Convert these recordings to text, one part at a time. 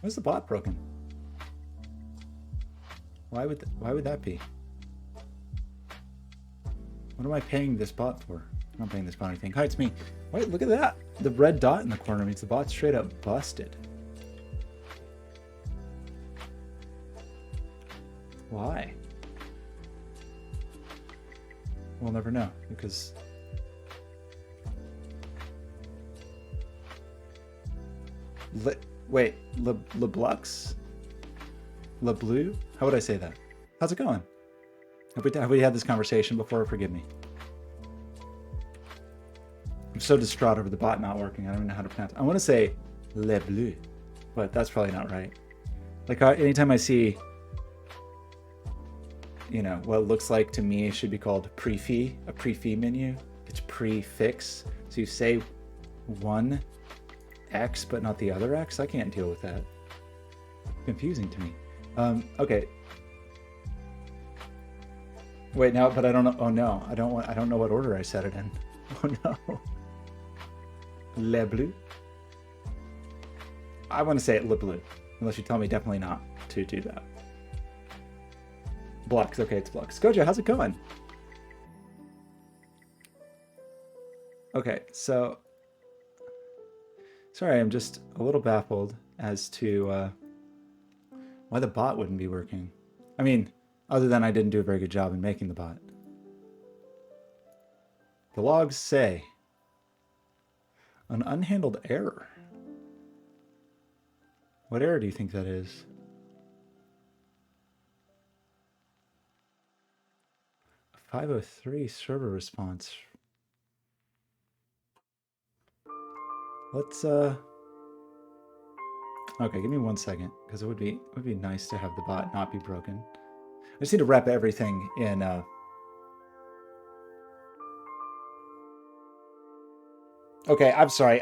Why is the bot broken? Why would that be? What am I paying this bot for? I'm not paying this bot anything. Hi, it's me. Wait, look at that. The red dot in the corner means the bot's straight up busted. Why? We'll never know because wait, Leblux? LeBlue? How would I say that? How's it going? Have we had this conversation before? Forgive me. I'm so distraught over the bot not working. I don't even know how to pronounce it. I want to say LeBleu, but that's probably not right. Like anytime I see, you know, what looks like to me should be called prefix, a prefix menu. It's prefix. So you say one X, but not the other X. I can't deal with that. Confusing to me. Okay. Wait, now, but I don't know. Oh no, I don't know what order I set it in. Oh no. Le Bleu. I want to say it Le Bleu, unless you tell me definitely not to do that. Blux. Okay, it's Blux. Gojo, how's it going? Okay, so sorry, I'm just a little baffled as to why the bot wouldn't be working. I mean, other than I didn't do a very good job in making the bot. The logs say an unhandled error. What error do you think that is? A 503 server response. Let's okay, give me 1 second, because it would be nice to have the bot not be broken. I just need to wrap everything in okay, I'm sorry.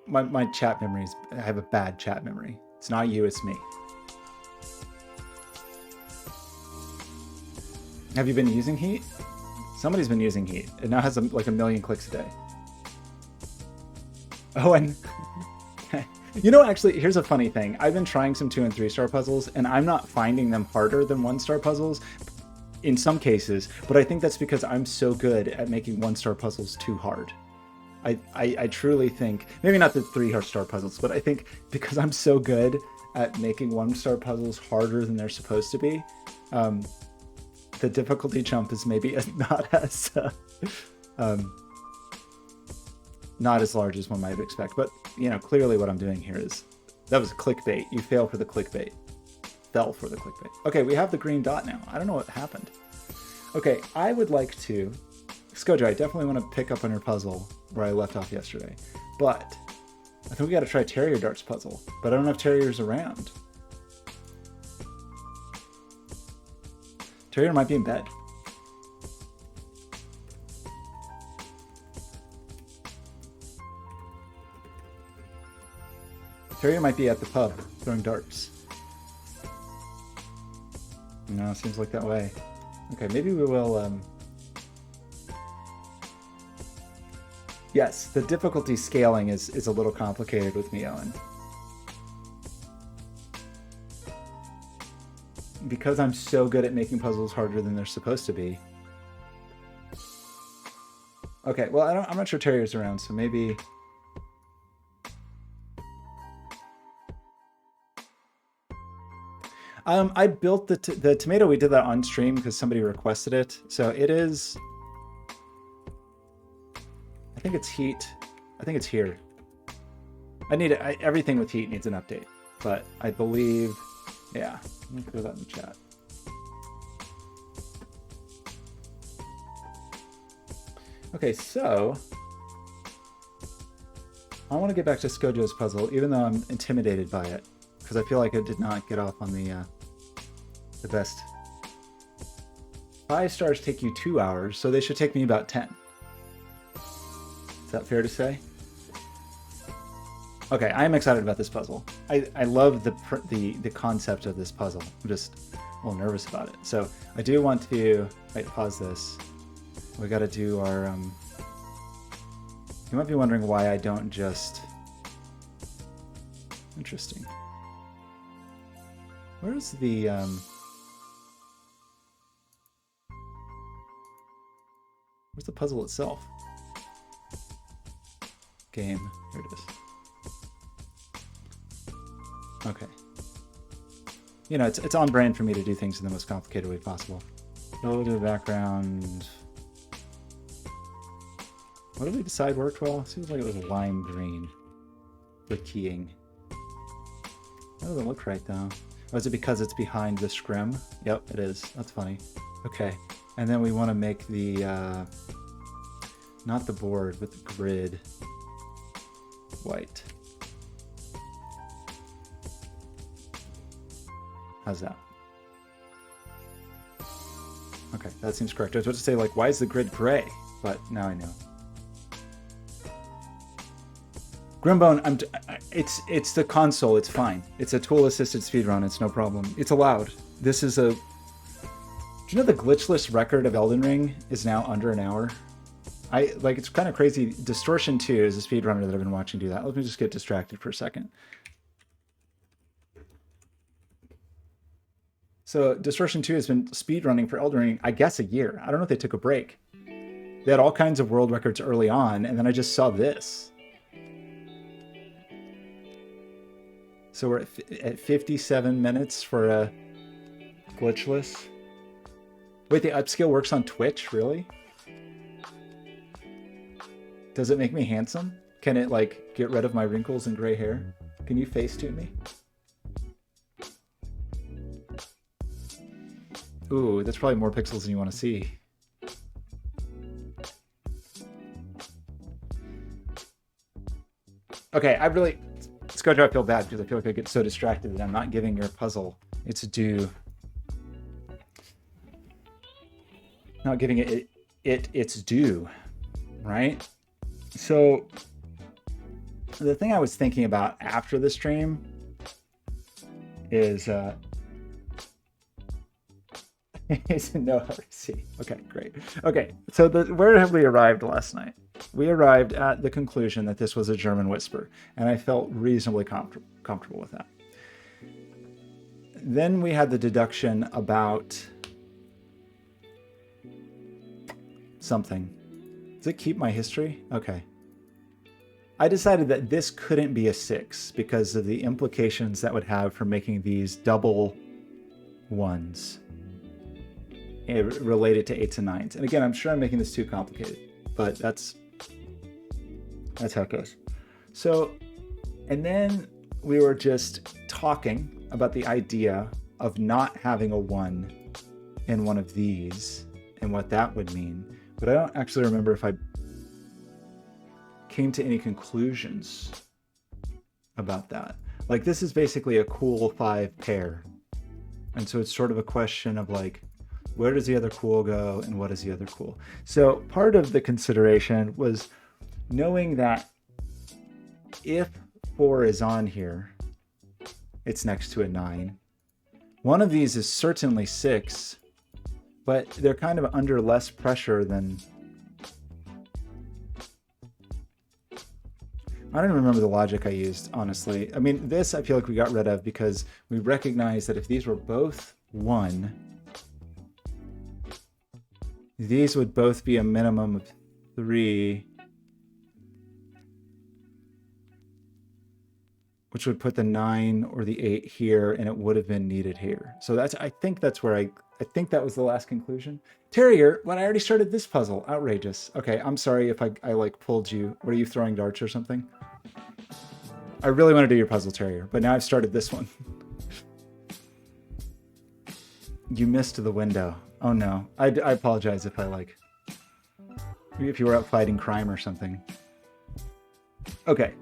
My chat memories, I have a bad chat memory. It's not you, it's me. Have you been using Heat? Somebody's been using Heat. It now has like 1 million clicks a day. Oh, and you know, actually, here's a funny thing. I've been trying some 2 and 3 star puzzles, and I'm not finding them harder than 1 star puzzles in some cases, but I think that's because I'm so good at making 1 star puzzles too hard. I truly think, maybe not the 3 star puzzles, but I think because I'm so good at making 1 star puzzles harder than they're supposed to be, the difficulty jump is maybe not as large as one might expect. But, you know, clearly what I'm doing here is, that was clickbait. You fail for the clickbait. Fell for the clickbait. Okay, we have the green dot now. I don't know what happened. Okay, I would like to, Skojo, I definitely want to pick up on your puzzle where I left off yesterday. But I think we got to try Terrier Dart's puzzle. But I don't know if Terrier's around. Terrier might be in bed. Terrier might be at the pub throwing darts. No, seems like that way. Okay, maybe we will. Yes, the difficulty scaling is a little complicated with me, Owen. Because I'm so good at making puzzles harder than they're supposed to be. Okay, well, I'm not sure Terrier's around, so maybe. I built the tomato. We did that on stream because somebody requested it. So it is. I think it's Heat. I think it's here. Everything with Heat needs an update, but I believe, yeah. Let me throw that in the chat. Okay, so I want to get back to Skojo's puzzle, even though I'm intimidated by it, because I feel like it did not get off on the best. 5 stars take you 2 hours, so they should take me about 10. Is that fair to say? Okay, I am excited about this puzzle. I love the concept of this puzzle. I'm just a little nervous about it. So I do want to, wait, pause this. We got to do our, you might be wondering why I don't just, Interesting. Where's the where's the puzzle itself? Game. Here it is. Okay. You know, it's on brand for me to do things in the most complicated way possible. Go to the background. What did we decide worked well? Seems like it was a lime green for keying. That doesn't look right though. Oh, is it because it's behind the scrim? Yep, it is. That's funny. Okay. And then we want to make the, not the board, but the grid white. How's that? Okay, that seems correct. I was about to say, like, why is the grid gray? But now I know. Grimbone, it's the console. It's fine. It's a tool-assisted speedrun. It's no problem. It's allowed. This is a... Do you know the glitchless record of Elden Ring is now under an hour? It's kind of crazy. Distortion 2 is a speedrunner that I've been watching do that. Let me just get distracted for a second. So Distortion 2 has been speedrunning for Elden Ring, I guess, a year. I don't know if they took a break. They had all kinds of world records early on, and then I just saw this. So we're at 57 minutes for a glitchless. Wait, the upscale works on Twitch? Really? Does it make me handsome? Can it, like, get rid of my wrinkles and gray hair? Can you Facetune me? Ooh, that's probably more pixels than you want to see. Okay, I really... Scojo, I feel bad because I feel like I get so distracted that I'm not giving your puzzle its due. Not giving it its due, right? So, the thing I was thinking about after the stream is... Is no RC. Okay, great. Okay, so where have we arrived last night? We arrived at the conclusion that this was a German whisper, and I felt reasonably comfortable with that. Then we had the deduction about something. Does it keep my history? Okay. I decided that this couldn't be a 6 because of the implications that would have for making these double ones related to 8s and 9s. And again, I'm sure I'm making this too complicated, but that's how it goes. So, and then we were just talking about the idea of not having a 1 in one of these and what that would mean. But I don't actually remember if I came to any conclusions about that. Like, this is basically a cool 5 pair. And so it's sort of a question of like, where does the other cool go and what is the other cool? So part of the consideration was knowing that if 4 is on here, it's next to a 9. One of these is certainly 6, but they're kind of under less pressure than... I don't remember the logic I used, honestly. I mean, this I feel like we got rid of because we recognized that if these were both 1, these would both be a minimum of 3, which would put the 9 or the 8 here, and it would have been needed here. So I think that's where I think that was the last conclusion. Terrier, when I already started this puzzle, outrageous. Okay, I'm sorry if I like pulled you. What are you throwing darts or something? I really want to do your puzzle, Terrier, but now I've started this one. You missed the window. Oh no, I apologize if if you were out fighting crime or something. Okay.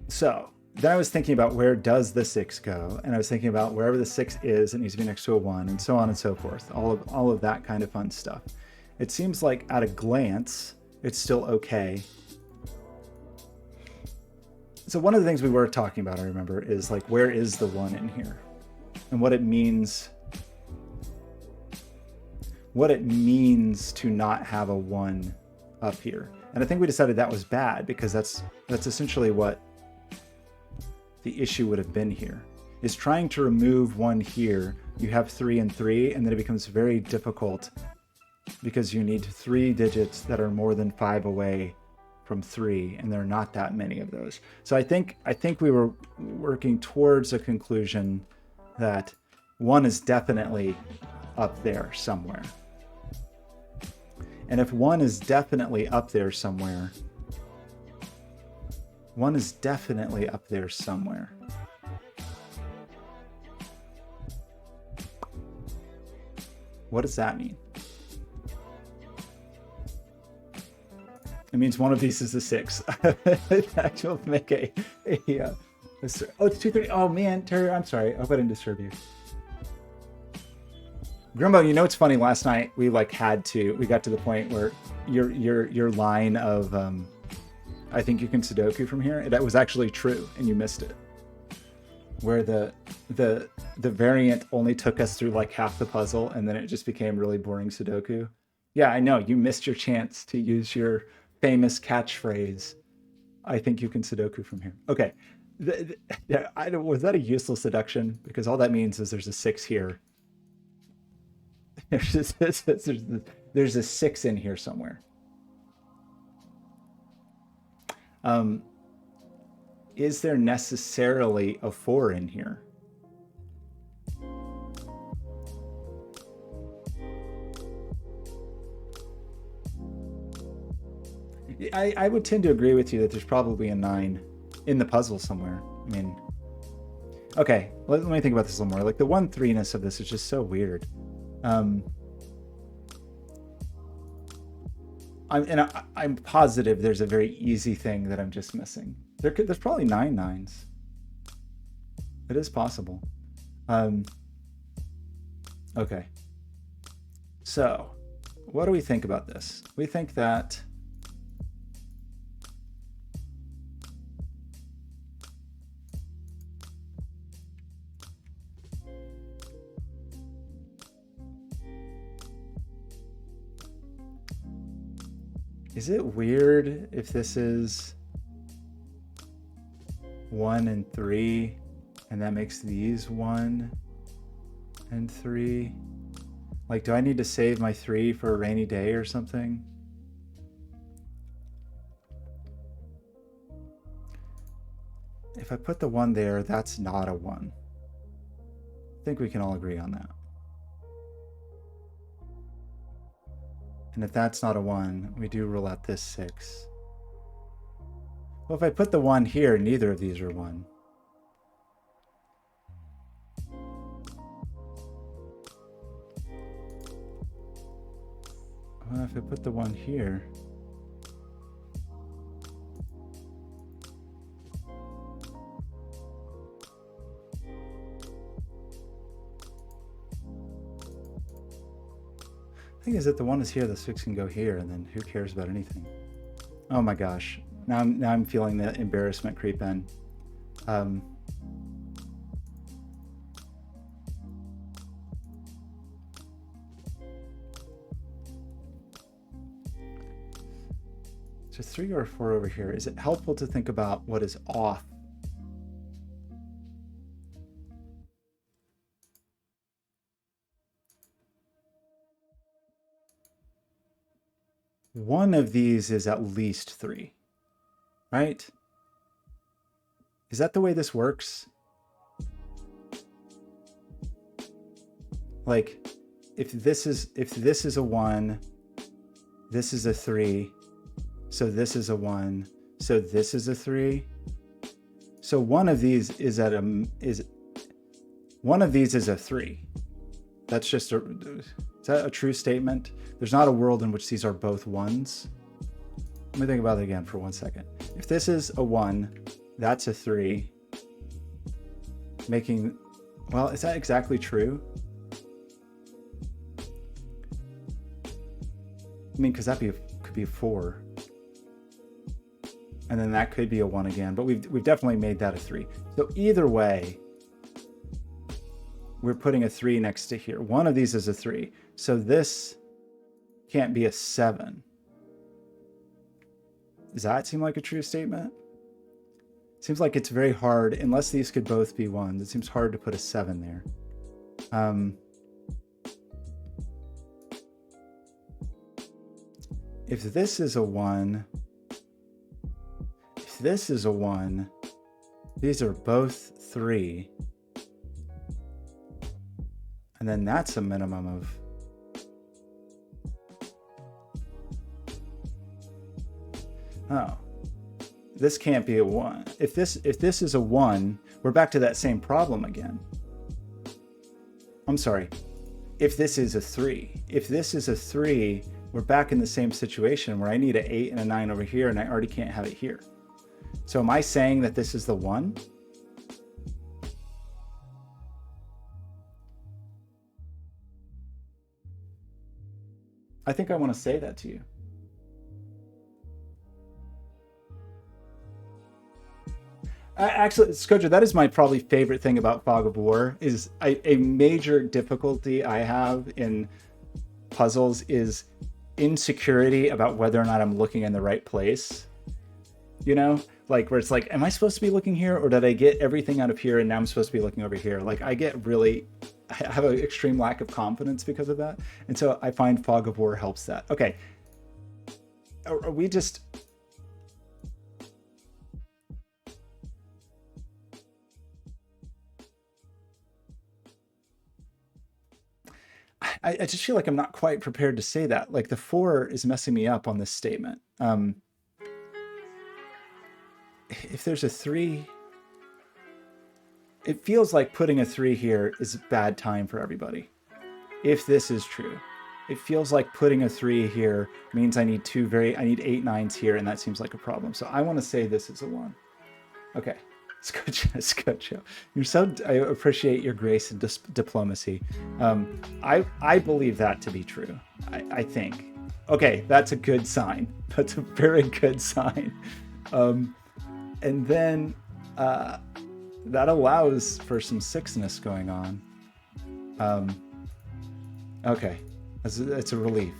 So then I was thinking about where does the 6 go? And I was thinking about wherever the 6 is, it needs to be next to a 1 and so on and so forth. All of that kind of fun stuff. It seems like at a glance, it's still okay. So one of the things we were talking about, I remember, is like, where is the 1 in here? And what it means to not have a 1 up here. And I think we decided that was bad because that's essentially what the issue would have been here. Is trying to remove 1 here, you have 3 and 3, and then it becomes very difficult because you need 3 digits that are more than 5 away from 3, and there are not that many of those. So I think we were working towards a conclusion that 1 is definitely up there somewhere. And if 1 is definitely up there somewhere, 1 is definitely up there somewhere. What does that mean? It means one of these is a 6. That will make a oh, it's 2:30. Oh man, Terry, I'm sorry. I hope I didn't disturb you. Grimbo, you know what's funny? Last night we got to the point where your line of I think you can Sudoku from here, that was actually true, and you missed it. Where the variant only took us through like half the puzzle, and then it just became really boring Sudoku. Yeah, I know, you missed your chance to use your famous catchphrase. I think you can Sudoku from here. Okay, was that a useless deduction? Because all that means is there's a 6 here. There's a 6 in here somewhere. Is there necessarily a 4 in here? I would tend to agree with you that there's probably a 9 in the puzzle somewhere. I mean, okay, let me think about this a little more. Like the 1-3-ness of this is just so weird. I'm positive there's a very easy thing that I'm just missing. There's probably 9 9s. It is possible. Okay. So, what do we think about this? We think that is it weird if this is 1 and 3, and that makes these 1 and 3? Like, do I need to save my 3 for a rainy day or something? If I put the 1 there, that's not a 1. I think we can all agree on that. And if that's not a 1, we do rule out this 6. Well, if I put the 1 here, neither of these are 1. Well, if I put the 1 here, the thing is that the 1 is here, the 6 can go here, and then who cares about anything? Oh my gosh. Now I'm feeling the embarrassment creep in. So 3 or 4 over here. Is it helpful to think about what is off? One of these is at least 3, right? Is that the way this works? Like, if this is a 1, this is a 3, so this is a 1, so this is a 3. So one of these is a 3. That's just is that a true statement? There's not a world in which these are both 1s. Let me think about it again for 1 second. If this is a 1, that's a 3. Making, well, is that exactly true? I mean, because that could be 4. And then that could be a 1 again, but we've definitely made that a 3. So either way, we're putting a 3 next to here. One of these is a 3. So this can't be a 7. Does that seem like a true statement? Seems like it's very hard, unless these could both be ones. It seems hard to put a 7 there. If this is a 1, if this is a 1, these are both 3. And then that's a minimum of... Oh. This can't be a 1. If this is a 1, we're back to that same problem again. I'm sorry. If this is a 3. If this is a 3, we're back in the same situation where I need an 8 and a 9 over here, and I already can't have it here. So am I saying that this is the 1? I think I want to say that to you. Actually, Scotia, that is my probably favorite thing about Fog of War. Is a major difficulty I have in puzzles is insecurity about whether or not I'm looking in the right place. You know, like where it's like, am I supposed to be looking here, or did I get everything out of here and now I'm supposed to be looking over here? Like I have an extreme lack of confidence because of that, and so I find Fog of War helps that. Okay, are we just... I just feel like I'm not quite prepared to say that. Like the 4 is messing me up on this statement. If there's a 3, it feels like putting a 3 here is a bad time for everybody. If this is true, it feels like putting a 3 here means I need 8 9s here, and that seems like a problem. So I want to say this is a 1. Okay. Scotia, I appreciate your grace and diplomacy. I believe that to be true. I think. Okay, that's a good sign. That's a very good sign. And then that allows for some 6ness going on. Okay, it's a relief.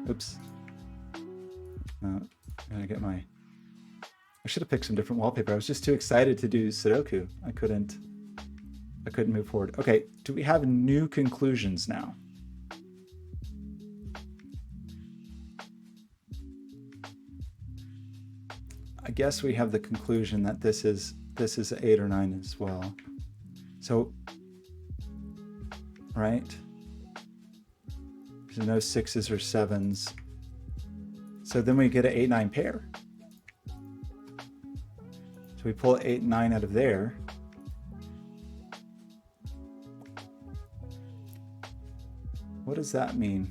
Oops. I'm gonna get my... I should have picked some different wallpaper. I was just too excited to do Sudoku. I couldn't move forward. Okay, do we have new conclusions now? I guess we have the conclusion that this is 8 or 9 as well. So, right? There's no 6s or 7s. So then we get an 8-9 pair. We pull 8 and 9 out of there. What does that mean?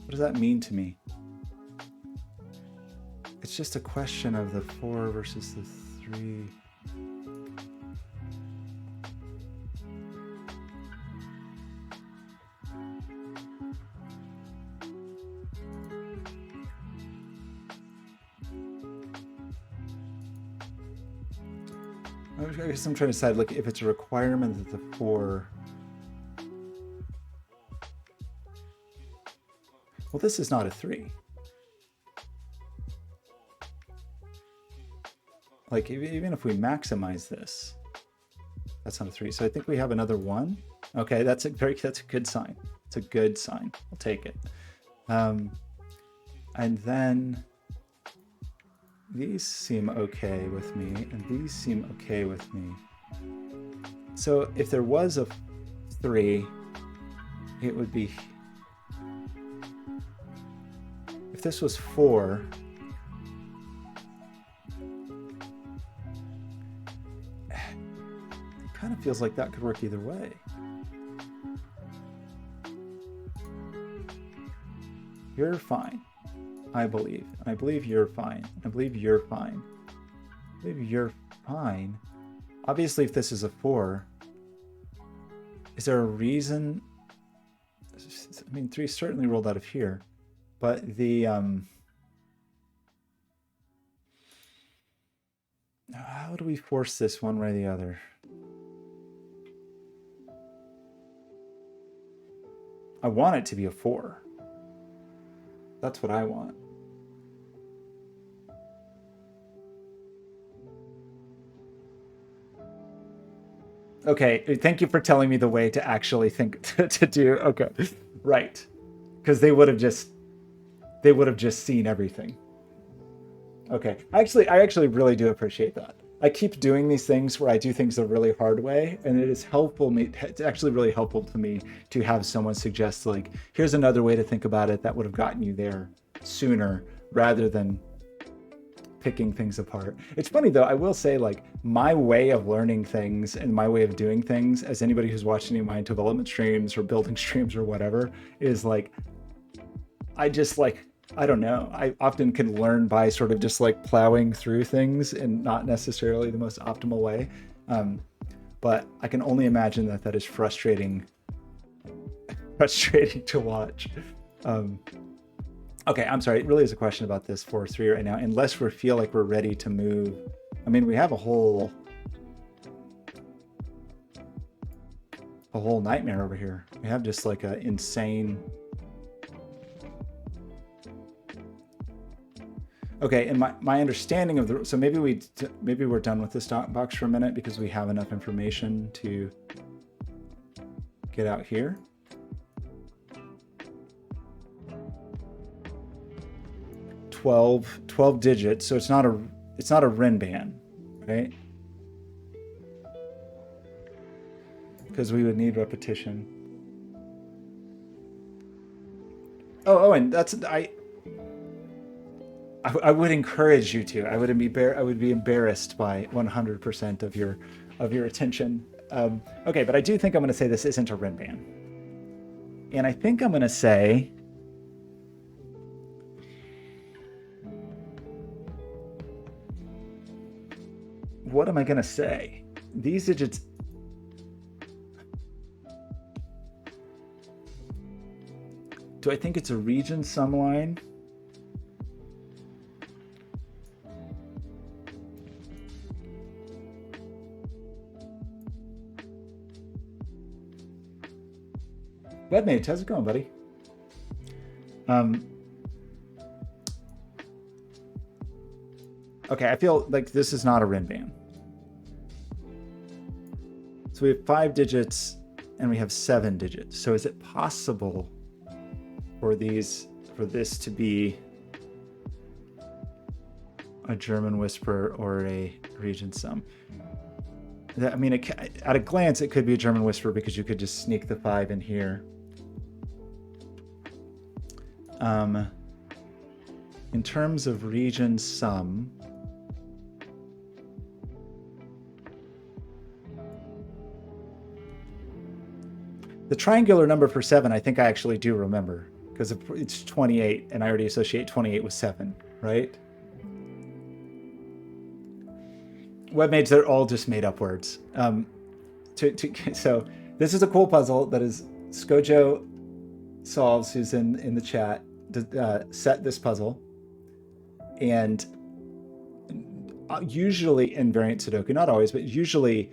What does that mean to me? It's just a question of the 4 versus the 3. I guess I'm trying to decide, like, if it's a requirement that the 4... Well, this is not a 3. Like, even if we maximize this, that's not a 3. So I think we have another 1. Okay, that's a good sign. It's a good sign. I'll take it. And then... these seem okay with me, and these seem okay with me. So if there was a 3, it would be... If this was 4... It kind of feels like that could work either way. You're fine. I believe. And I believe you're fine. I believe you're fine. I believe you're fine. Obviously, if this is a 4, is there a reason? I mean, 3 certainly rolled out of here, but the how do we force this one way or the other? I want it to be a 4. That's what I want. Okay, thank you for telling me the way to actually think to do. Okay, right, because they would have just seen everything. Okay, I actually really do appreciate that. I keep doing these things where I do things the really hard way, and it is helpful me. It's actually really helpful to me to have someone suggest like, here's another way to think about it that would have gotten you there sooner, rather than picking things apart. It's funny though, I will say like my way of learning things and my way of doing things, as anybody who's watched any of my development streams or building streams or whatever, is like I just like I don't know. I often can learn by sort of just like plowing through things and not necessarily the most optimal way. Um, but I can only imagine that that is frustrating to watch. Um, okay, I'm sorry. It really is a question about this 4-3 right now. Unless we feel like we're ready to move. I mean, we have a whole nightmare over here. We have just like a insane. Okay, and my understanding of the so maybe we're done with this dot box for a minute because we have enough information to get out here. 12 digits, so it's not a Rinban, right? Because we would need repetition. Oh, and that's I would encourage you to. I would be embarrassed by 100% of your attention. Okay, but I do think I'm going to say this isn't a Rinban, and I think I'm going to say what am I going to say? These digits. Do I think it's a region sum line? Webmates, how's it going, buddy? Okay, I feel like this is not a Rinban. So we have 5 digits and we have 7 digits. So is it possible for this to be a German whisper or a region sum? I mean, at a glance, it could be a German whisper because you could just sneak the 5 in here. In terms of region sum, the triangular number for 7, I think I actually do remember because it's 28, and I already associate 28 with 7, right? Webmates, they're all just made up words. So this is a cool puzzle that is Skojo solves, who's in the chat, set this puzzle. And usually in variant Sudoku, not always, but usually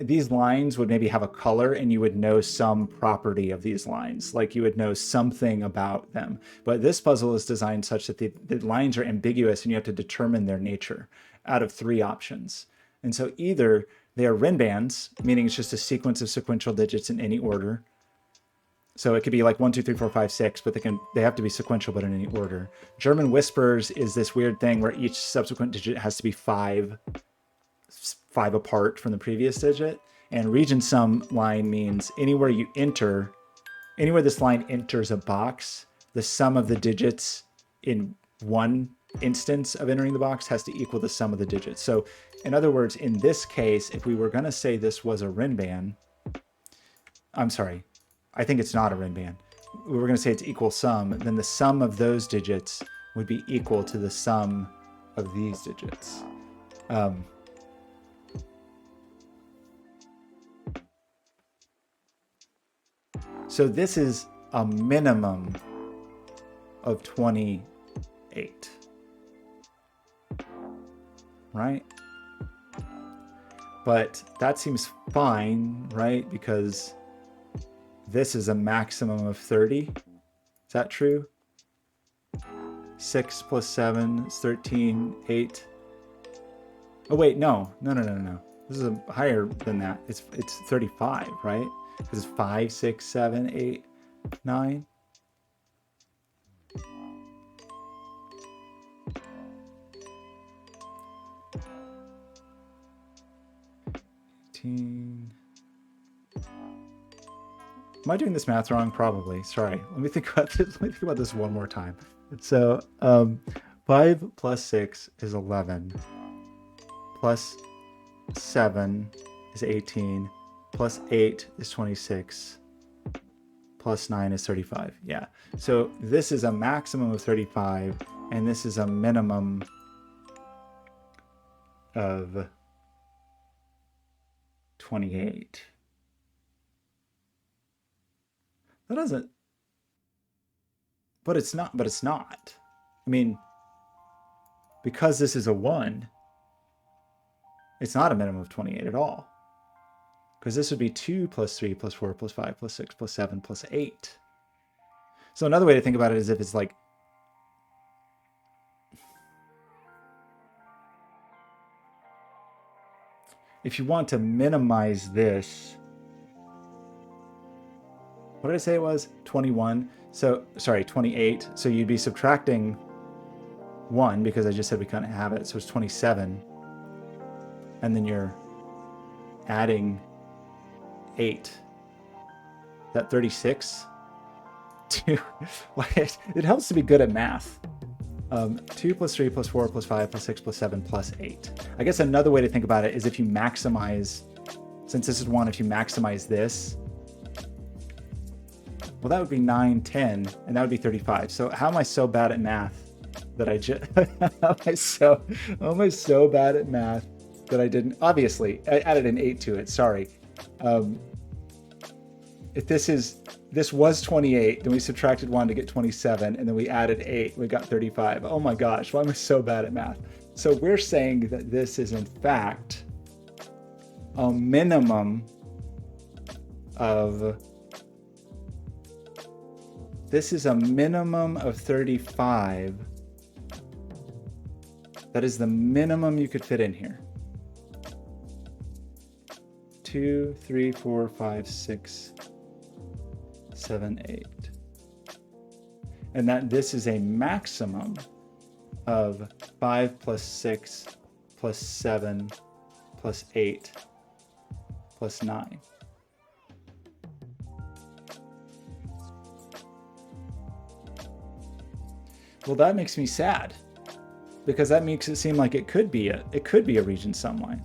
these lines would maybe have a color and you would know some property of these lines, like you would know something about them. But this puzzle is designed such that the lines are ambiguous and you have to determine their nature out of 3 options. And so either they are Rinbans, meaning it's just a sequence of sequential digits in any order. So it could be like 1, 2, 3, 4, 5, 6, but they have to be sequential, but in any order. German whispers is this weird thing where each subsequent digit has to be 5 apart from the previous digit. And region sum line means anywhere this line enters a box, the sum of the digits in one instance of entering the box has to equal the sum of the digits. So in other words, in this case, if we were going to say this was a Rinban, I'm sorry, I think it's not a Rinban. We were going to say it's equal sum, then the sum of those digits would be equal to the sum of these digits. So this is a minimum of 28, right? But that seems fine, right? Because this is a maximum of 30. Is that true? 6 plus 7 is 13, 8. Oh, wait, no. This is higher than that. It's 35, right? Because it's 5, 6, 7, 8, 9. Am I doing this math wrong? Probably. Sorry. Let me think about this. Let me think about this one more time. So 5 plus 6 is 11. Plus 7 is 18. Plus 8 is 26. Plus 9 is 35. Yeah. So this is a maximum of 35, and this is a minimum of 28. That doesn't, but it's not. I mean, because this is a 1, it's not a minimum of 28 at all. Because this would be 2 plus 3 plus 4 plus 5 plus 6 plus 7 plus 8. So another way to think about it is if it's like, if you want to minimize this, what did I say it was? 21. So, sorry, 28. So you'd be subtracting 1 because I just said we couldn't have it. So it's 27. And then you're adding 8. Is that 36? 2. It helps to be good at math. 2 plus 3 plus 4 plus 5 plus 6 plus 7 plus 8. I guess another way to think about it is if you maximize, since this is 1, if you maximize this, well, that would be 9, 10, and that would be 35. So how am I so bad at math that I just, how am I so bad at math that I didn't, obviously, I added an 8 to it, sorry. If this was 28, then we subtracted 1 to get 27, and then we added 8, we got 35. Oh my gosh, why am I so bad at math? So we're saying that this is in fact a minimum of, this is a minimum of 35. That is the minimum you could fit in here. 2, 3, 4, 5, 6, 7, 8. And that this is a maximum of 5 plus 6 plus 7 plus 8 plus 9. Well, that makes me sad, because that makes it seem like it could be a region sum line.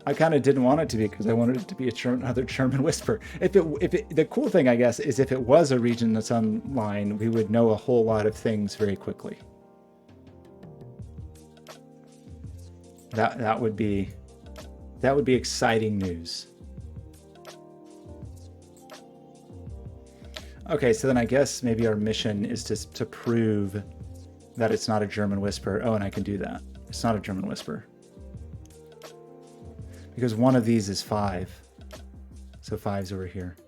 I kind of didn't want it to be, because I wanted it to be another German whisper. The cool thing, I guess, is if it was a region sum line, we would know a whole lot of things very quickly. That would be exciting news. Okay, so then I guess maybe our mission is to prove that it's not a German whisper. Oh, and I can do that. It's not a German whisper. Because one of these is 5. So 5's over here.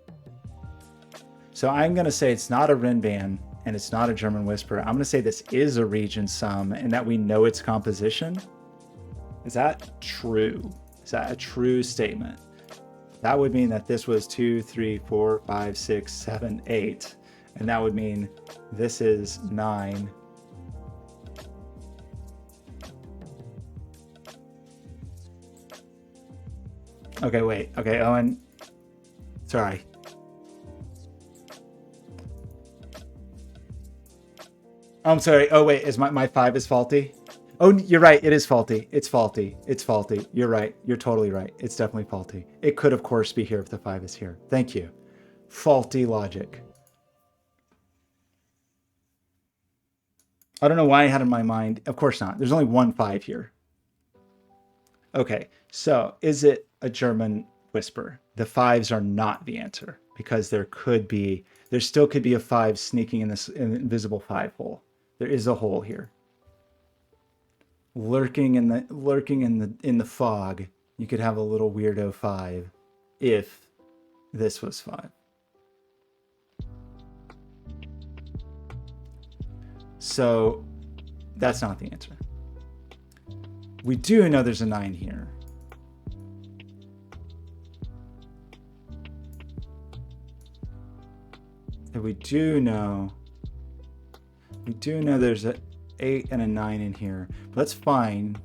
So I'm going to say it's not a Rinban and it's not a German whisper. I'm going to say this is a region sum and that we know its composition. Is that true? Is that a true statement? That would mean that this was 2, 3, 4, 5, 6, 7, 8. And that would mean this is 9. Okay, wait. Okay, Owen. Sorry. I'm sorry. Oh, wait. Is my 5 is faulty? Oh, you're right. It is faulty. It's faulty. It's faulty. You're right. You're totally right. It's definitely faulty. It could, of course, be here if the 5 is here. Thank you. Faulty logic. I don't know why I had in my mind. Of course not. There's only one 5 here. Okay, so is it a German whisper? The 5s are not the answer, because there still could be a 5 sneaking in this invisible 5 hole. There is a hole here. Lurking in the fog, you could have a little weirdo 5 if this was 5. So that's not the answer. We do know there's a 9 here. And we do know there's an 8 and a 9 in here. But that's fine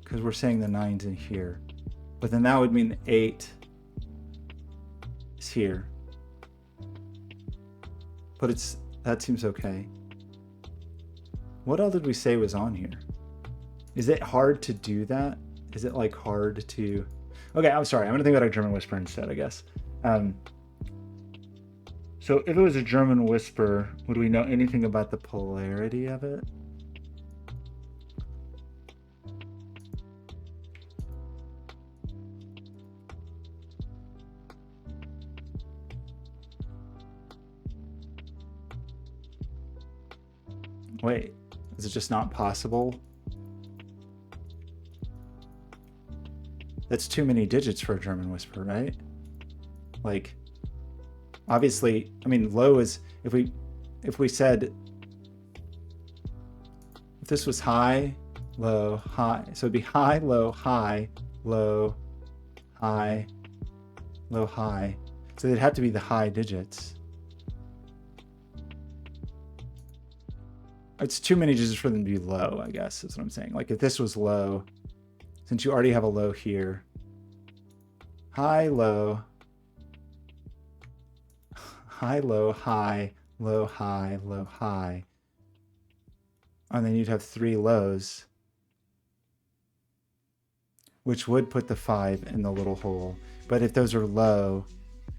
because we're saying the 9's in here. But then that would mean the 8 is here. But that seems okay. What else did we say was on here? Is it hard to do that? Is it like hard to... Okay, I'm sorry. I'm going to think about a German whisper instead, I guess. So if it was a German whisper, would we know anything about the polarity of it? Wait, is it just not possible? That's too many digits for a German whisper, right? Like, obviously, I mean, low is, if we said, if this was high, low, high, so it'd be high, low, high, low, high, low, high. So they'd have to be the high digits. It's too many digits for them to be low, I guess, is what I'm saying. Like if this was low, since you already have a low here, high, low, high, low, high, low, high, low, high. And then you'd have 3 lows, which would put the 5 in the little hole. But if those are low,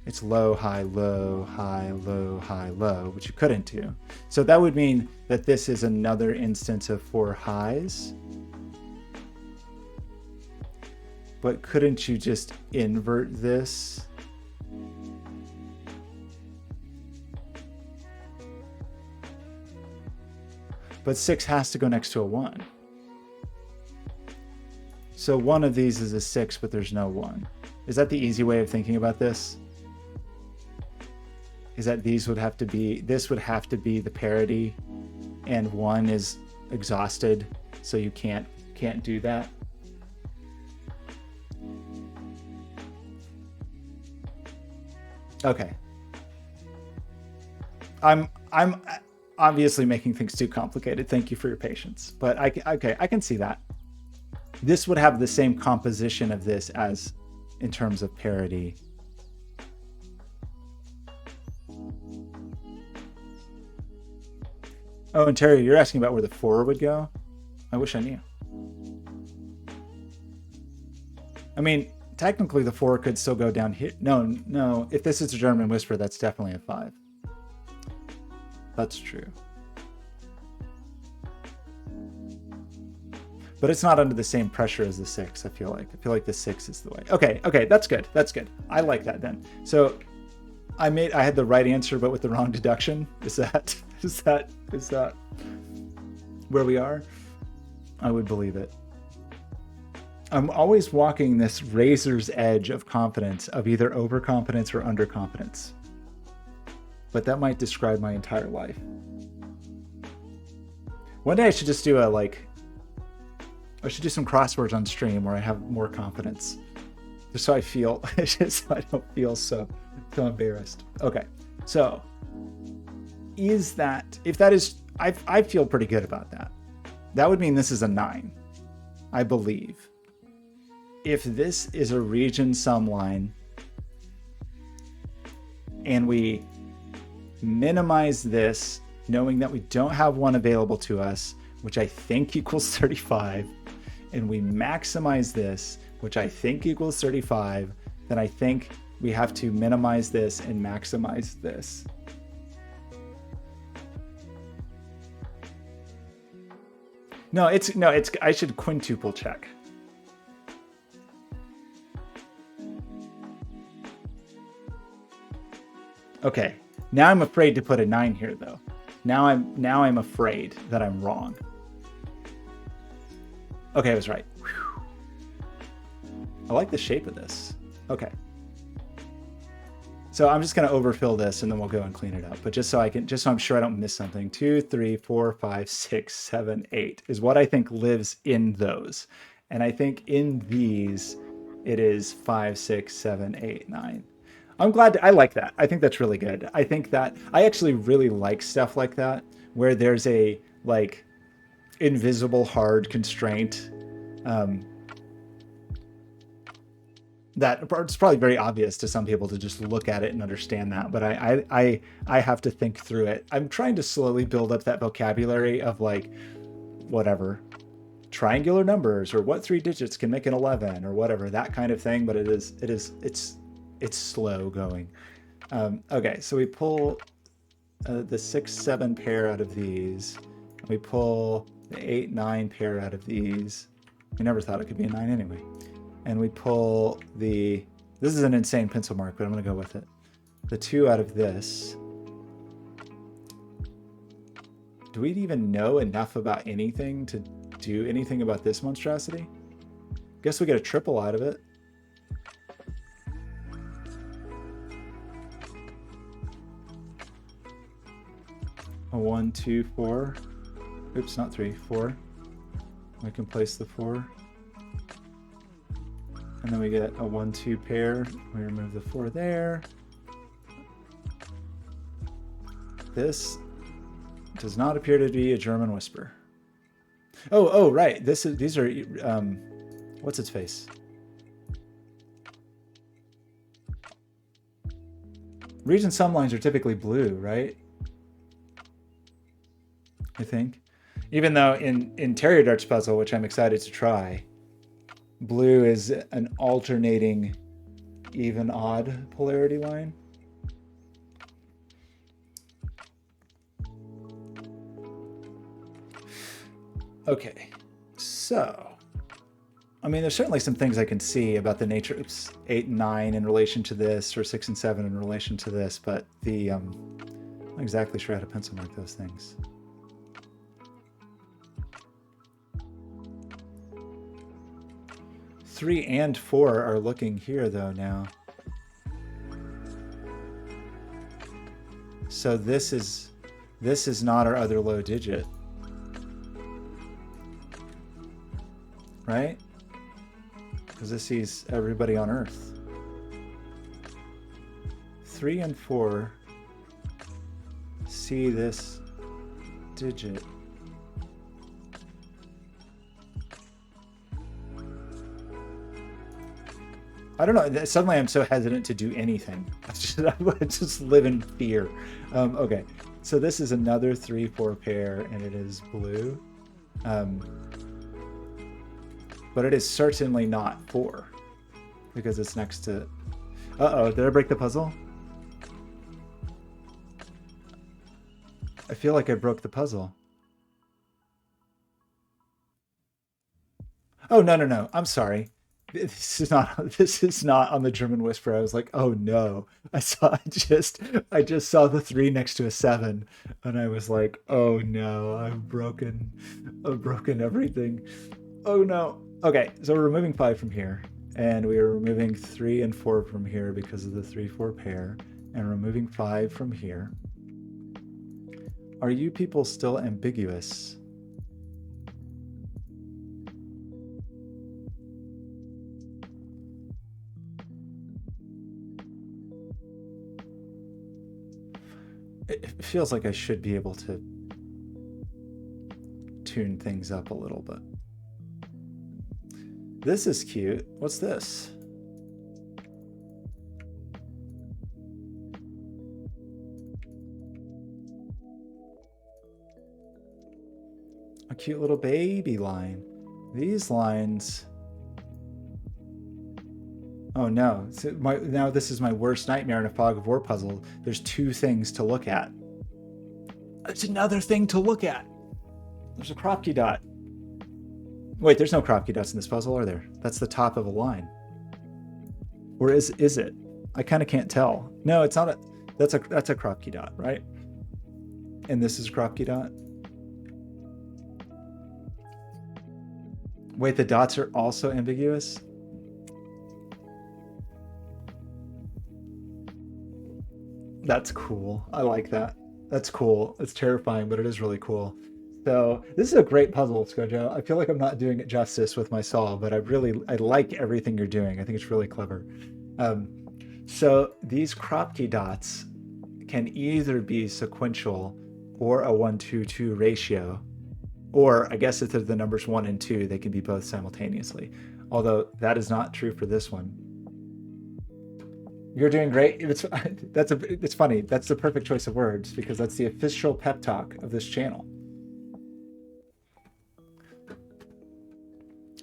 it's low, high, low, high, low, high, low, which you couldn't do. So that would mean that this is another instance of 4 highs. But couldn't you just invert this? But 6 has to go next to a 1. So one of these is a 6, but there's no 1. Is that the easy way of thinking about this? Is that this would have to be the parity, and 1 is exhausted, so you can't do that? Okay. I'm obviously making things too complicated. Thank you for your patience. But I can see that. This would have the same composition of this as in terms of parity. Oh, and Terry, you're asking about where the 4 would go? I wish I knew. I mean, technically the 4 could still go down here. No. If this is a German whisper, that's definitely a 5. That's true. But it's not under the same pressure as the 6, I feel like. I feel like the 6 is the way. Okay, that's good. That's good. I like that then. So I had the right answer, but with the wrong deduction. Is that where we are? I would believe it. I'm always walking this razor's edge of confidence, of either overconfidence or underconfidence. But that might describe my entire life. One day I should just do I should do some crosswords on stream where I have more confidence. Just so I feel, just so I don't feel so embarrassed. Okay, so if that is, I feel pretty good about that. That would mean this is a 9, I believe. If this is a region sum line and we minimize this, knowing that we don't have 1 available to us, which I think equals 35, and we maximize this, which I think equals 35, then I think we have to minimize this and maximize this. No, I should quintuple check. Okay, now I'm afraid to put a 9 here though. Now I'm afraid that I'm wrong. Okay, I was right. Whew. I like the shape of this. Okay. So I'm just gonna overfill this and then we'll go and clean it up. But just so I'm sure I don't miss something. 2, 3, 4, 5, 6, 7, 8 is what I think lives in those. And I think in these, it is 5, 6, 7, 8, 9. I'm glad I like that. I think that's really good. I think that I actually really like stuff like that where there's a like invisible hard constraint um, that it's probably very obvious to some people to just look at it and understand that, but I have to think through it. I'm trying to slowly build up that vocabulary of like whatever triangular numbers or what three digits can make an 11 or whatever, that kind of thing, but it's slow going. Okay, so we pull the 6 7 pair out of these. We pull the 8 9 pair out of these. We never thought it could be a 9 anyway. And we pull the, this is an insane pencil mark, but I'm going to go with it. The 2 out of this. Do we even know enough about anything to do anything about this monstrosity? Guess we get a triple out of it. A 1 2 4. Oops, not 3, 4. We can place the 4. And then we get a 1 2 pair. We remove the 4 there. This does not appear to be a German whisper. Oh, right. These are what's its face? Region sum lines are typically blue, right? I think. Even though in Terrier Darts puzzle, which I'm excited to try, blue is an alternating even odd polarity line. Okay, so I mean, there's certainly some things I can see about the nature. Oops, 8 and 9 in relation to this, or 6 and 7 in relation to this, but the I'm not exactly sure how to pencil mark those things. Three and 4 are looking here though now. So this is not our other low digit, right? Because this sees everybody on Earth. 3 and 4 see this digit. I don't know. Suddenly I'm so hesitant to do anything. I just live in fear. Okay, so this is another 3 4 pair, and it is blue. But it is certainly not 4 because it's next to... Uh-oh, did I break the puzzle? I feel like I broke the puzzle. Oh, no. I'm sorry. This is not on the German Whisper. I was like, oh no. I just saw the 3 next to a 7 and I was like, oh no, I've broken everything. Oh no. Okay, so we're removing 5 from here, and we are removing 3 and 4 from here because of the 3 4 pair, and removing 5 from here. Are you people still ambiguous? It feels like I should be able to tune things up a little bit. This is cute. What's this? A cute little baby line. These lines... Oh no, now this is my worst nightmare in a Fog of War puzzle. There's 2 things to look at. There's another thing to look at. There's a Kropke dot. Wait, there's no Kropke dots in this puzzle, are there? That's the top of a line. Or is it? I kind of can't tell. No, it's not a... That's a Kropke dot, right? And this is Kropke dot. Wait, the dots are also ambiguous? That's cool. I like that. That's cool. It's terrifying, but it is really cool. So this is a great puzzle, Skojo. I feel like I'm not doing it justice with my solve, but I like everything you're doing. I think it's really clever. So these crop key dots can either be sequential or a 1-2-2 ratio, or I guess if they're the numbers 1 and 2, they can be both simultaneously. Although that is not true for this one. You're doing great. It's funny. That's the perfect choice of words because that's the official pep talk of this channel.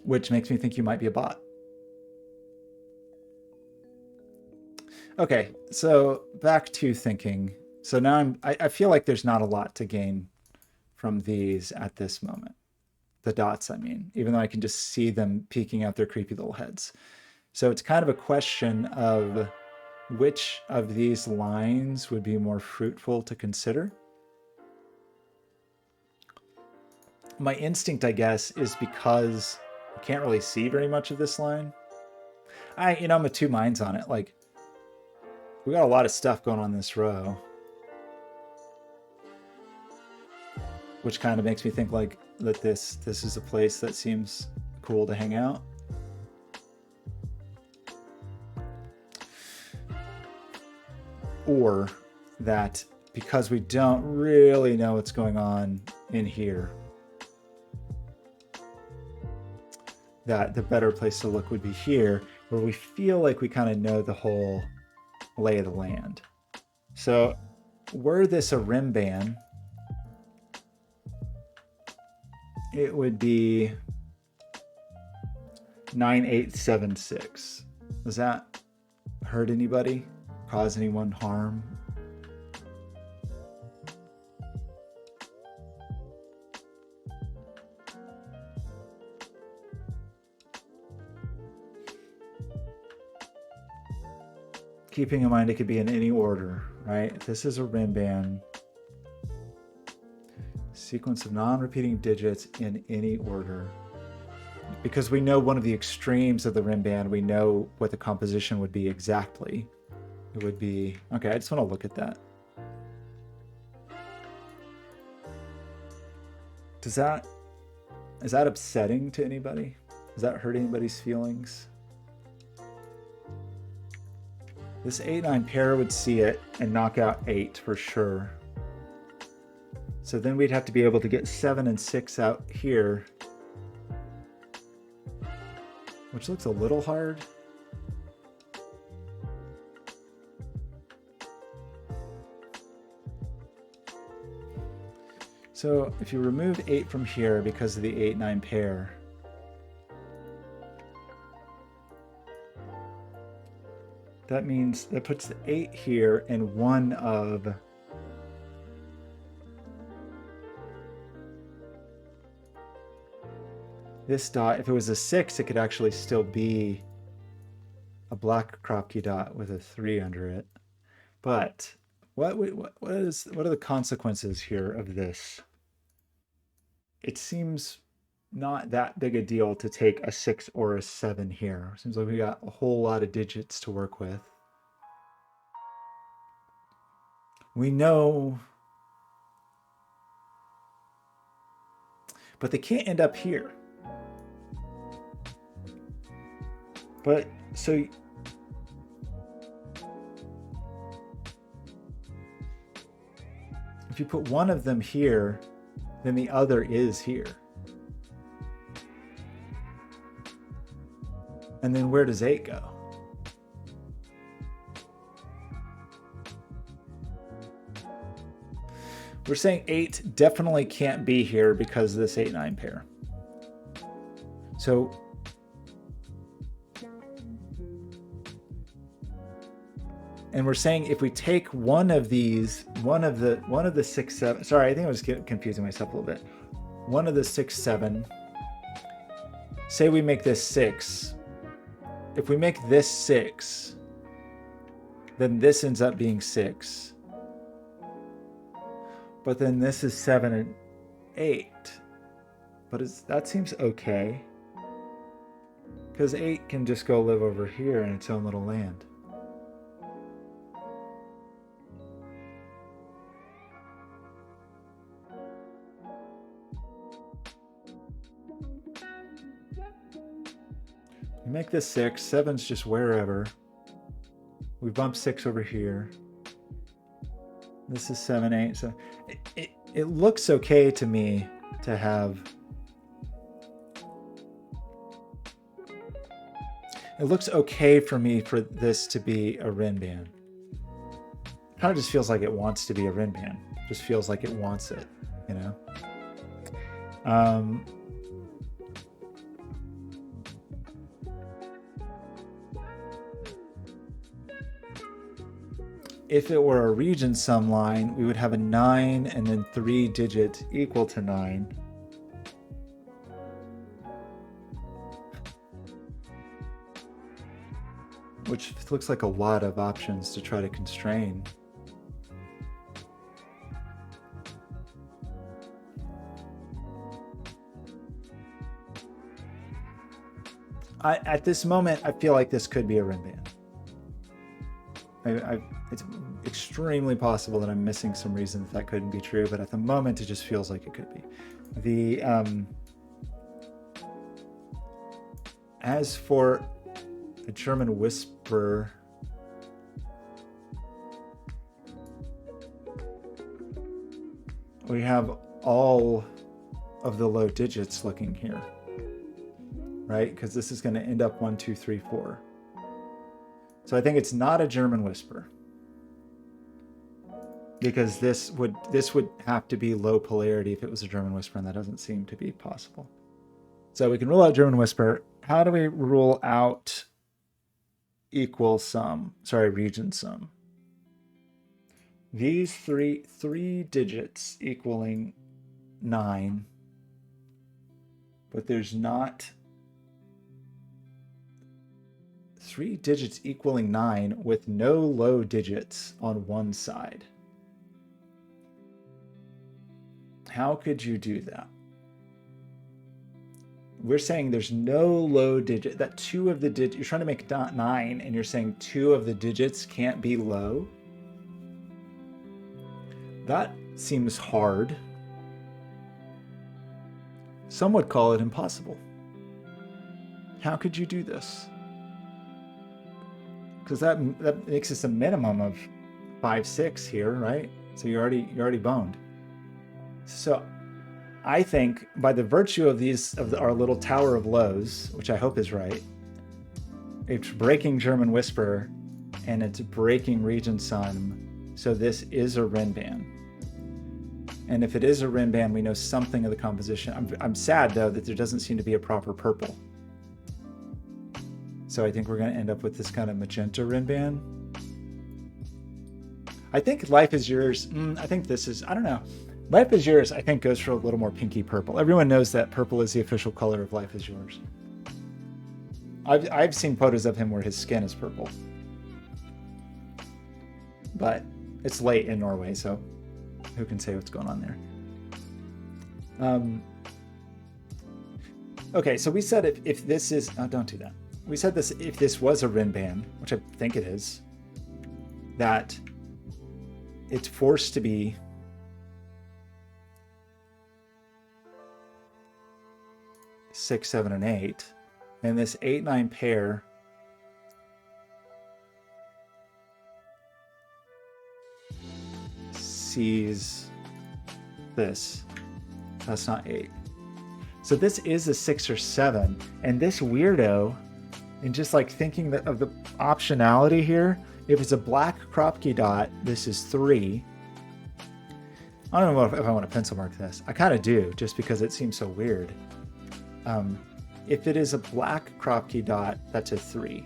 Which makes me think you might be a bot. Okay, so back to thinking. So now I feel like there's not a lot to gain from these at this moment. The dots, I mean, even though I can just see them peeking out their creepy little heads. So it's kind of a question of which of these lines would be more fruitful to consider. My instinct, I guess, is because I can't really see very much of this line. I'm of two minds on it. Like, we got a lot of stuff going on this row, which kind of makes me think like that this is a place that seems cool to hang out. Or that because we don't really know what's going on in here, that the better place to look would be here, where we feel like we kind of know the whole lay of the land. So were this a rim band, it would be 9876. Does that hurt anybody? Cause anyone harm? Keeping in mind it could be in any order, right? If this is a rim band, sequence of non-repeating digits in any order. Because we know one of the extremes of the rim band, we know what the composition would be exactly. It would be, okay, I just want to look at that. Is that upsetting to anybody? Does that hurt anybody's feelings? This 8-9 pair would see it and knock out 8 for sure. So then we'd have to be able to get 7 and 6 out here, which looks a little hard. So if you remove 8 from here because of the 8-9 pair, that means that puts the 8 here and one of this dot. If it was a 6, it could actually still be a black crop key dot with a 3 under it. But what are the consequences here of this? It seems not that big a deal to take a 6 or a 7 here. Seems like we got a whole lot of digits to work with. We know, but they can't end up here. But so if you put one of them here, then the other is here. And then where does 8 go? We're saying 8 definitely can't be here because of this 8-9 pair. So and we're saying if we take one of these, one of the 6, 7, sorry, I think I was confusing myself a little bit. One of the 6, 7, say we make this 6. If we make this 6, then this ends up being 6. But then this is 7 and 8. But that seems okay. Because 8 can just go live over here in its own little land. Make this 6, 7's just wherever. We bump 6 over here. This is 7, 8. So it looks okay to me to have. It looks okay for me for this to be a Rinban. Kind of just feels like it wants to be a Rinban. Just feels like it wants it, you know? If it were a region sum line, we would have a 9 and then 3 digits equal to 9. Which looks like a lot of options to try to constrain. At this moment, I feel like this could be a Rinban. It's extremely possible that I'm missing some reason that couldn't be true, but at the moment, it just feels like it could be. As for the German whisper, we have all of the low digits looking here, right? Because this is going to end up 1, 2, 3, 4. So I think it's not a German whisper, because this would have to be low polarity if it was a German whisper, and that doesn't seem to be possible. So we can rule out German whisper. How do we rule out equal sum? Sorry, region sum. These three digits equaling 9, but there's not 3 digits equaling 9 with no low digits on one side. How could you do that? We're saying there's no low digit, that 2 of the digits, you're trying to make 9 and you're saying 2 of the digits can't be low. That seems hard. Some would call it impossible. How could you do this? Because that makes us a minimum of 5, 6 here, right? So you're already boned. So I think by the virtue of our little tower of lows, which I hope is right, it's breaking German whisper and it's breaking region sum. So this is a Rinban. And if it is a Rinban, we know something of the composition. I'm sad though that there doesn't seem to be a proper purple. So I think we're going to end up with this kind of magenta Rinban. I think Life is Yours. I think this is, I don't know. Life is Yours, I think, goes for a little more pinky purple. Everyone knows that purple is the official color of Life is Yours. I've seen photos of him where his skin is purple. But it's late in Norway, so who can say what's going on there? Okay, so we said if this is... Oh, don't do that. We said this if this was a Rinban, which I think it is, that it's forced to be six, 7, and 8, and this 8, 9 pair sees this. That's not 8. So this is a 6 or 7, and this weirdo, and just like thinking of the optionality here, if it's a black Kropke dot, this is 3. I don't know if I want to pencil mark this. I kind of do, just because it seems so weird. If it is a black Kropke dot, that's a 3.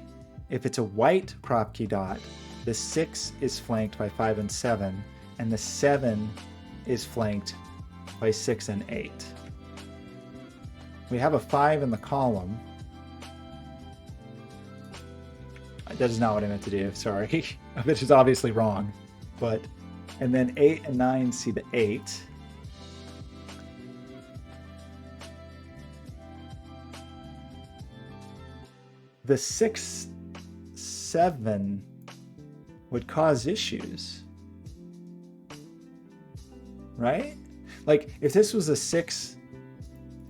If it's a white Kropke dot, the 6 is flanked by 5 and 7, and the 7 is flanked by 6 and 8. We have a 5 in the column. That is not what I meant to do, sorry. Which is obviously wrong. But, and then 8 and 9 see the 8. The 6, 7 would cause issues, right? Like if this was a 6,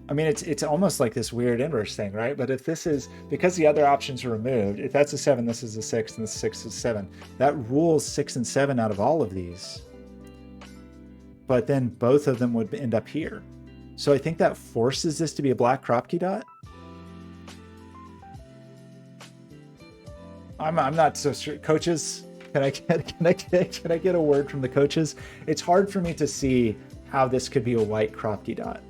I mean, it's almost like this weird inverse thing, right? But if this is, because the other options are removed, if that's a 7, this is a 6, and this 6 is 7, that rules 6 and 7 out of all of these. But then both of them would end up here. So I think that forces this to be a black crop key dot. I'm not so sure. Coaches, can I get a word from the coaches? It's hard for me to see how this could be a white crop key dot.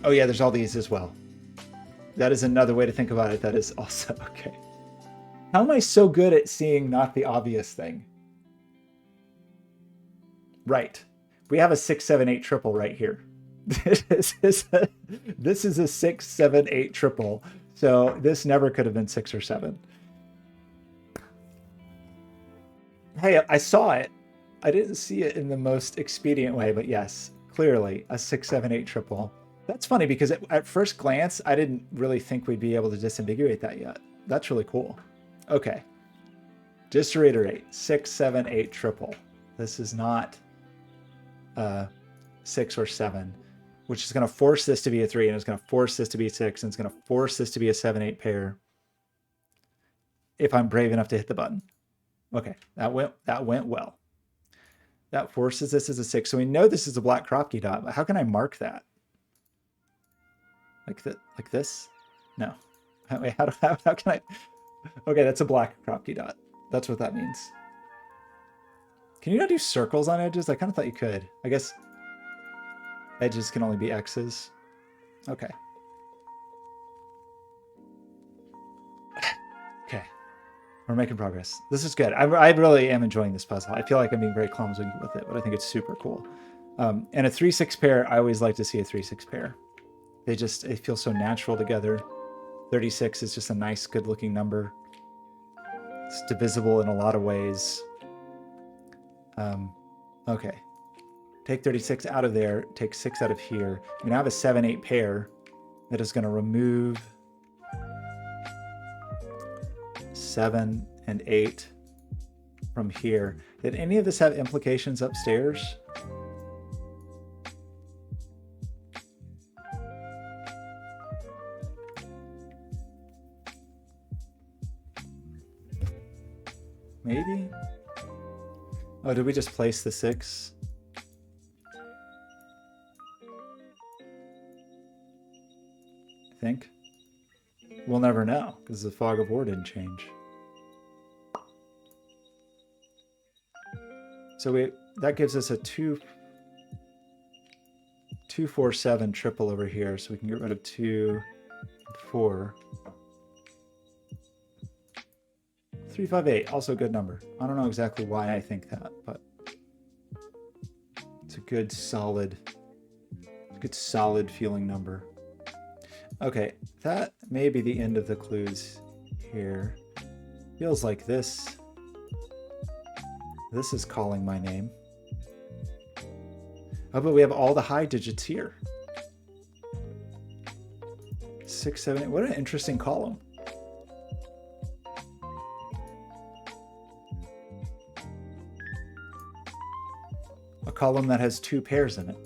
Oh yeah, there's all these as well. That is another way to think about it. That is also okay. How am I so good at seeing not the obvious thing? Right. We have a 6, 7, 8 triple right here. This is a 6, 7, 8 triple. So this never could have been 6 or 7. Hey, I saw it. I didn't see it in the most expedient way, but yes, clearly a 6, 7, 8 triple. That's funny because at first glance, I didn't really think we'd be able to disambiguate that yet. That's really cool. Okay. Just to reiterate, 6, 7, 8 triple. This is not 6 or 7, which is going to force this to be a 3, and it's going to force this to be a 6, and it's going to force this to be a 7, 8 pair if I'm brave enough to hit the button. Okay, that went well. That forces this as a 6. So we know this is a black crop key dot, but how can I mark that? Like this? No. Wait, how can I? Okay, that's a black crop key dot. That's what that means. Can you not do circles on edges? I kind of thought you could. I guess edges can only be X's. Okay. Okay. We're making progress. This is good. I really am enjoying this puzzle. I feel like I'm being very clumsy with it, but I think it's super cool. And a 3-6 pair, I always like to see a 3-6 pair. They feel so natural together. 36 is just a nice, good-looking number. It's divisible in a lot of ways. Okay. Take 36 out of there, take 6 out of here. I'm gonna have a 7, 8 pair that is gonna remove 7 and 8 from here. Did any of this have implications upstairs? Maybe? Oh, did we just place the 6? I think. We'll never know, because the fog of war didn't change. So that gives us a 2, 4, 7 triple over here, so we can get rid of 2, 4. 3, 5, 8, also a good number. I don't know exactly why I think that, but it's a good solid feeling number. Okay, that may be the end of the clues here. Feels like this is calling my name. Oh, but we have all the high digits here. 6, 7, 8. What an interesting column. A column that has 2 pairs in it.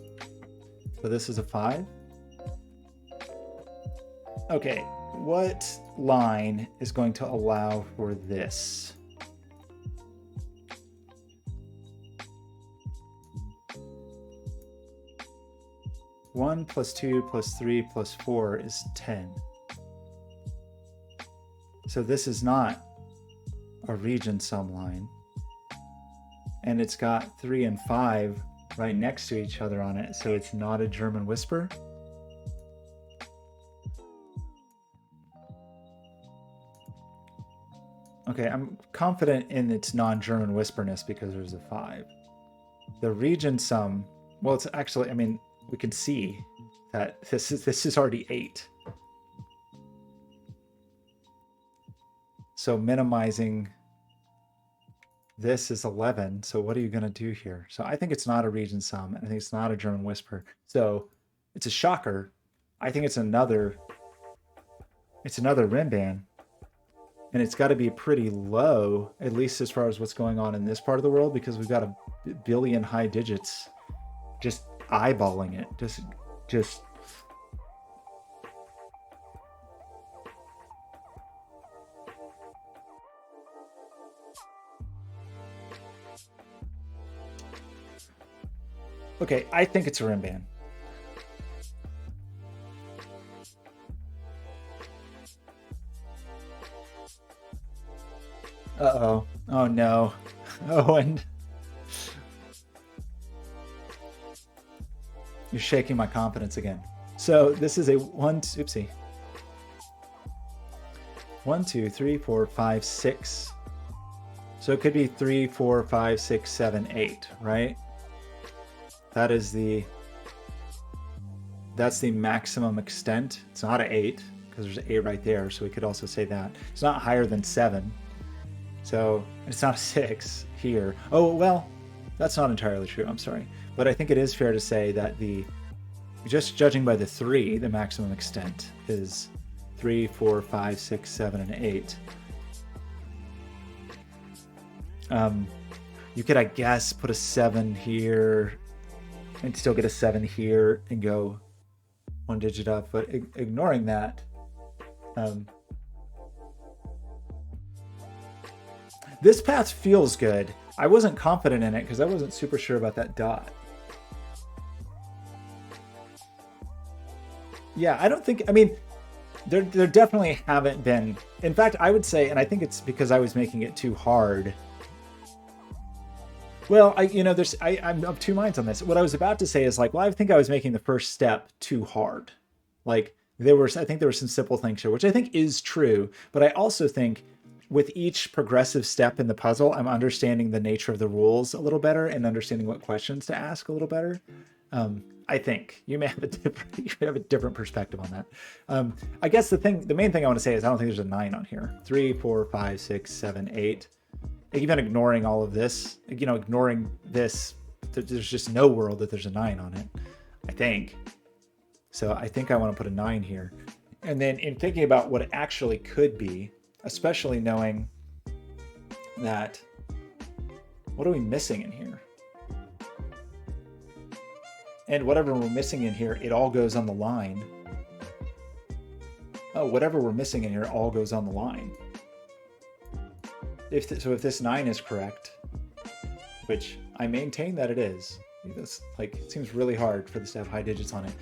So this is a 5. Okay, what line is going to allow for this? One plus 2 plus 3 plus 4 is 10. So this is not a region sum line. And it's got 3 and 5 right next to each other on it, so it's not a German whisper. Okay, I'm confident in its non-German whisperness because there's a 5. The region sum, well, it's actually, I mean, we can see that this is already 8. So minimizing this is 11. So what are you going to do here? So I think it's not a region sum. I think it's not a German whisper. So it's a shocker. I think it's another rim band. And it's got to be pretty low, at least as far as what's going on in this part of the world, because we've got a billion high digits just eyeballing it. Just okay, I think it's a rim band. Uh-oh. Oh no. Oh, and you're shaking my confidence again. So this is a one, oopsie. 1, 2, 3, 4, 5, 6. So it could be 3, 4, 5, 6, 7, 8, right? That is that's the maximum extent. It's not an 8 because there's an 8 right there. So we could also say that it's not higher than 7. So it's not a 6 here. Oh, well, that's not entirely true. I'm sorry. But I think it is fair to say that just judging by the 3, the maximum extent is 3, 4, 5, 6, 7, and 8. You could, I guess, put a 7 here and still get a 7 here and go one digit up. But ignoring that, this path feels good. I wasn't confident in it because I wasn't super sure about that dot. Yeah, I don't think, I mean, there definitely haven't been. In fact, I would say, and I think it's because I was making it too hard. Well, I'm of two minds on this. What I was about to say is like, well, I think I was making the first step too hard. Like I think there were some simple things here, which I think is true. But I also think with each progressive step in the puzzle, I'm understanding the nature of the rules a little better and understanding what questions to ask a little better. I think you may have a different perspective on that. I guess the main thing I want to say is I don't think there's a 9 on here. 3, 4, 5, 6, 7, 8. Even ignoring all of this, ignoring this, there's just no world that there's a 9 on it, I think. So I think I want to put a 9 here. And then in thinking about what it actually could be, especially knowing that, what are we missing in here? And whatever we're missing in here, it all goes on the line. Oh, whatever we're missing in here all goes on the line. If this 9 is correct, which I maintain that it is, it seems really hard for this to have high digits on it.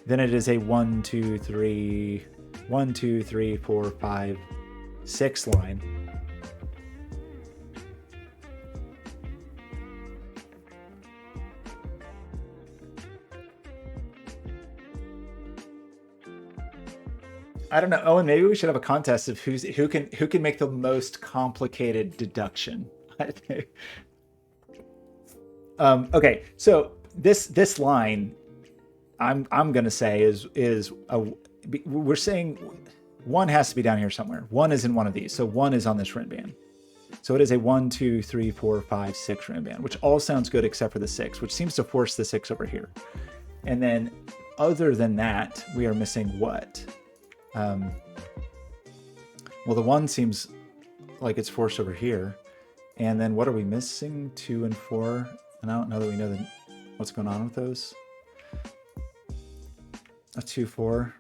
Then it is a 1, 2, 3, 4, 5, 6 line. I don't know. Oh, and maybe we should have a contest of who can make the most complicated deduction. I think. Okay, so this line, I'm gonna say we're saying 1 has to be down here somewhere. 1 is in one of these, so 1 is on this rim band. So it is a 1, 2, 3, 4, 5, 6 rim band, which all sounds good except for the 6, which seems to force the 6 over here. And then, other than that, we are missing what? Well, the 1 seems like it's forced over here. And then what are we missing? 2 and 4. And I don't know that we know what's going on with those. A 2, 4,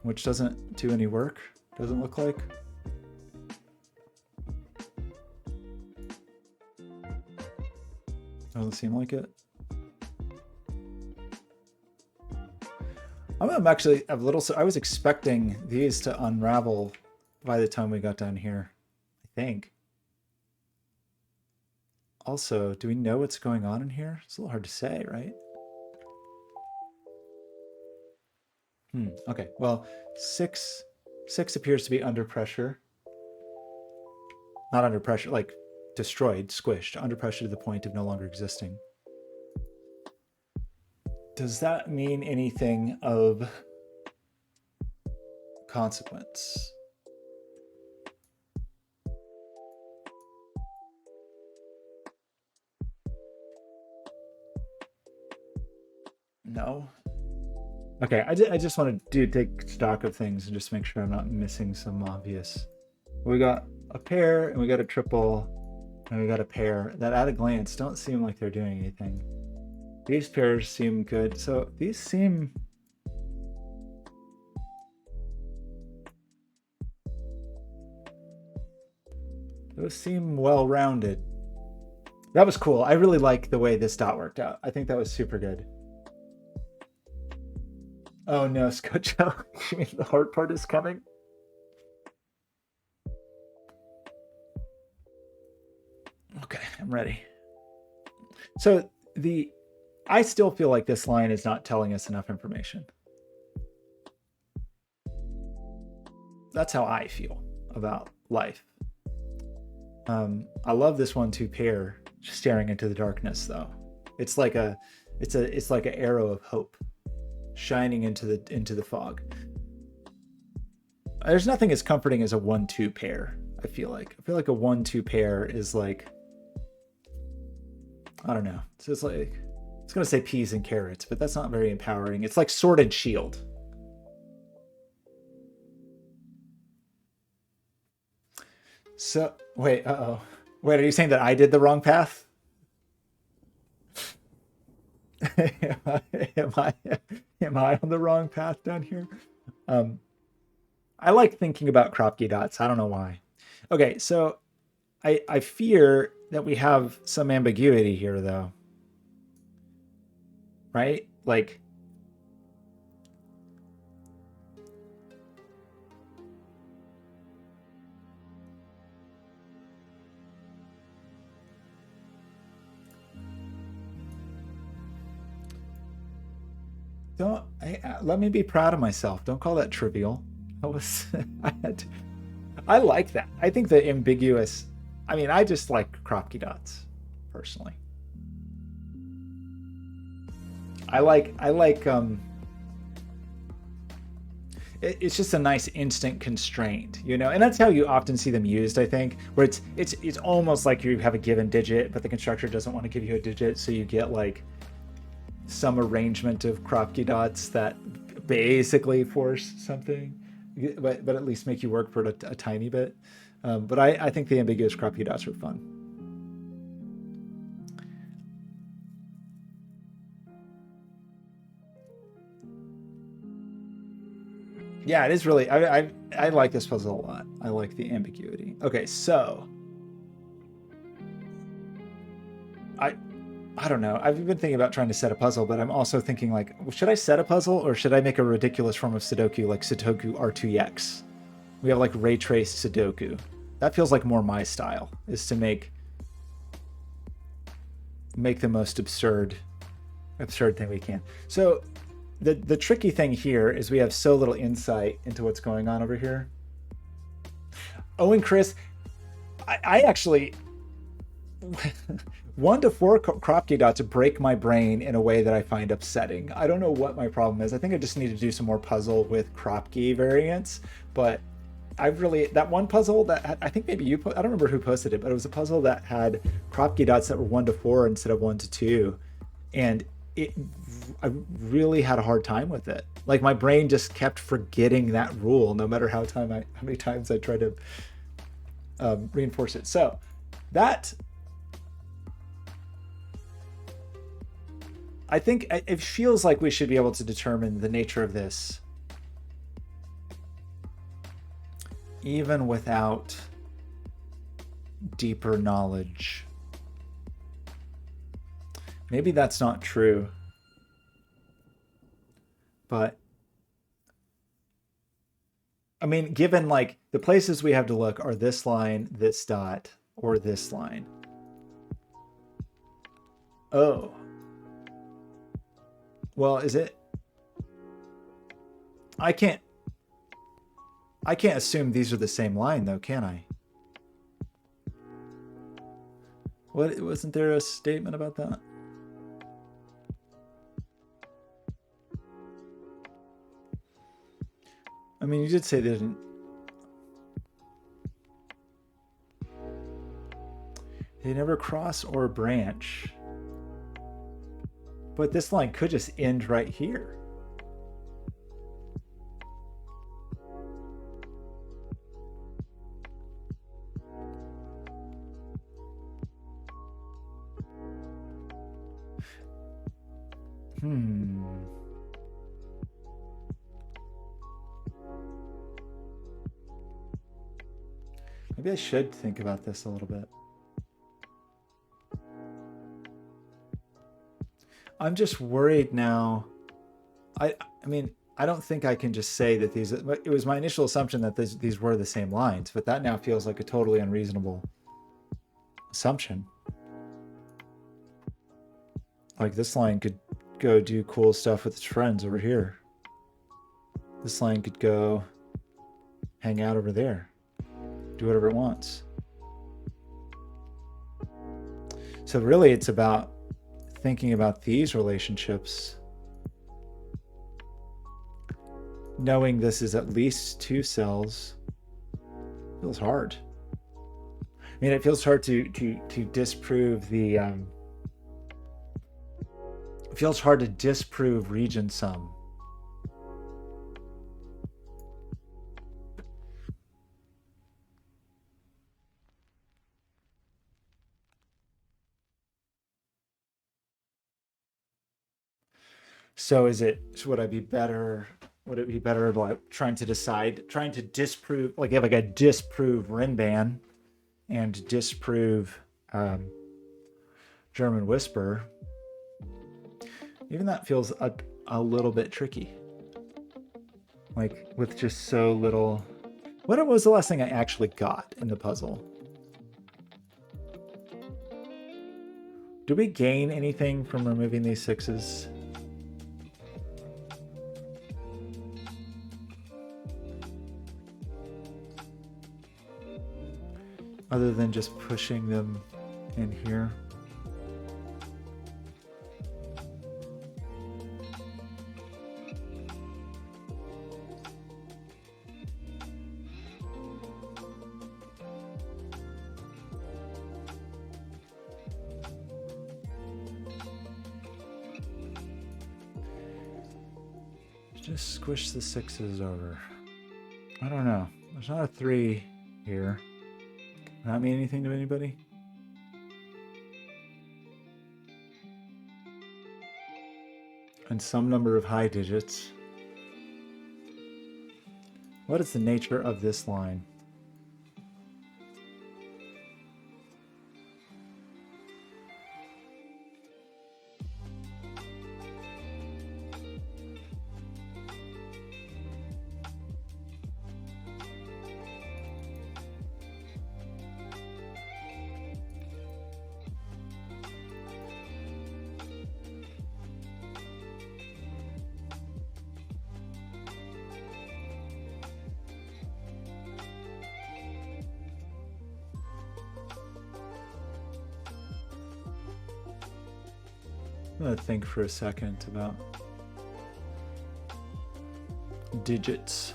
which doesn't do any work. Doesn't look like. Doesn't seem like it. I'm actually a little. I was expecting these to unravel by the time we got down here, I think. Also, do we know what's going on in here? It's a little hard to say, right? Okay, well, 6 appears to be under pressure. Not under pressure, like destroyed, squished, under pressure to the point of no longer existing. Does that mean anything of consequence? No. Okay, I just want to take stock of things and just make sure I'm not missing some obvious We got a pair and we got a triple and we got a pair that at a glance don't seem like they're doing anything. These pairs seem good. So these seem... Those seem well-rounded. That was cool. I really like the way this dot worked out. I think that was super good. Oh no, Scocho. You mean the hard part is coming? Okay, I'm ready. So I still feel like this line is not telling us enough information. That's how I feel about life. I love this 1-2 pair staring into the darkness though. It's like an arrow of hope shining into the fog. There's nothing as comforting as a 1-2 pair. I feel like a 1-2 pair is like, I don't know. So it's like, it's gonna say peas and carrots, but that's not very empowering. It's like sword and shield. So wait, wait, are you saying that I did the wrong path? am I am I on the wrong path down here? Um, I like thinking about Kropke dots. I don't know why. Okay, so I fear that we have some ambiguity here though. Right? Like don't let me be proud of myself. Don't call that trivial. That was I like that. I think the ambiguous. I mean, I just like Kropke dots personally. I like it's just a nice instant constraint, you know, and that's how you often see them used. I think where it's almost like you have a given digit, but the constructor doesn't want to give you a digit, so you get like some arrangement of Kropke dots that basically force something, but at least make you work for it a tiny bit. But I think the ambiguous Kropke dots are fun. Yeah, it is really. I like this puzzle a lot. I like the ambiguity. Okay, so I I don't know. I've been thinking about trying to set a puzzle, but I'm also thinking like, should I set a puzzle or should I make a ridiculous form of Sudoku like Sudoku R2X? We have like ray traced Sudoku. That feels like more my style, is to make the most absurd thing we can. So the tricky thing here is we have so little insight into what's going on over here. Oh, and Chris, I actually 1 to 4 Kropke dots break my brain in a way that I find upsetting. I don't know what my problem is. I think I just need to do some more puzzle with Kropke variants, but I've really, that one puzzle that had, I think maybe you put, I don't remember who posted it, but it was a puzzle that had Kropke dots that were 1 to 4 instead of 1 to 2. And I really had a hard time with it. Like my brain just kept forgetting that rule, no matter how many times I tried to reinforce it. So that, I think it feels like we should be able to determine the nature of this even without deeper knowledge. Maybe that's not true, but I mean, given like the places we have to look are this line, this dot, or this line. Oh. Well, is it? I can't assume these are the same line though, can I? What, wasn't there a statement about that? I mean, you did say they didn't. They never cross or branch. But this line could just end right here. Hmm. Maybe I should think about this a little bit. I'm just worried now. I mean, I don't think I can just say that these. It was my initial assumption that these were the same lines, but that now feels like a totally unreasonable assumption. Like this line could go do cool stuff with its friends over here. This line could go hang out over there, do whatever it wants. So really, it's about thinking about these relationships, knowing this is at least two cells feels hard. I mean, it feels hard to disprove the. It feels hard to disprove region sum. So is it? Would I be better? Would it be better like trying to decide, trying to disprove, like if I got disprove Rinban and disprove German Whisper? Even that feels a little bit tricky. Like with just so little. What was the last thing I actually got in the puzzle? Do we gain anything from removing these sixes? Other than just pushing them in here? Just squish the sixes over. I don't know. There's not a 3 here. Does that mean anything to anybody? And some number of high digits. What is the nature of this line? I'm going to think for a second about digits.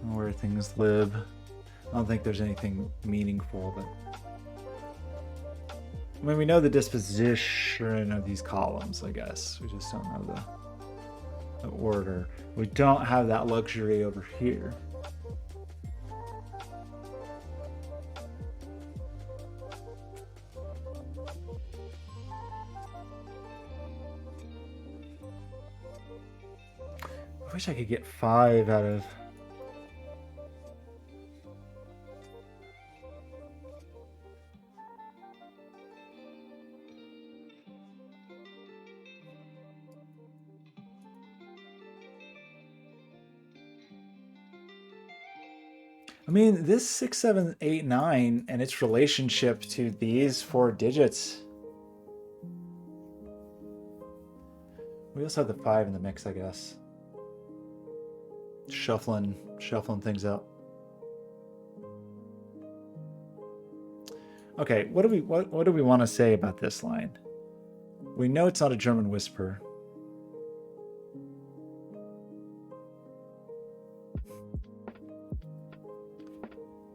Where things live. I don't think there's anything meaningful, but I mean, we know the disposition of these columns, I guess. We just don't know the order. We don't have that luxury over here. I wish I could get 5 out of... I mean, this 6, 7, 8, 9 and its relationship to these 4 digits. We also have the 5 in the mix, I guess. Shuffling things out. Okay, what do we want to say about this line? We know it's not a German whisper.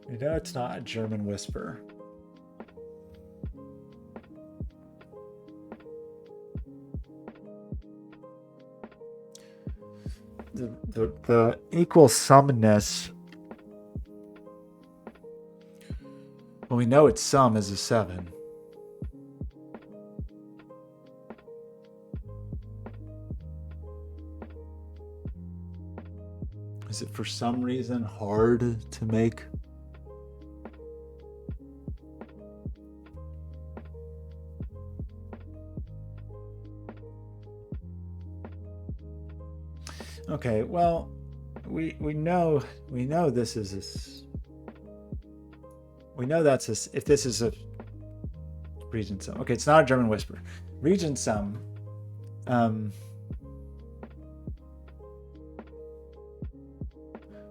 We know it's not a German whisper. The equal sumness. Well, we know its sum is a 7. Is it for some reason hard to make? Okay, well, we know this is this. We know that's a, if this is a region sum. Okay, it's not a German whisper. Region sum.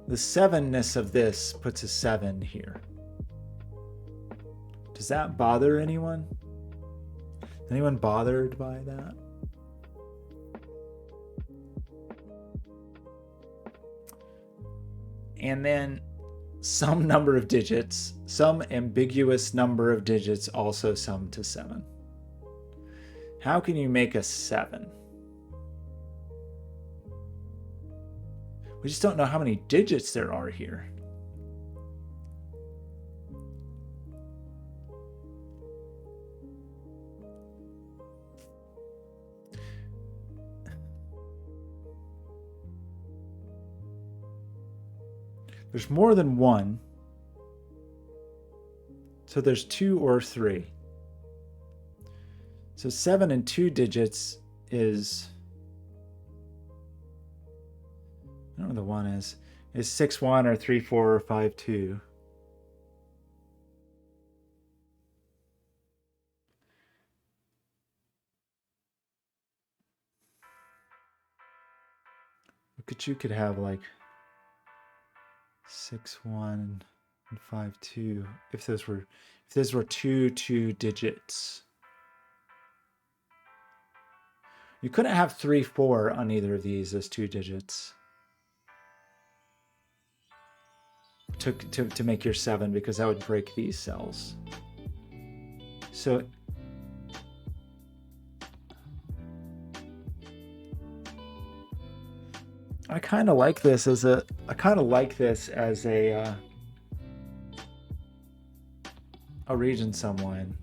The 7-ness of this puts a 7 here. Does that bother anyone? Anyone bothered by that? And then some number of digits, some ambiguous number of digits also sum to 7. How can you make a 7? We just don't know how many digits there are here. There's more than one. So there's 2 or 3. So 7 and 2 digits is, I don't know what the 1 is 6-1 or 3-4 or 5-2. Look at, you could have like 6-1 and 5-2 if those were two digits. You couldn't have 3-4 on either of these as 2 digits to make your 7, because that would break these cells. So I kind of like this as a region sum line.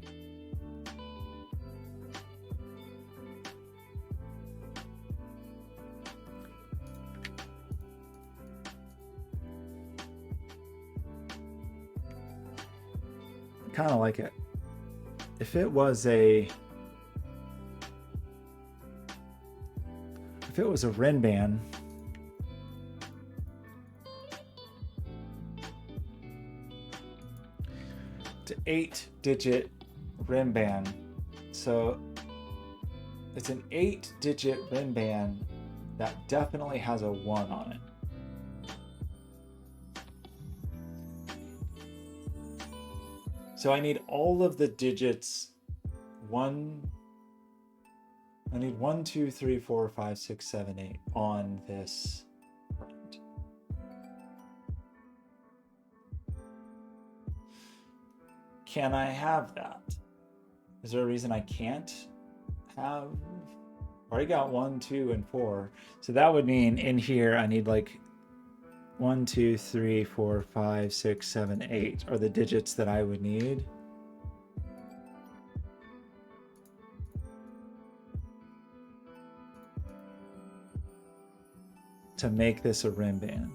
Kind of like it. If it was a Rinban, it's an 8-digit Rinban. So it's an 8-digit Rinban that definitely has a 1 on it. So I need all of the digits. I need 1, 2, 3, 4, 5, 6, 7, 8 on this round. Can I have that? Is there a reason I can't have? I already got 1, 2, and 4. So that would mean in here I need like 1, 2, 3, 4, 5, 6, 7, 8 are the digits that I would need. To make this a Rinban.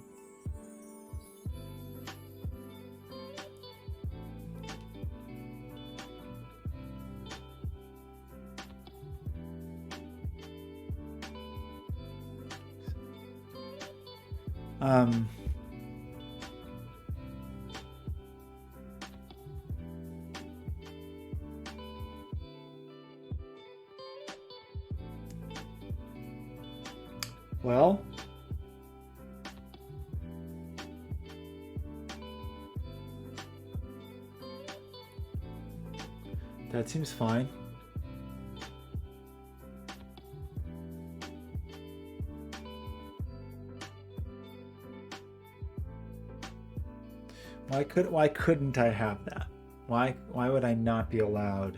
Well, that seems fine. Why couldn't I have that? Why would I not be allowed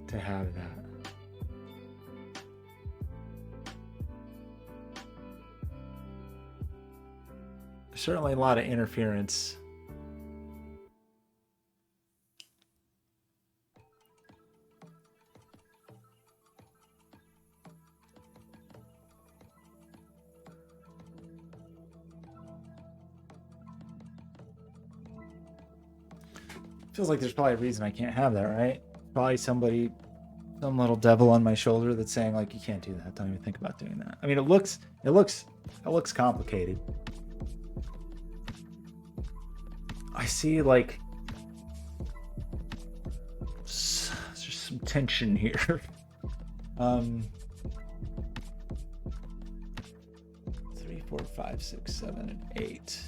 to have that? There's certainly a lot of interference. Feels like there's probably a reason I can't have that, right? Probably somebody, some little devil on my shoulder that's saying like, you can't do that. Don't even think about doing that. I mean, it looks complicated. I see like there's just some tension here. 3, 4, 5, 6, 7, and 8.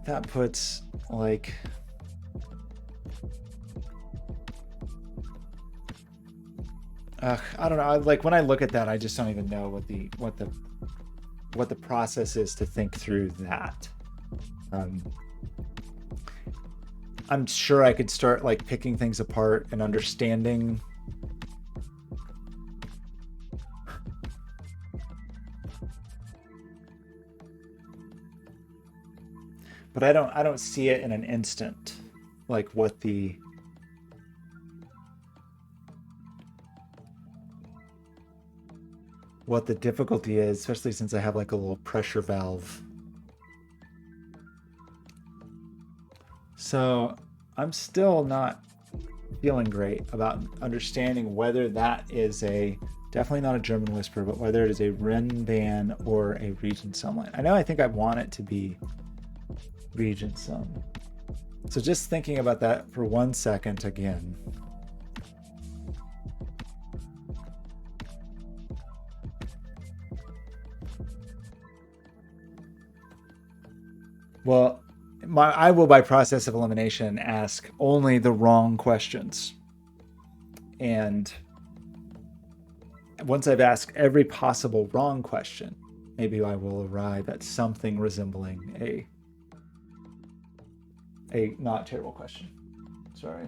That puts like I don't know. Like when I look at that, I just don't even know what the process is to think through that. I'm sure I could start like picking things apart and understanding. But I don't see it in an instant, like what the difficulty is, especially since I have like a little pressure valve. So I'm still not feeling great about understanding whether that is definitely not a German whisper, but whether it is a Rinban or a Regent Sunlight. I know I think I want it to be Regent Sun. So just thinking about that for 1 second again. Well, I will, by process of elimination, ask only the wrong questions. And once I've asked every possible wrong question, maybe I will arrive at something resembling a not terrible question. Sorry.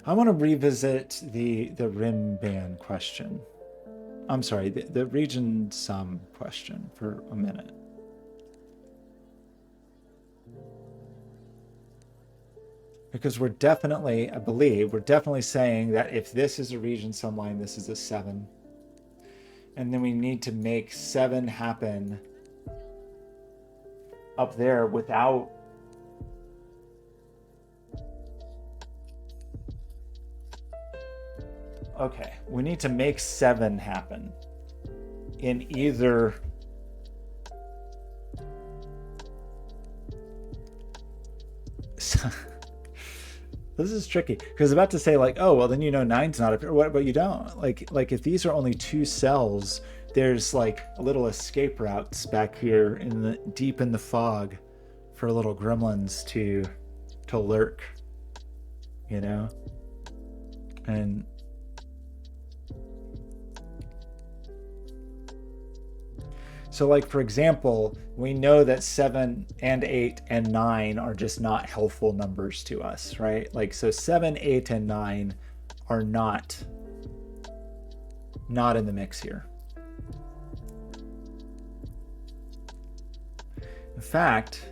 I want to revisit the Rinban question. I'm sorry, the region sum question for a minute. Because we're definitely, I believe, we're definitely saying that if this is a region sum line, this is a 7. And then we need to make 7 happen up there without okay, we need to make 7 happen in either this is tricky because I was about to say like, oh well, then you know 9's not up here, but you don't. Like if these are only 2 cells, there's like little escape routes back here deep in the fog for little gremlins to lurk, you know. And so like, for example, we know that 7 and 8 and 9 are just not helpful numbers to us, right? Like, so 7, 8, and 9 are not in the mix here. In fact,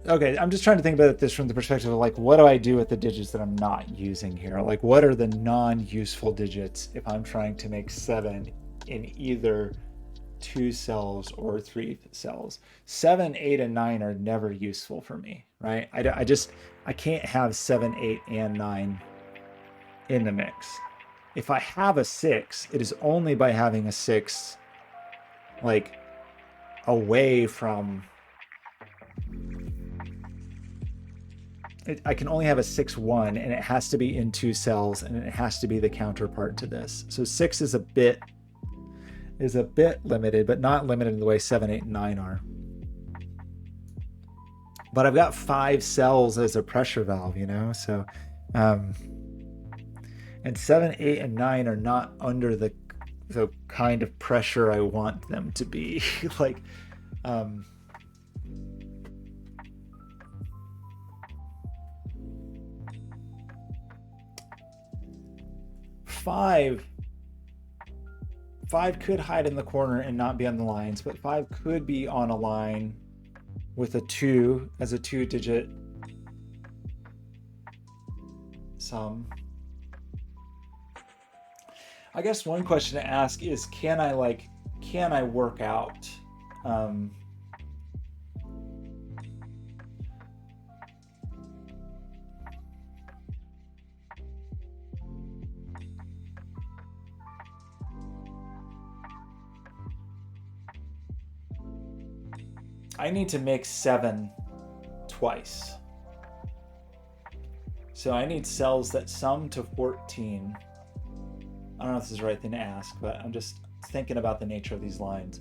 okay, I'm just trying to think about this from the perspective of like, what do I do with the digits that I'm not using here? Like, what are the non-useful digits if I'm trying to make 7 in either 2 cells or 3 cells? 7, 8, and 9 are never useful for me, right? I can't have 7, 8, and 9 in the mix. If I have a 6, it is only by having a 6 like away from I can only have a 6-1 and it has to be in 2 cells and it has to be the counterpart to this. So 6 is a bit limited, but not limited in the way 7, 8, and 9 are. But I've got 5 cells as a pressure valve, you know? So and 7, 8, and 9 are not under the kind of pressure I want them to be. Like 5 could hide in the corner and not be on the lines, but 5 could be on a line with a 2 as a 2-digit sum. I guess one question to ask is, can I work out I need to make 7 twice. So I need cells that sum to 14. I don't know if this is the right thing to ask, but I'm just thinking about the nature of these lines.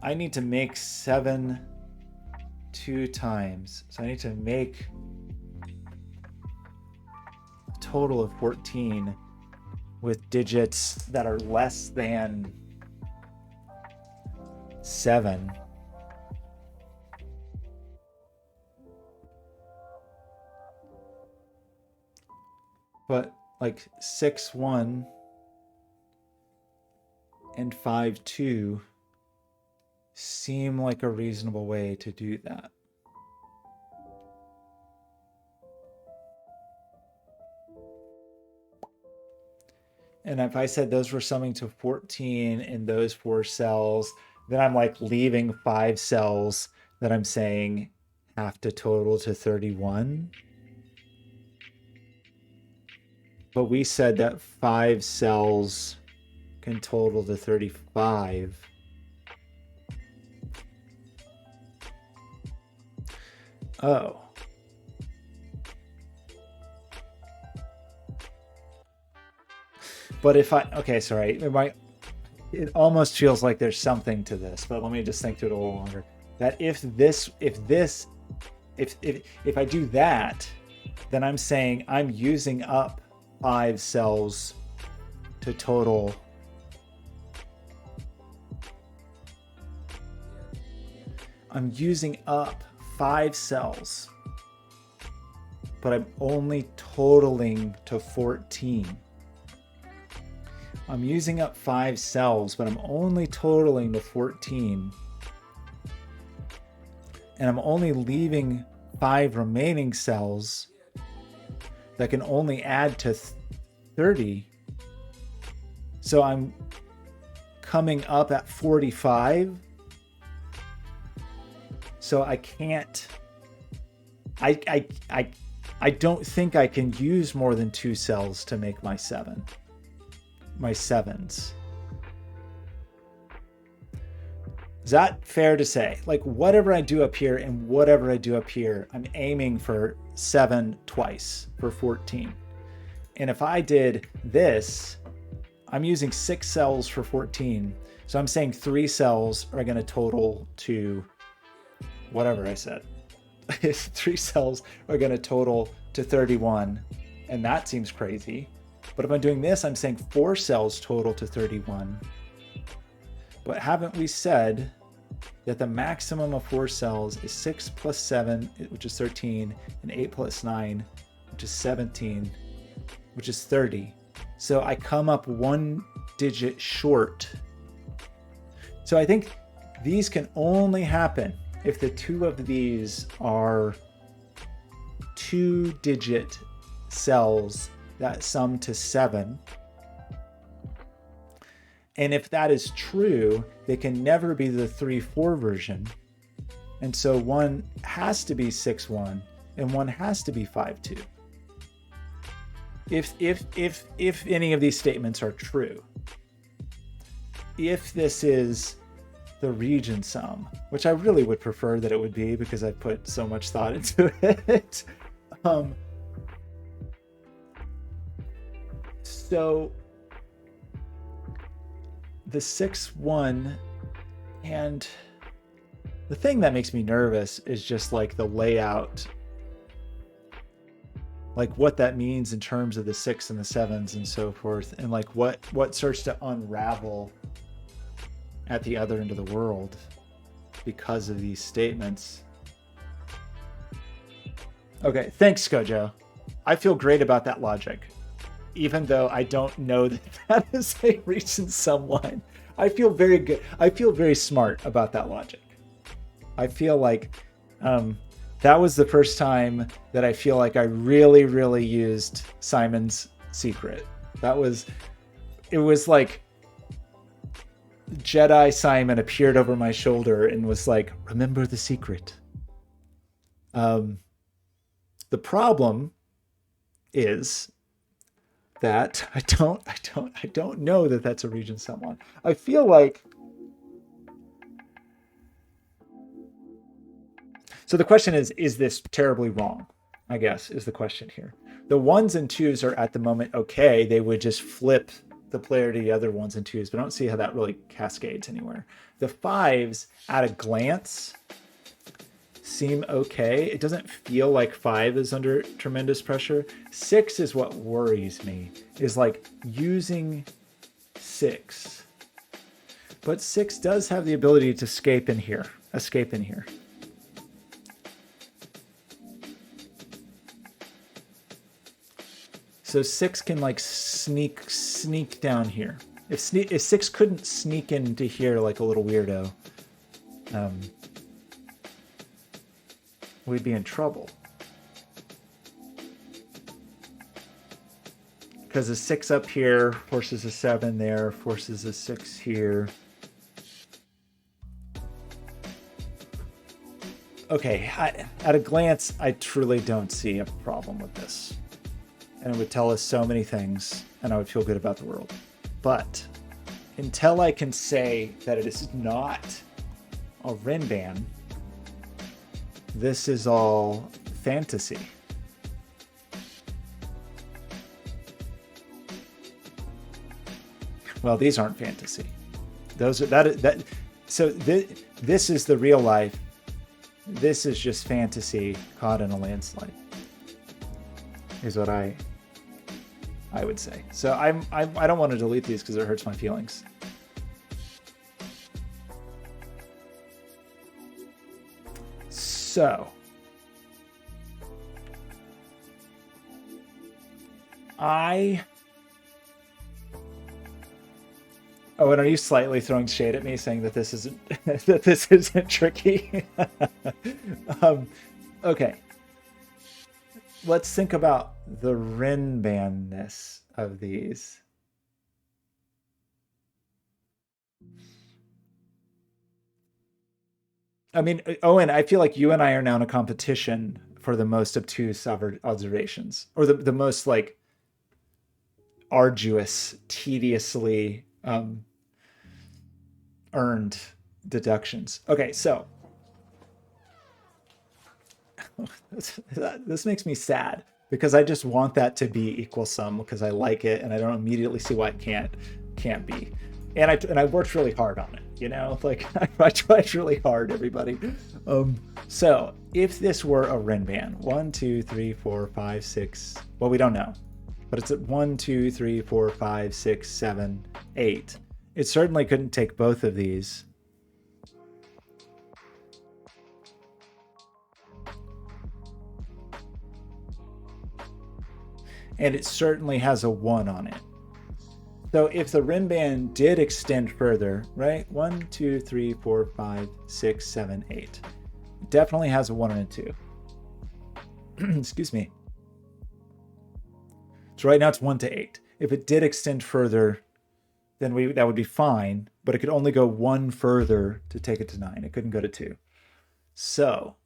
I need to make 7 2 times. So I need to make a total of 14 with digits that are less than 7. But like 6 1 and 5 2 seem like a reasonable way to do that. And if I said those were summing to 14 in those 4 cells, then I'm like leaving 5 cells that I'm saying have to total to 31. But we said that 5 cells can total to 35. Oh. But if okay, sorry, it almost feels like there's something to this, but let me just think through it a little longer. That if I do that, then I'm saying I'm using up 5 cells to total. I'm using up 5 cells, but I'm only totaling to 14. I'm using up 5 cells, but I'm only totaling to 14. And I'm only leaving 5 remaining cells that can only add to 30. So I'm coming up at 45. So I can't, I don't think I can use more than 2 cells to make my 7s. Is that fair to say? Like whatever I do up here and whatever I do up here, I'm aiming for 7 twice for 14. And if I did this, I'm using 6 cells for 14. So I'm saying 3 cells are going to total to whatever I said. 3 cells are going to total to 31. And that seems crazy. But if I'm doing this, I'm saying 4 cells total to 31. But haven't we said that the maximum of 4 cells is 6 plus 7, which is 13, and 8 plus 9, which is 17, which is 30. So I come up 1 digit short. So I think these can only happen if the 2 of these are 2-digit cells that sum to 7. And if that is true, they can never be the 3-4 version. And so one has to be 6-1 and one has to be 5-2. If any of these statements are true. If this is the region sum, which I really would prefer that it would be because I put so much thought into it. So the 6-1, and the thing that makes me nervous is just like the layout, like what that means in terms of the 6 and the 7s and so forth, and like what starts to unravel at the other end of the world because of these statements. Okay, thanks, Skojo. I feel great about that logic. even though I don't know that that is a region sum line. I feel very good. I feel very smart about that logic. I feel like that was the first time that I feel like I really, really used Simon's secret. It was like Jedi Simon appeared over my shoulder and was like, remember the secret. The problem is that I don't know that that's a region sum line. I feel like, so the question is this terribly wrong? I guess is the question here. The ones and twos are at the moment okay. They would just flip the player to the other ones and twos, but I don't see how that really cascades anywhere. The fives at a glance seem okay. It doesn't feel like 5 is under tremendous pressure. 6 is what worries me, is like using 6. But 6 does have the ability to escape in here. So 6 can like sneak down here. If 6 couldn't sneak into here like a little weirdo, we'd be in trouble. Because a 6 up here forces a 7 there, forces a 6 here. Okay, at a glance, I truly don't see a problem with this. And it would tell us so many things, and I would feel good about the world. But until I can say that it is not a Rinban, this is all fantasy. Well, these aren't fantasy. Those are so this is the real life. This is just fantasy caught in a landslide. Is what I would say. So I don't want to delete these because it hurts my feelings. So oh, and are you slightly throwing shade at me saying that this isn't that this isn't tricky? Okay. Let's think about the Rinban-ness of these. I mean, Owen, I feel like you and I are now in a competition for the most obtuse observations, or the most like arduous, tediously earned deductions. Okay, so this makes me sad because I just want that to be equal sum because I like it and I don't immediately see why it can't be. And I worked really hard on it, you know, like I tried really hard, everybody. So if this were a Rinban, 1, 2, 3, 4, 5, 6, well, we don't know, but it's at 1, 2, 3, 4, 5, 6, 7, 8. It certainly couldn't take both of these. And it certainly has a 1 on it. So if the Rinban did extend further, right? 1, 2, 3, 4, 5, 6, 7, 8. It definitely has a 1 and a 2. Excuse me. So right now it's 1 to 8. If it did extend further, then that would be fine, but it could only go 1 further to take it to 9. It couldn't go to 2. So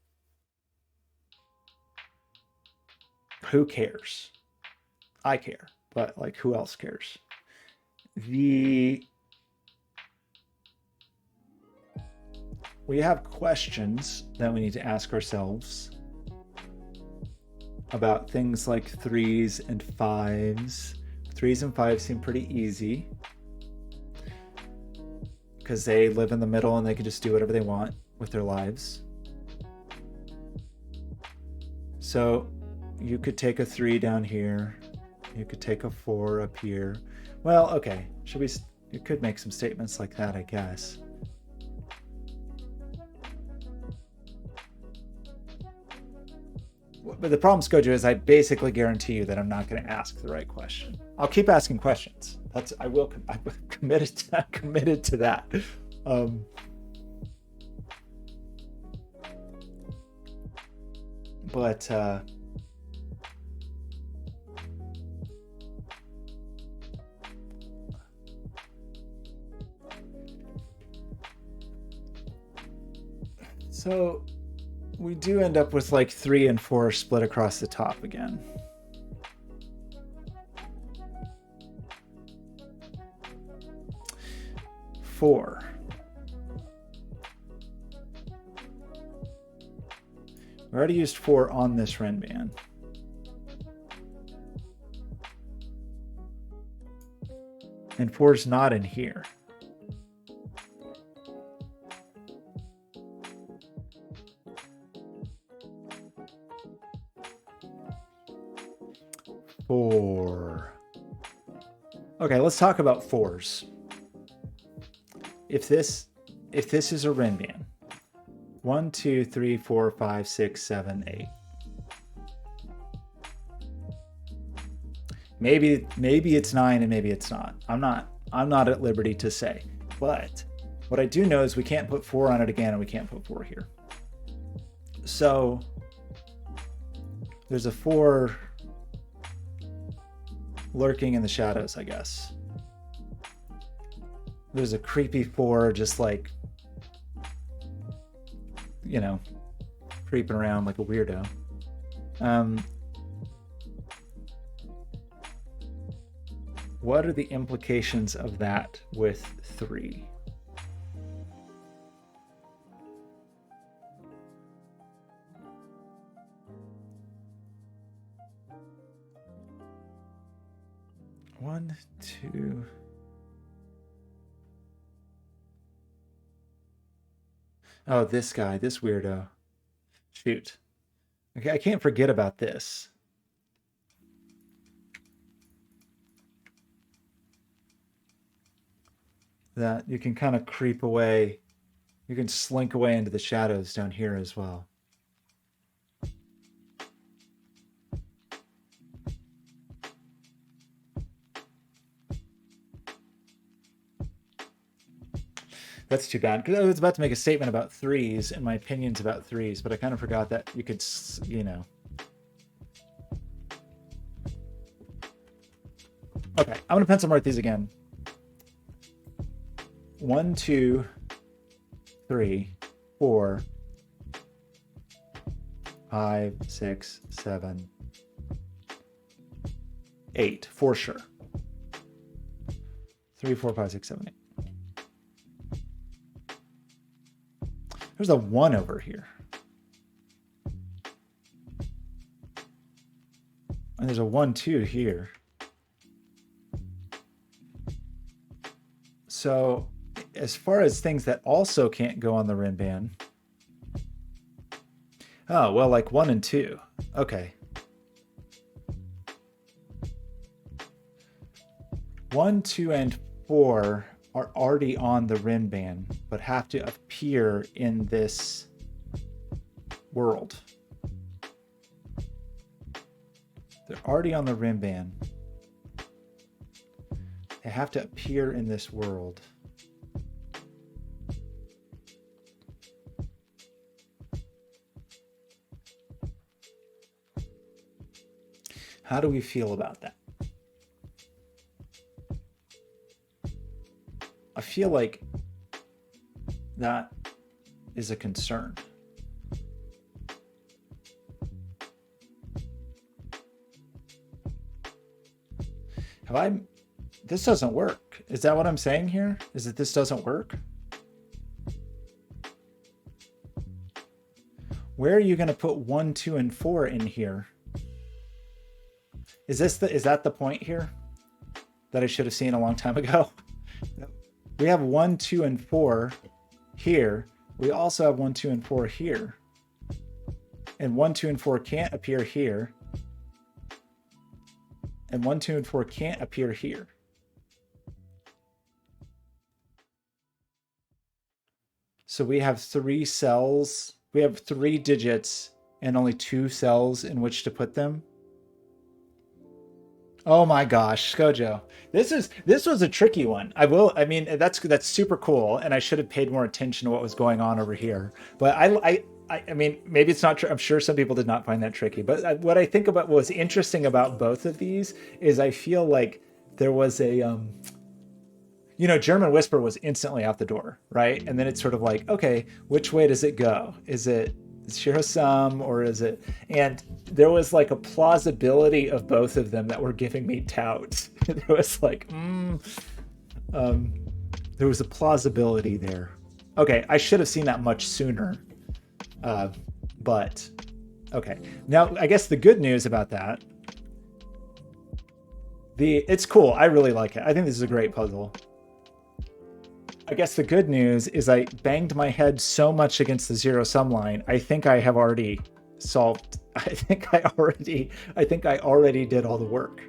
who cares? I care, but like who else cares? We have questions that we need to ask ourselves about things like 3s and 5s. 3s and 5s seem pretty easy because they live in the middle and they can just do whatever they want with their lives. So you could take a 3 down here. You could take a 4 up here. Well, okay. You could make some statements like that, I guess. But the problem, Skojo, is I basically guarantee you that I'm not going to ask the right question. I'll keep asking questions. I'm committed to that. But so we do end up with like 3 and 4 split across the top again. Four. We already used 4 on this Renban. And 4's not in here. Four. Okay, let's talk about 4s. If this is a Renban, 1, 2, 3, 4, 5, 6, 7, 8. Maybe it's 9 and maybe it's not. I'm not at liberty to say. But what I do know is we can't put 4 on it again and we can't put 4 here. So there's a 4 lurking in the shadows, I guess. There's a creepy 4 just like, you know, creeping around like a weirdo. What are the implications of that with 3? One, two. Oh, this guy, this weirdo. Shoot. Okay, I can't forget about this. That you can kind of creep away. You can slink away into the shadows down here as well. That's too bad, because I was about to make a statement about 3s and my opinions about 3s, but I kind of forgot that you could, you know. Okay, I'm going to pencil mark these again. 1, 2, 3, 4, 5, 6, 7, 8, for sure. 3, 4, 5, 6, 7, 8. There's a 1 over here. And there's a 1, 2 here. So as far as things that also can't go on the Renban. Oh, well, like 1 and 2. Okay. 1, 2, and 4 are already on the Renban, but have to appear in this world. They're already on the Renban. They have to appear in this world. How do we feel about that? I feel like that is a concern. This doesn't work. Is that what I'm saying here? Is that this doesn't work? Where are you going to put 1, 2, and 4 in here? Is that the point here that I should have seen a long time ago? We have 1, 2, and 4 here. We also have 1, 2, and 4 here. And 1, 2, and 4 can't appear here. And 1, 2, and 4 can't appear here. So we have 3 cells. We have 3 digits and only 2 cells in which to put them. Oh my gosh, Skojo. This was a tricky one. I mean that's super cool, and I should have paid more attention to what was going on over here. But I mean maybe it's not true. I'm sure some people did not find that tricky. But what I think about what was interesting about both of these is I feel like there was a German Whisper was instantly out the door, right? And then it's sort of like, okay, which way does it go? Is it zero sum or is it? And there was like a plausibility of both of them that were giving me doubt. There was like, um, there was a plausibility there. Okay, I should have seen that much sooner. But okay, now I guess the good news about that, it's cool. I really like it. I think this is a great puzzle. I guess the good news is I banged my head so much against the zero sum line. I think I have already solved. I think I already did all the work.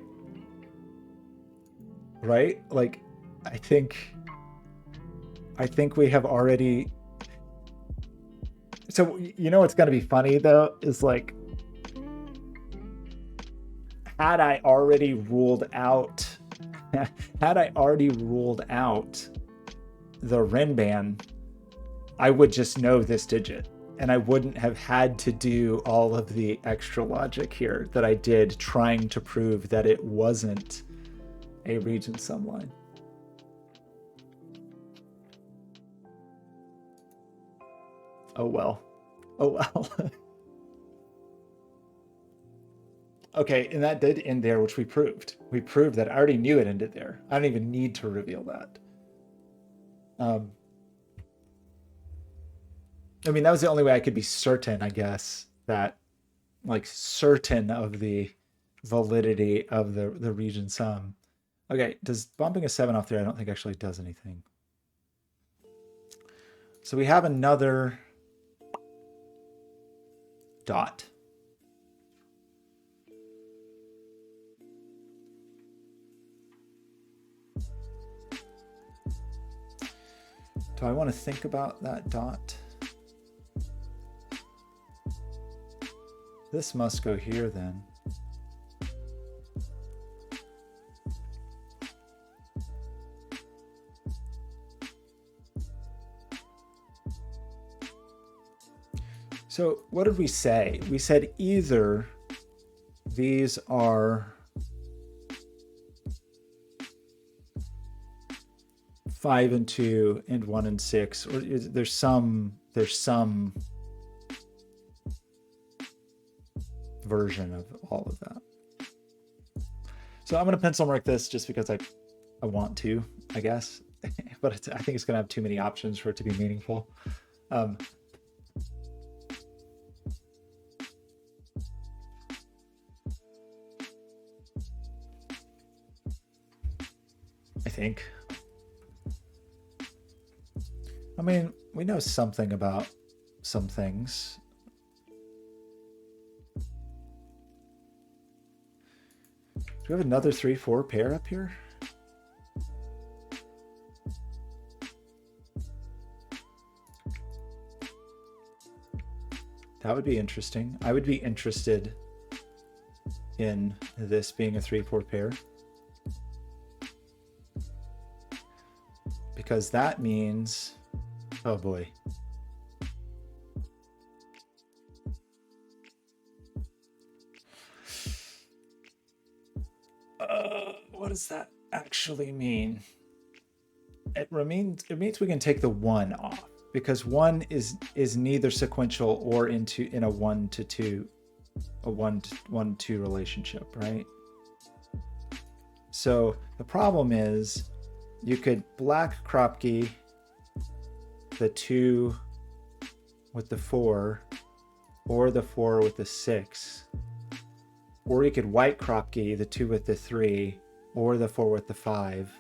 Right? Like I think we have already. So what's going to be funny though is like had I already ruled out the Renban, I would just know this digit and I wouldn't have had to do all of the extra logic here that I did trying to prove that it wasn't a region sum line. Oh well. Okay, and that did end there, which we proved. We proved that I already knew it ended there. I don't even need to reveal that. I mean, that was the only way I could be certain, I guess, that like certain of the validity of the region sum. Okay, does bumping a 7 off there I don't think actually does anything. So we have another dot. Do I want to think about that dot? This must go here then. So what did we say? We said either these are 5 and 2 and 1 and 6, or there's some version of all of that. So I'm going to pencil mark this just because I want to, I guess, but I think it's going to have too many options for it to be meaningful. I think. I mean, we know something about some things. Do we have another 3-4 pair up here? That would be interesting. I would be interested in this being a 3-4 pair. Because that means, oh boy. What does that actually mean? It means we can take the 1 off because 1 is neither sequential or in a 1 to 2, a 1-2 relationship, right? So the problem is you could black Kropke the 2 with the 4 or the 4 with the 6, or you could white Kropke the 2 with the 3 or the 4 with the 5.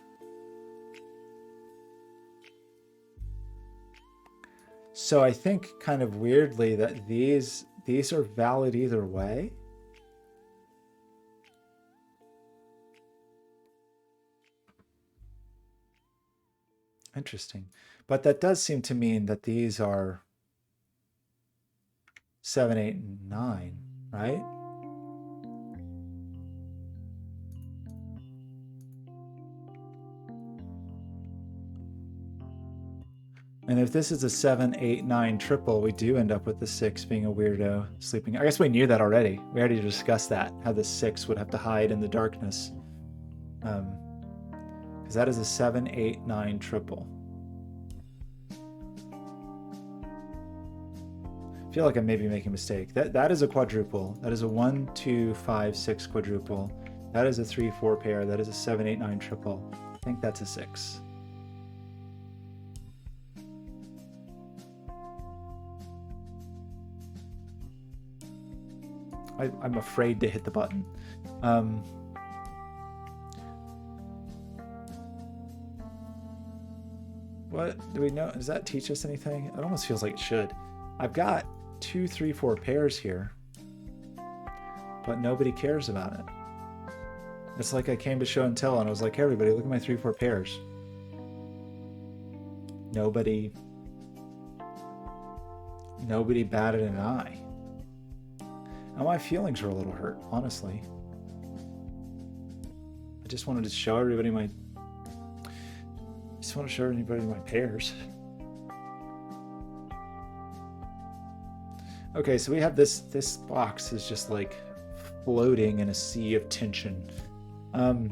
So I think kind of weirdly that these are valid either way. Interesting. But that does seem to mean that these are 7, 8, 9, right? And if this is a 7, 8, 9 triple, we do end up with the 6 being a weirdo sleeping. I guess we knew that already. We already discussed that, how the 6 would have to hide in the darkness. Because that is a 7, 8, 9 triple. I feel like I may be making a mistake. That is a quadruple. That is a 1, 2, 5, 6 quadruple. That is a 3, 4 pair. That is a 7, 8, 9 triple. I think that's a 6. I'm afraid to hit the button. What do we know? Does that teach us anything? It almost feels like it should. I've got 2, 3, 4 pairs here, but nobody cares about it. It's like I came to show and tell and I was like, hey, everybody, look at my 3, 4 pairs. Nobody batted an eye. Now my feelings are a little hurt, honestly. I just wanted to show everybody my pairs. Okay, so we have this box is just like floating in a sea of tension. I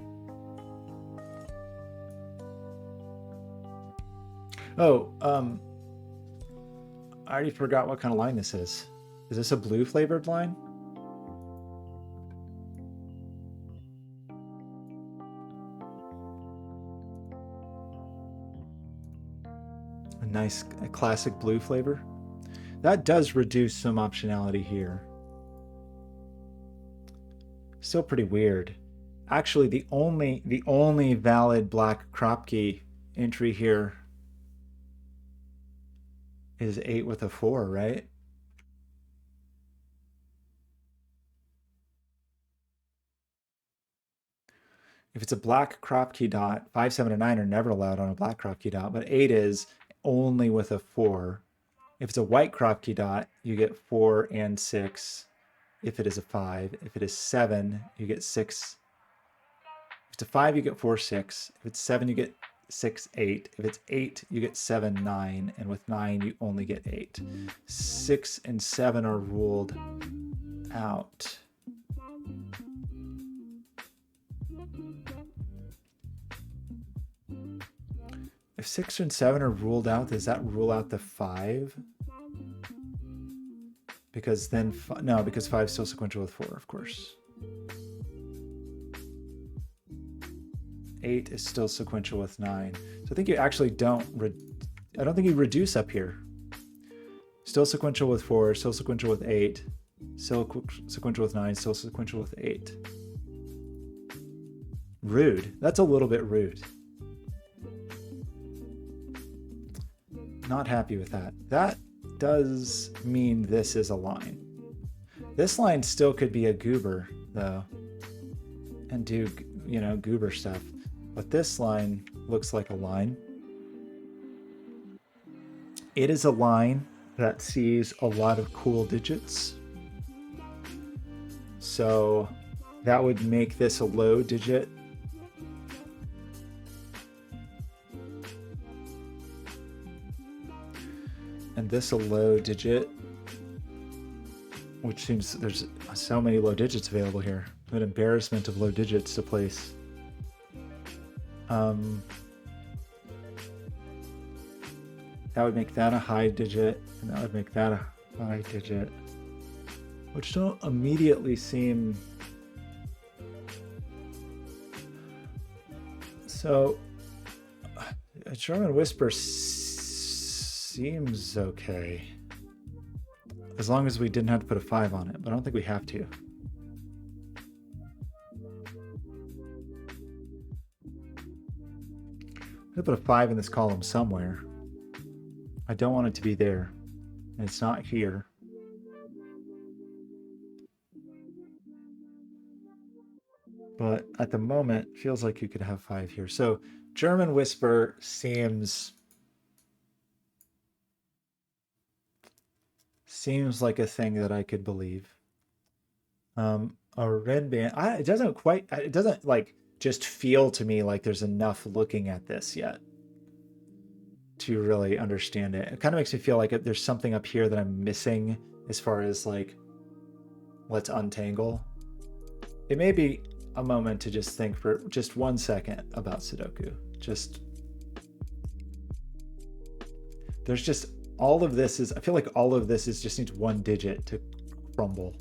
already forgot what kind of line this is. Is this a blue flavored line? A classic blue flavor. That does reduce some optionality here. Still pretty weird. Actually, the only valid black crop key entry here is 8 with a 4, right? If it's a black crop key dot, 5, 7, and 9 are never allowed on a black crop key dot, but 8 is only with a 4. If it's a white crop key dot, you get 4 and 6. If it is a 5, if it is 7, you get 6. If it's a 5, you get 4, 6. If it's 7, you get 6, 8. If it's 8, you get 7, 9. And with 9, you only get 8. 6 and 7 are ruled out. If 6 and 7 are ruled out, does that rule out the 5? Because then, no, because 5 is still sequential with 4, of course. 8 is still sequential with 9. So I think you actually don't, I don't think you reduce up here. Still sequential with 4, still sequential with 8, still sequential with 9, still sequential with 8. Rude. That's a little bit rude. Not happy with that. That does mean this is a line. This line still could be a goober, though, and do, you know, goober stuff. But this line looks like a line. It is a line that sees a lot of cool digits. So that would make this a low digit. And this a low digit, which seems there's so many low digits available here. An embarrassment of low digits to place. That would make that a high digit, and that would make that a high digit, which don't immediately seem... So, a German Whisper seems okay. As long as we didn't have to put a 5 on it, but I don't think we have to. I'm gonna put a 5 in this column somewhere. I don't want it to be there. And it's not here. But at the moment, feels like you could have 5 here. So German Whisper seems Seems like a thing that I could believe. A red band. It doesn't quite. It doesn't like just feel to me like there's enough looking at this yet to really understand it. It kind of makes me feel like there's something up here that I'm missing as far as like, let's untangle. It may be a moment to just think for just 1 second about Sudoku. There's just all of this is, I feel like all of this is just needs one digit to crumble.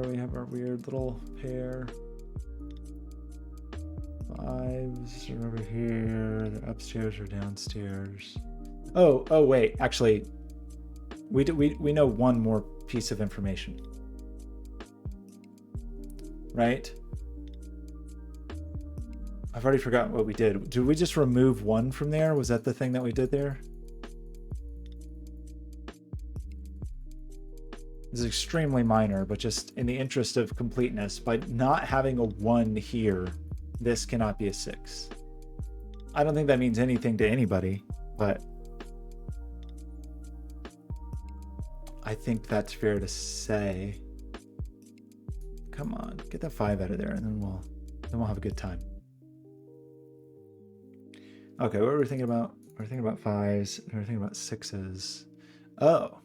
We have our weird little pair. Fives are over here. They're upstairs or downstairs. Oh, wait. Actually, we know one more piece of information, right? I've already forgotten what we did. Did we just remove one from there? Was that the thing that we did there? This is extremely minor, but just in the interest of completeness, by not having a 1 here, this cannot be a 6. I don't think that means anything to anybody, but I think that's fair to say. Come on, get that 5 out of there, and then we'll have a good time. Okay, what were we thinking about? We're thinking about 5s, and we're thinking about 6s. Oh.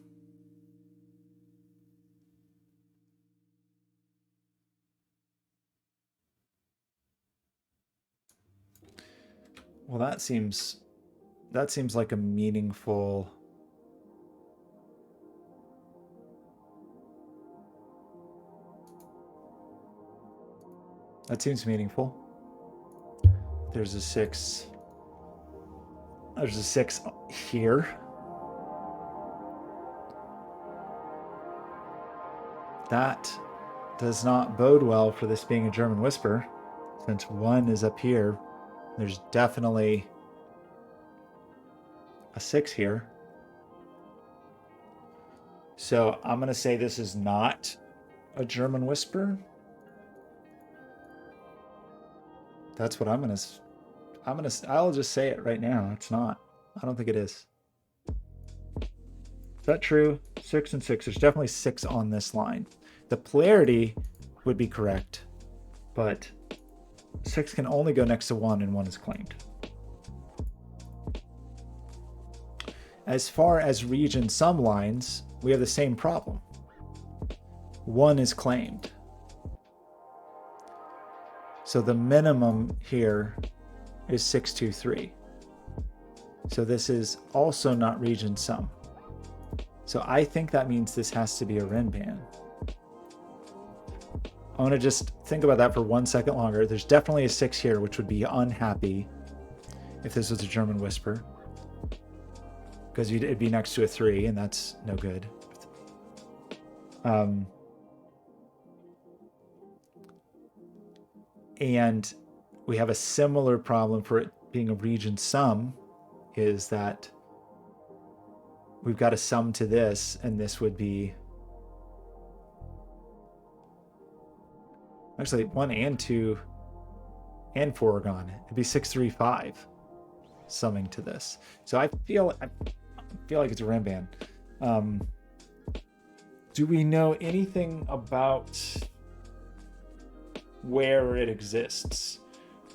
Well, that seems like a meaningful. That seems meaningful. There's a 6. There's a 6 here. That does not bode well for this being a German whisper, since 1 is up here. There's definitely a 6 here. So I'm going to say this is not a German whisper. That's what I'll just say it right now. It's not. I don't think it is. Is that true? 6 and 6. There's definitely 6 on this line. The polarity would be correct, but 6 can only go next to 1 and 1 is claimed. As far as region sum lines, we have the same problem. 1 is claimed. So the minimum here is 623. So this is also not region sum. So I think that means this has to be a Renban. I want to just think about that for 1 second longer. There's definitely a 6 here, which would be unhappy if this was a German whisper, because it'd be next to a 3, and that's no good. And we have a similar problem for it being a region sum, is that we've got a sum to this, and this would be actually 1 and 2 and 4 are gone. It'd be 6, 3, 5 summing to this. So I feel like it's a Renban. Do we know anything about where it exists?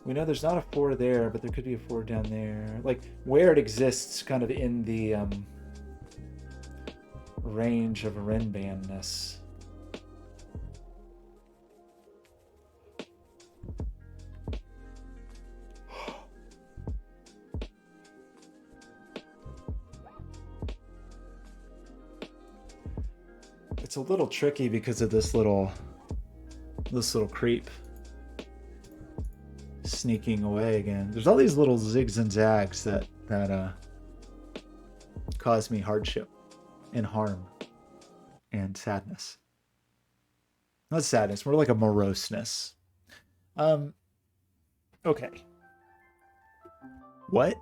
We know there's not a 4 there, but there could be a 4 down there. Like where it exists kind of in the range of Renban-ness. It's a little tricky because of this little creep sneaking away again. There's all these little zigs and zags that cause me hardship and harm and sadness. Not sadness, more like a moroseness. Um, okay. What?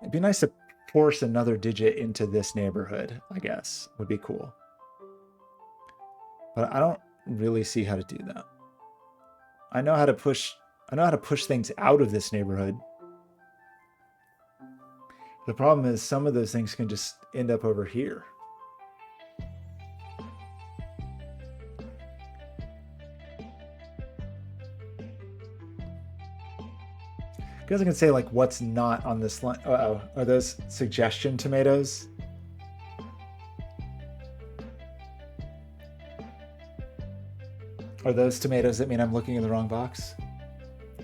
It'd be nice to force another digit into this neighborhood, I guess. Would be cool. But I don't really see how to do that. I know how to push things out of this neighborhood. The problem is some of those things can just end up over here. I guess I can say like what's not on this line. Uh-oh. Are those suggestion tomatoes? Are those tomatoes that mean I'm looking in the wrong box?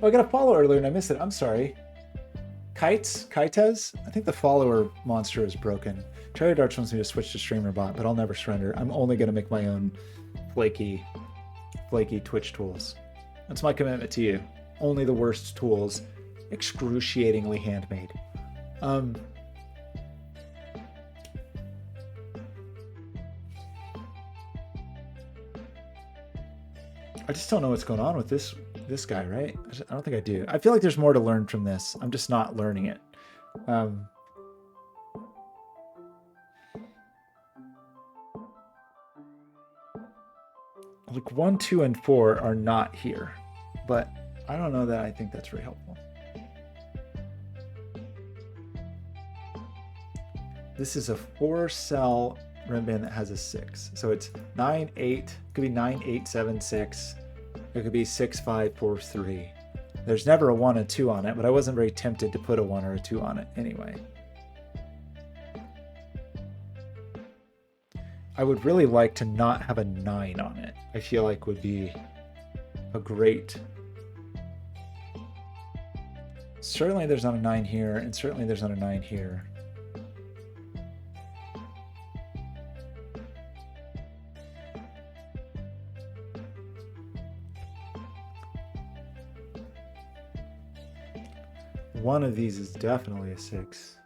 Oh, I got a follow earlier and I missed it. I'm sorry. Kites? I think the follower monster is broken. Cherry Darts wants me to switch to streamer bot, but I'll never surrender. I'm only going to make my own flaky Twitch tools. That's my commitment to you. Only the worst tools, excruciatingly handmade. I just don't know what's going on with this guy, right? I don't think I do. I feel like there's more to learn from this. I'm just not learning it. Like 1, 2, and 4 are not here, but I don't know that I think that's very helpful. This is a 4-cell rim band that has a 6. So it's 9, 8, could be 9, 8, 7, 6. It could be 6, 5, 4, 3. There's never a 1 or 2 on it, but I wasn't very tempted to put a 1 or a 2 on it anyway. I would really like to not have a 9 on it. I feel like would be a great... Certainly there's not a 9 here, and certainly there's not a 9 here. One of these is definitely a 6.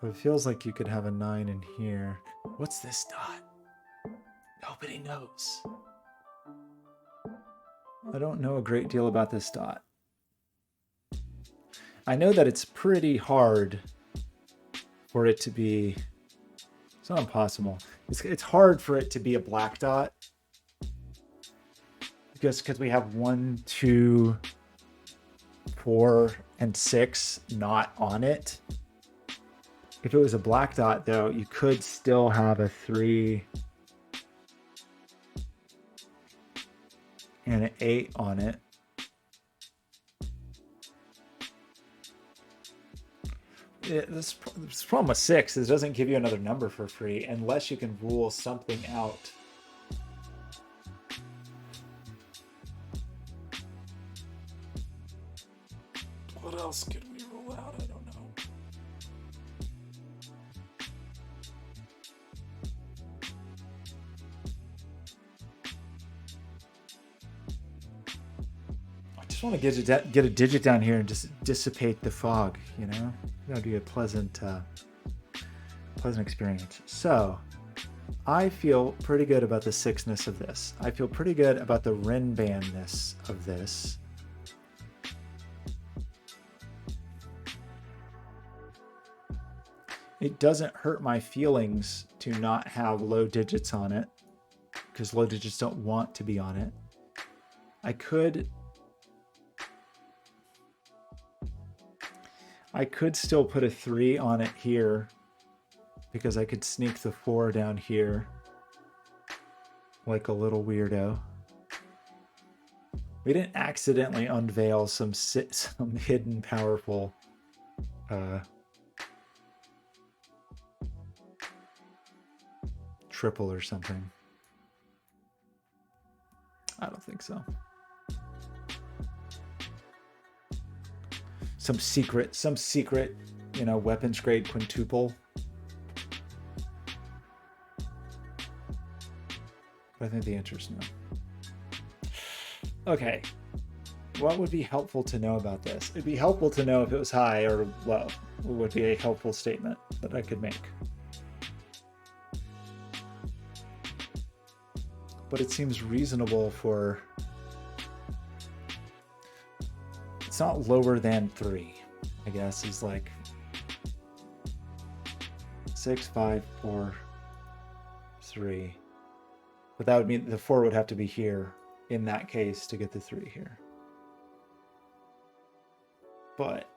But it feels like you could have a 9 in here. What's this dot? Nobody knows. I don't know a great deal about this dot. I know that it's pretty hard for it to be... It's not impossible. It's hard for it to be a black dot. Because we have 1, 2, 4, and 6 not on it. If it was a black dot, though, you could still have a 3 and an 8 on it. This problem with 6 is it doesn't give you another number for free unless you can rule something out. What else could we rule out? I don't know. I just want to get a digit down here and just dissipate the fog, you know? That'd be a pleasant experience. So, I feel pretty good about the 6-ness of this. I feel pretty good about the Rinban-ness of this. It doesn't hurt my feelings to not have low digits on it, because low digits don't want to be on it. I could still put a 3 on it here, because I could sneak the 4 down here like a little weirdo. We didn't accidentally unveil some hidden powerful triple or something. I don't think so. Some secret, you know, weapons grade quintuple. But I think the answer is no. Okay. What would be helpful to know about this? It'd be helpful to know if it was high or low. It would be a helpful statement that I could make. but it seems reasonable for, it's not lower than 3, I guess, is like 6, 5, 4, 3. But that would mean the 4 would have to be here in that case to get the 3 here. But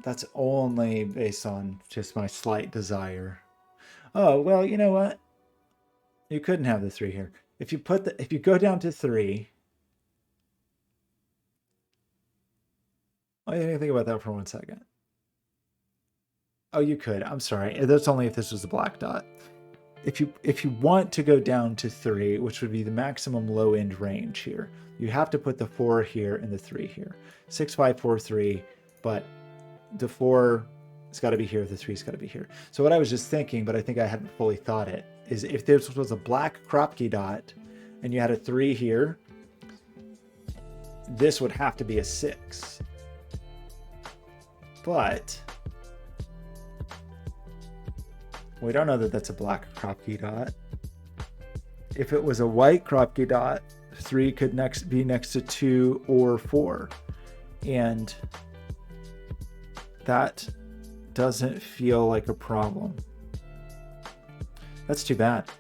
that's only based on just my slight desire. Oh, well, you know what? You couldn't have the 3 here. If you go down to 3, I didn't think about that for 1 second. Oh, you could. I'm sorry. That's only if this was a black dot. If you want to go down to 3, which would be the maximum low end range here, you have to put the 4 here and the 3 here. 6, 5, 4, 3, but the 4 it's got to be here, the 3's got to be here. So what I was just thinking, but I think I hadn't fully thought it, is if this was a black Kropke dot and you had a 3 here, this would have to be a 6. But we don't know that that's a black Kropke dot. If it was a white Kropke dot, 3 could be next to 2 or 4. And that doesn't feel like a problem. That's too bad.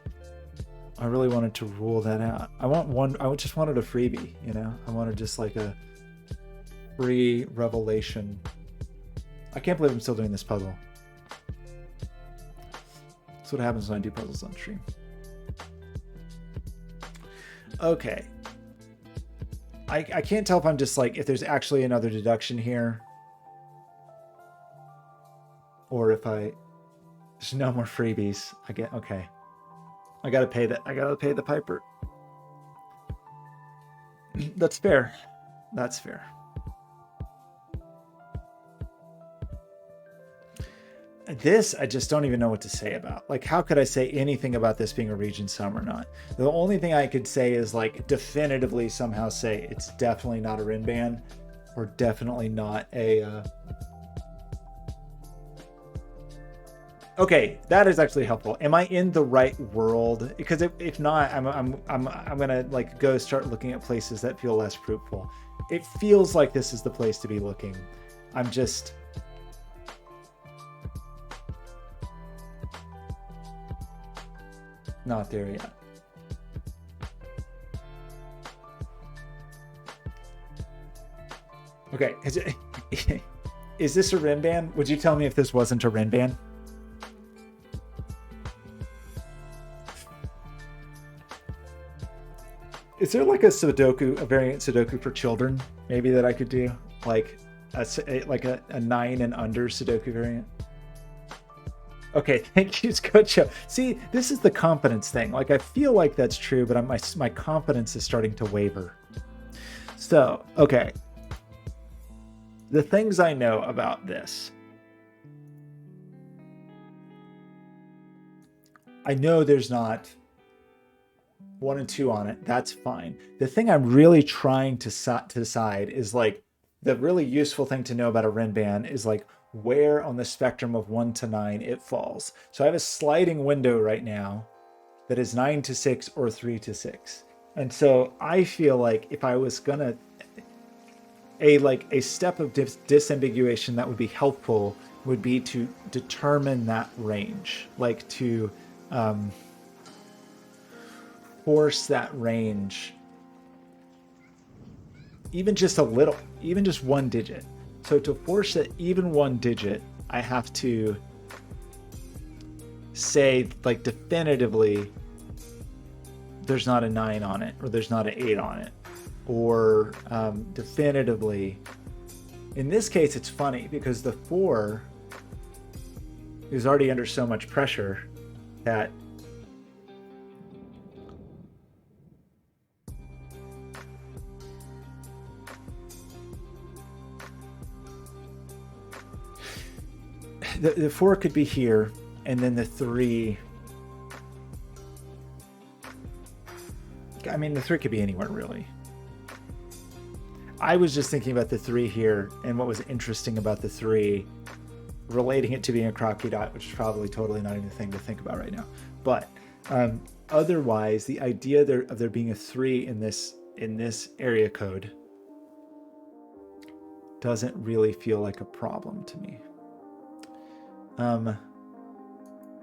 I really wanted to rule that out. I just wanted a freebie, you know? I wanted just like a free revelation. I can't believe I'm still doing this puzzle. That's what happens when I do puzzles on stream. Okay. I can't tell if I'm just like, if there's actually another deduction here. Or if there's no more freebies. Okay. I gotta pay the piper. That's fair. That's fair. This, I just don't even know what to say about. Like, how could I say anything about this being a region sum or not? The only thing I could say is like definitively somehow say it's definitely not a Rinban or definitely not a Okay, that is actually helpful. Am I in the right world? Because if not, I'm gonna like go start looking at places that feel less fruitful. It feels like this is the place to be looking. I'm just not there yet. Okay, is this a Rinban? Would you tell me if this wasn't a Rinban? Is there like a variant Sudoku for children, maybe that I could do, like a 9 and under Sudoku variant? Okay, thank you, Scocho. See, this is the confidence thing. Like, I feel like that's true, but my confidence is starting to waver. So, okay, the things I know about this. I know there's not 1 and 2 on it. That's fine. The thing I'm really trying to decide is like the really useful thing to know about a Rinban is like where on the spectrum of 1 to 9 it falls. So I have a sliding window right now that is 9 to 6 or 3 to 6. And so I feel like if I was gonna a step of disambiguation that would be helpful would be to determine that range, like to force that range even just a little, even just 1 digit. So to force it even 1 digit, I have to say like definitively there's not a 9 on it, or there's not an 8 on it, or definitively. In this case, it's funny because the 4 is already under so much pressure that the 4 could be here, and then the 3. I mean, the 3 could be anywhere, really. I was just thinking about the 3 here, and what was interesting about the 3, relating it to being a Kropke dot, which is probably totally not even a thing to think about right now. But Otherwise, the idea of there being a 3 in this area code doesn't really feel like a problem to me.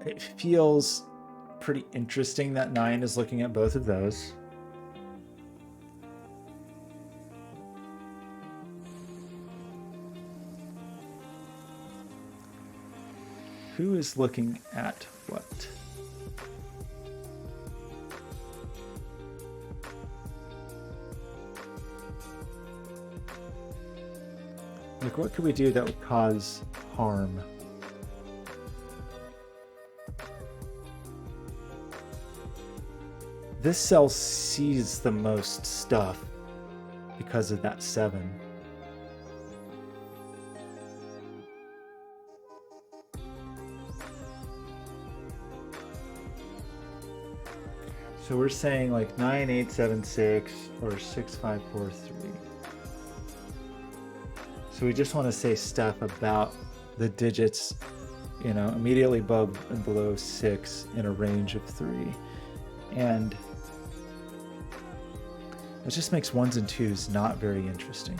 It feels pretty interesting that 9 is looking at both of those. Who is looking at what? Like, what could we do that would cause harm? This cell sees the most stuff because of that 7. So we're saying like 9876 or 6543. So we just want to say stuff about the digits, you know, immediately above and below 6 in a range of 3. And it just makes 1s and 2s not very interesting.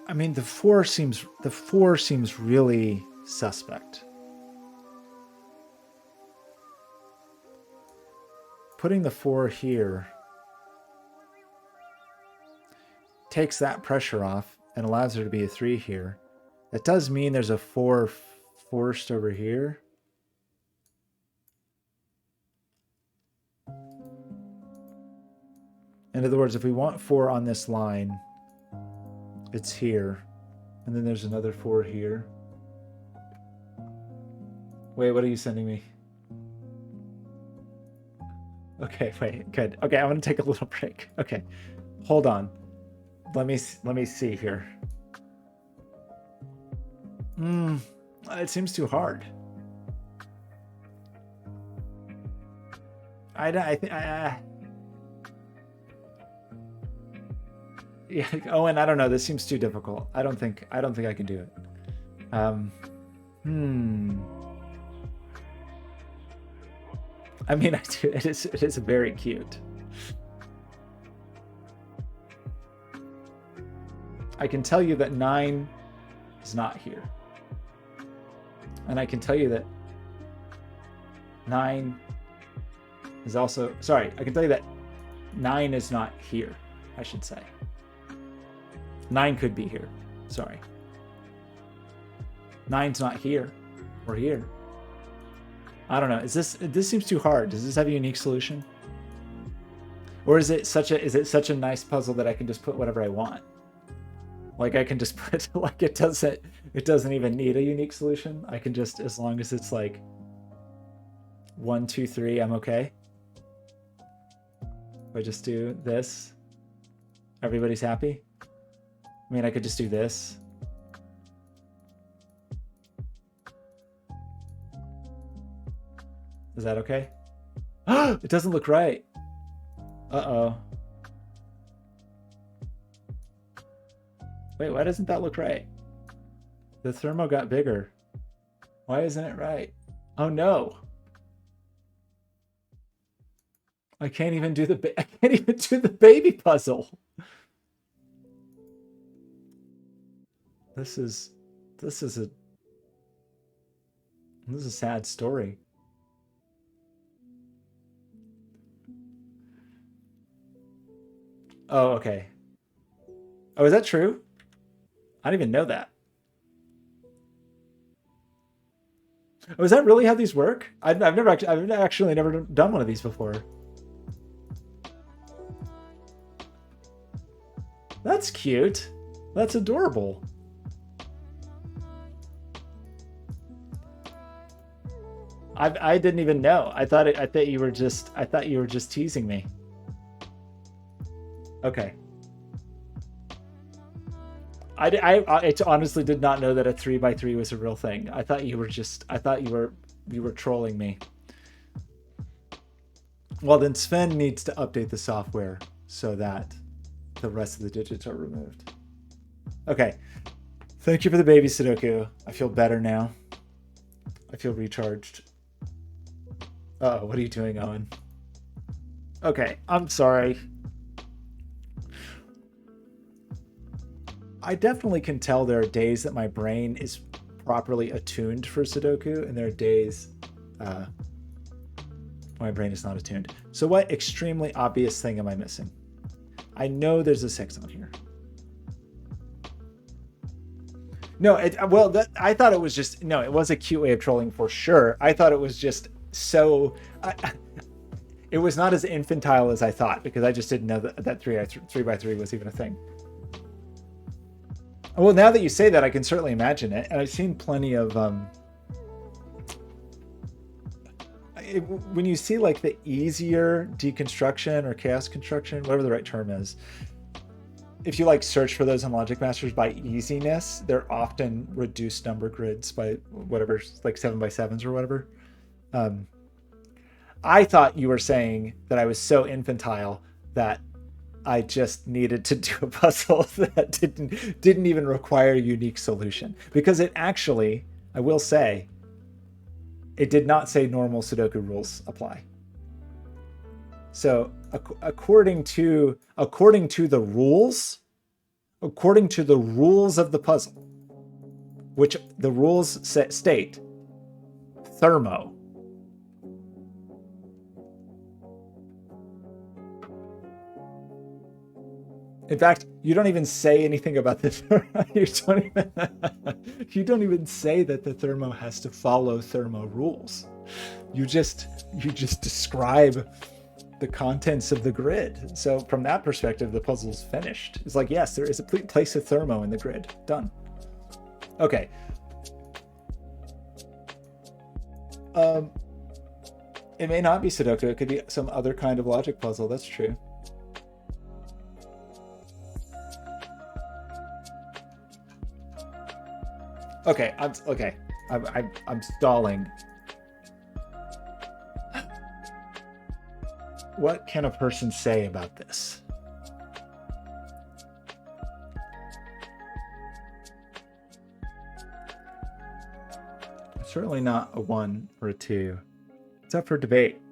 I mean, the 4 seems really suspect. Putting the 4 here takes that pressure off and allows there to be a 3 here. That does mean there's a 4 forced over here. In other words, if we want 4 on this line, it's here. And then there's another 4 here. Wait, what are you sending me? Okay, wait, good. Okay, I'm gonna take a little break. Okay, hold on. Let me see here. It seems too hard. Yeah. Oh, and I don't know. This seems too difficult. I don't think I can do it. I mean, I do. It is very cute. I can tell you that 9 is not here. And I can tell you that 9 is also... Sorry, I can tell you that 9 is not here, I should say. 9 could be here. Sorry. 9's not here or here. I don't know. This seems too hard. Does this have a unique solution? Or is it such a nice puzzle that I can just put whatever I want? Like I can just put like it doesn't even need a unique solution. I can just, as long as it's like 1, 2, 3, I'm okay. If I just do this, everybody's happy. I mean, I could just do this. Is that okay? It doesn't look right. Uh-oh. Wait, why doesn't that look right? The thermo got bigger. Why isn't it right? Oh no. I can't even do the baby puzzle. This is a sad story. Oh, okay. Oh, is that true? I didn't even know that. Oh, is that really how these work? I've actually never done one of these before. That's cute. That's adorable. I didn't even know. I thought you were just teasing me. Okay. I honestly did not know that a 3x3 was a real thing. I thought you were trolling me. Well, then Sven needs to update the software so that The rest of the digits are removed. Okay. Thank you for the baby Sudoku. I feel better now. I feel recharged. Uh-oh, what are you doing, Owen? Okay, I'm sorry. I definitely can tell there are days that my brain is properly attuned for Sudoku, and there are days my brain is not attuned. So what extremely obvious thing am I missing? I know there's a 6 on here. No, I thought it was just, no, it was a cute way of trolling for sure. I thought it was just so, it was not as infantile as I thought, because I just didn't know that 3x3 was even a thing. Well, now that you say that, I can certainly imagine it. And I've seen plenty of, when you see like the easier deconstruction or chaos construction, whatever the right term is, if you like search for those in Logic Masters by easiness, they're often reduced number grids by whatever, like 7x7s or whatever. I thought you were saying that I was so infantile that I just needed to do a puzzle that didn't even require a unique solution, because it actually, I will say, it did not say normal Sudoku rules apply. So according to the rules of the puzzle, which the rules state thermo. In fact, you don't even say anything about the thermo. You don't even say that the thermo has to follow thermo rules. You just describe the contents of the grid. So from that perspective, the puzzle's finished. It's like, yes, there is a place of thermo in the grid. Done. Okay. It may not be Sudoku. It could be some other kind of logic puzzle. That's true. Okay, I'm stalling. What can a person say about this? Certainly not a 1 or a 2. It's up for debate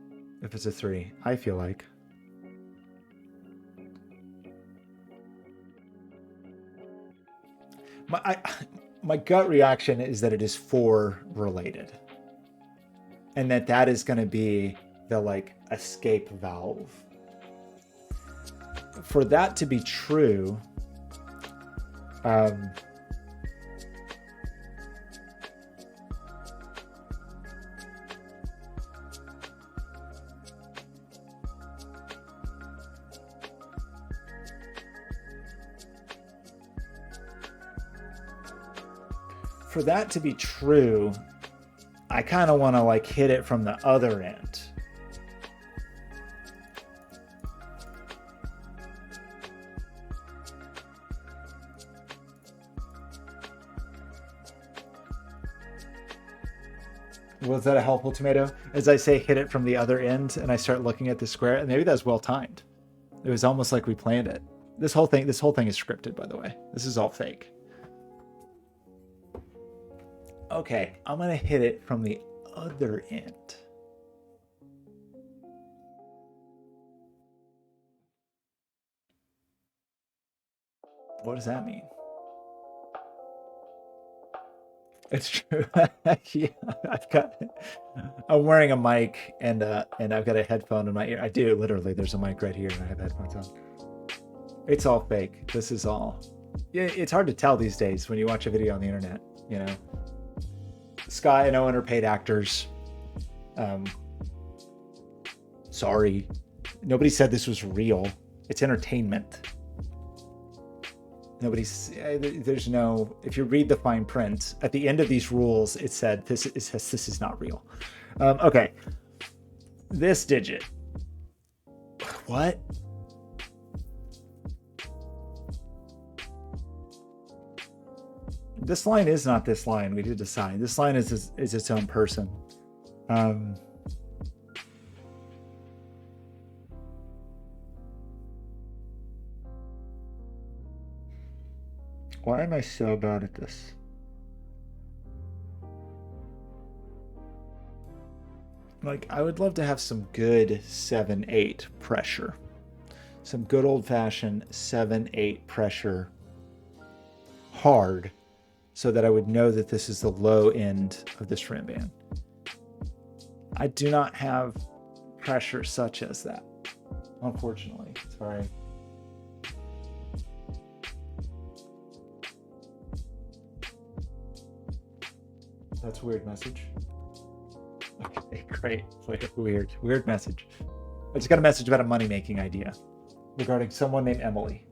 if it's a 3, I feel like. My gut reaction is that it is 4 related, and that is going to be the like escape valve. For that to be true, for that to be true, I kind of want to like hit it from the other end. Was that a helpful tomato? As I say, hit it from the other end, and I start looking at the square, and maybe that's well timed. It was almost like we planned it. This whole thing is scripted, by the way. This is all fake. Okay, I'm gonna hit it from the other end. What does that mean? It's true. Yeah, I'm wearing a mic and I've got a headphone in my ear. I do, literally. There's a mic right here and I have headphones on. It's all fake. This is all. Yeah, it's hard to tell these days when you watch a video on the internet, you know. Sky and Owen are paid actors. Sorry. Nobody said this was real. It's entertainment. There's no, if you read the fine print, at the end of these rules, it said this is not real. Okay. This digit. What? This line is not this line. We did decide. This line is its own person. Why am I so bad at this? Like, I would love to have some good 7/8 pressure. Some good old-fashioned 7/8 pressure hard, so that I would know that this is the low end of this rim band. I do not have pressure such as that, unfortunately. Sorry. That's a weird message. Okay, great. Weird message. I just got a message about a money-making idea regarding someone named Emily.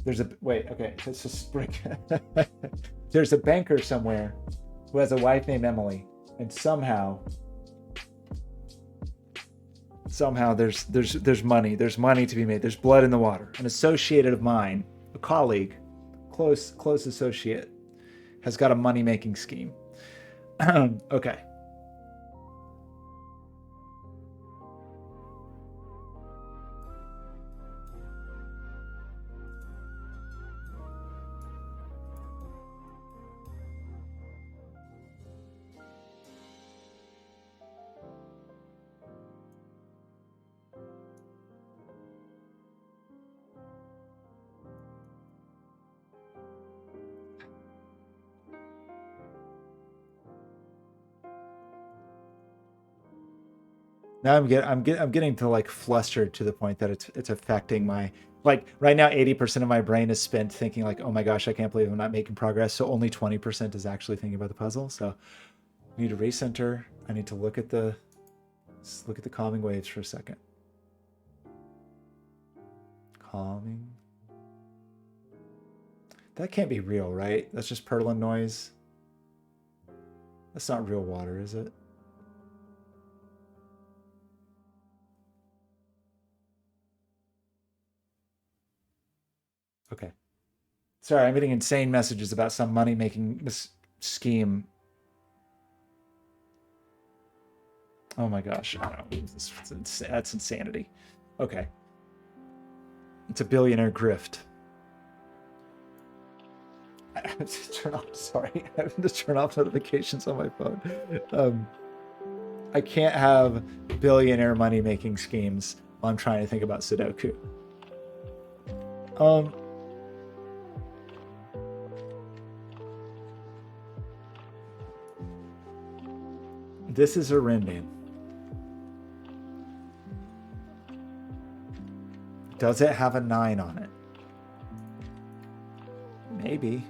There's a wait. Okay, let's just break. There's a banker somewhere who has a wife named Emily, and somehow there's money. There's money to be made. There's blood in the water. An associate of mine, a colleague, close associate, has got a money-making scheme. Okay. Now I'm getting to like flustered to the point that it's affecting my, like, right now 80% of my brain is spent thinking like, oh my gosh, I can't believe I'm not making progress. So only 20% is actually thinking about the puzzle. So I need to recenter. I need to look at the calming waves for a second. Calming. That can't be real, right? That's just purling noise. That's not real water, is it? Okay. Sorry, I'm getting insane messages about some money-making scheme. Oh my gosh. I don't know. That's insanity. Okay. It's a billionaire grift. I have to turn off, sorry. I have to turn off notifications on my phone. I can't have billionaire money-making schemes while I'm trying to think about Sudoku. This is a Rinban. Does it have a 9 on it? Maybe.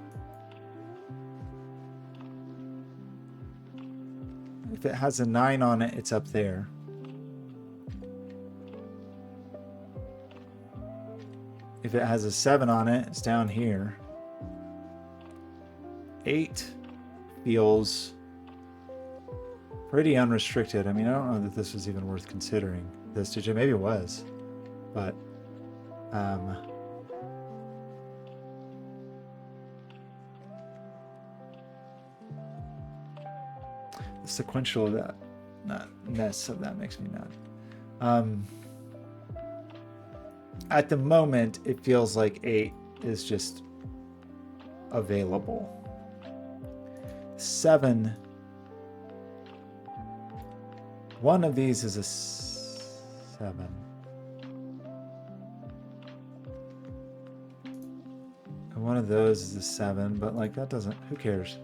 If it has a 9 on it, it's up there. If it has a 7 on it, it's down here. 8 feels pretty unrestricted. I mean, I don't know that this was even worth considering. This, did you? Maybe it was, but the sequential of that mess of that makes me mad. At the moment, it feels like 8 is just available. 7. One of these is a 7. And one of those is a 7, but like that doesn't, who cares?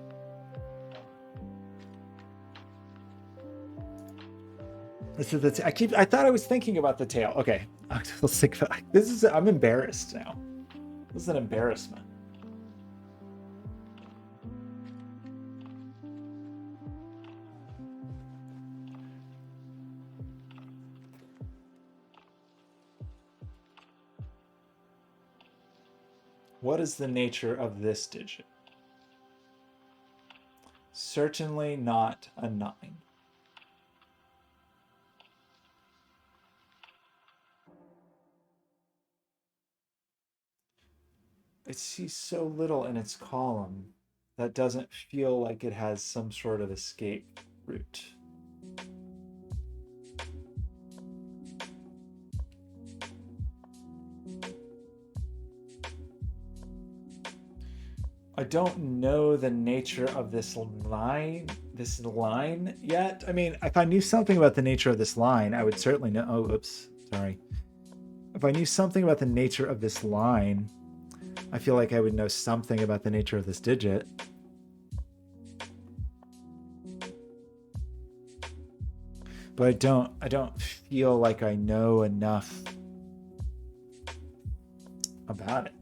This is the I thought I was thinking about the tail. Okay. Let's think about this. I'm embarrassed now. This is an embarrassment. What is the nature of this digit? Certainly not a 9. I see so little in its column that doesn't feel like it has some sort of escape route. I don't know the nature of this line yet. I mean, if I knew something about the nature of this line, I would certainly know. Oh, oops, sorry. If I knew something about the nature of this line, I feel like I would know something about the nature of this digit. But I don't feel like I know enough about it.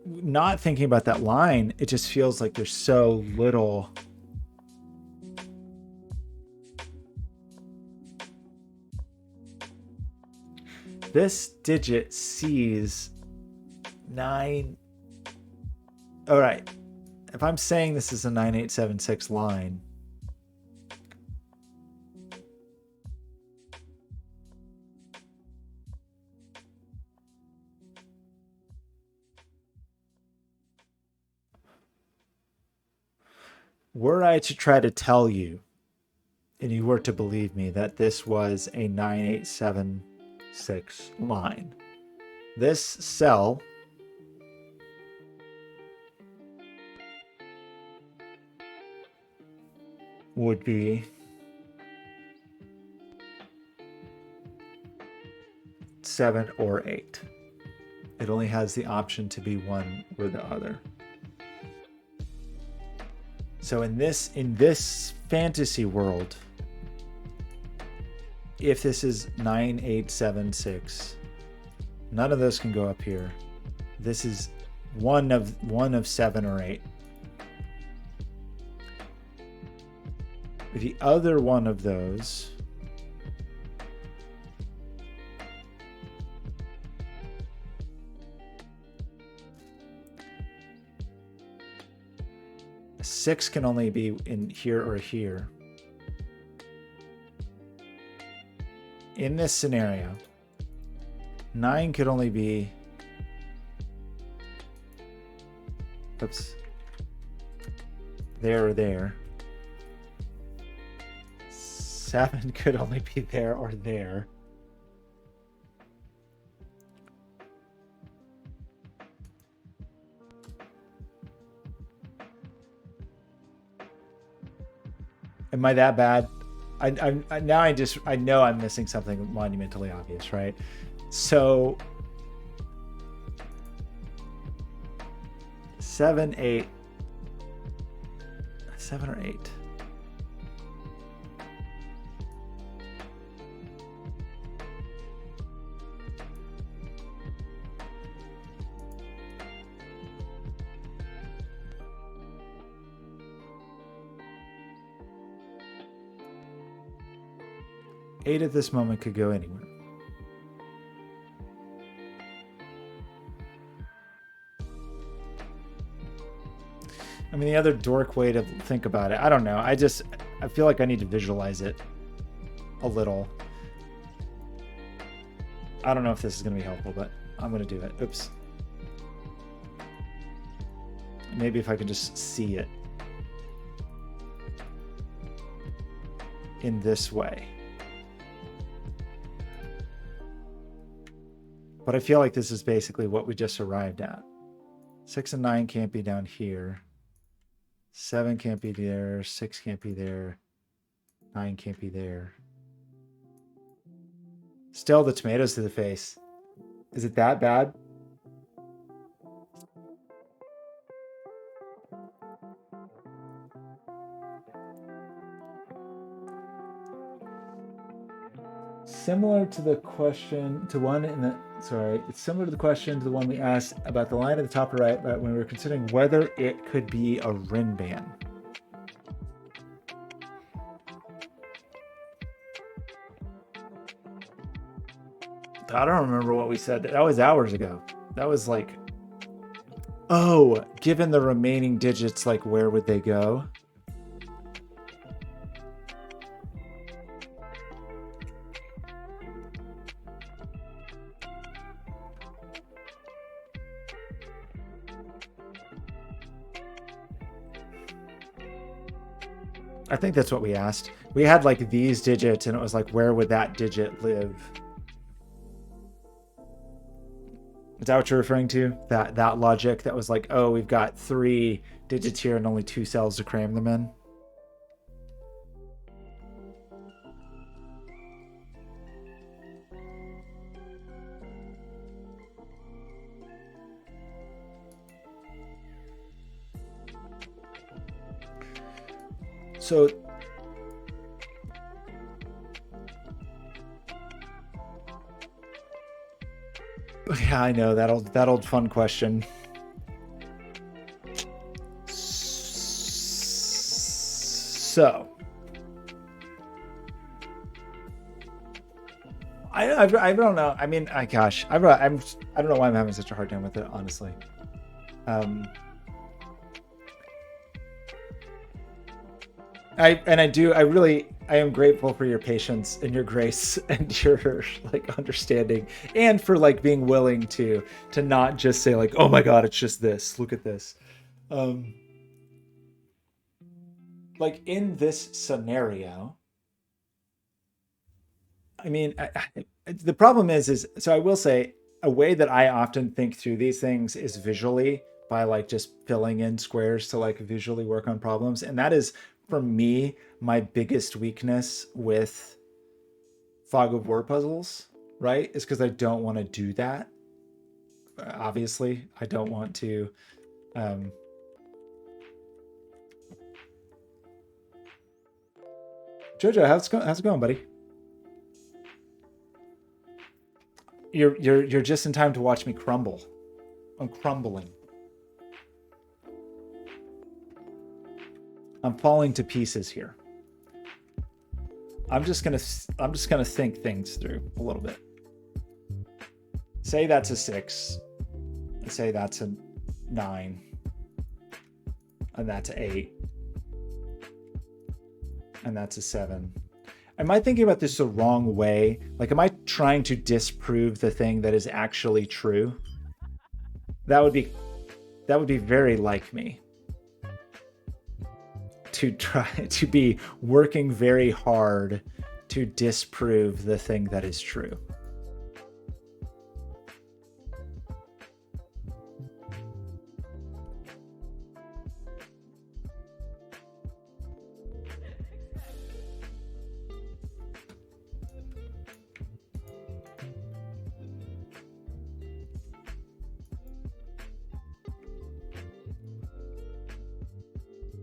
Not thinking about that line, it just feels like there's so little. This digit sees 9. All right. If I'm saying this is a 9876 line, were I to try to tell you, and you were to believe me, that this was a 9876 line, this cell would be 7 or 8. It only has the option to be one or the other. So in this fantasy world, if this is 9876, none of those can go up here. This is one of 7 or 8. The other one of those six can only be in here or here. In this scenario, 9 could only be, oops, there or there. 7 could only be there or there. Am I that bad? I know I'm missing something monumentally obvious, right? So 7, 8, 7 or 8. Eight at this moment could go anywhere. I mean, the other dork way to think about it, I don't know. I feel like I need to visualize it a little. I don't know if this is going to be helpful, but I'm going to do it. Oops. Maybe if I can just see it in this way. But I feel like this is basically what we just arrived at. 6 and 9 can't be down here. 7 can't be there. 6 can't be there. 9 can't be there. Still the tomatoes to the face. Is it that bad? Similar to the question to one in the it's similar to the question to the one we asked about the line at the top right, but when we were considering whether it could be a Rinban. I don't remember what we said. That was hours ago. That was like, oh, given the remaining digits, like where would they go? I think that's what we asked. We had like these digits and it was like, where would that digit live? Is that what you're referring to? That logic that was like, oh, we've got 3 digits here and only 2 cells to cram them in? So yeah, I know that old fun question. So I don't know. I mean, gosh, I don't know why I'm having such a hard time with it, honestly. Um, I am grateful for your patience and your grace and your like understanding, and for like being willing to not just say like, oh my god, it's just this. Look at this. Um, like in this scenario, I mean, the problem is so I will say a way that I often think through these things is visually, by like just filling in squares to like visually work on problems, and that is for me my biggest weakness with fog of war puzzles, right? Is because I don't want to do that. Obviously, I don't want to. Um, Jojo, how's it going, buddy? You're just in time to watch me crumble. I'm crumbling. I'm falling to pieces here. I'm just gonna think things through a little bit. Say that's a 6. Say that's a 9. And that's an 8. And that's a 7. Am I thinking about this the wrong way? Like, am I trying to disprove the thing that is actually true? That would be very like me. To try to be working very hard to disprove the thing that is true.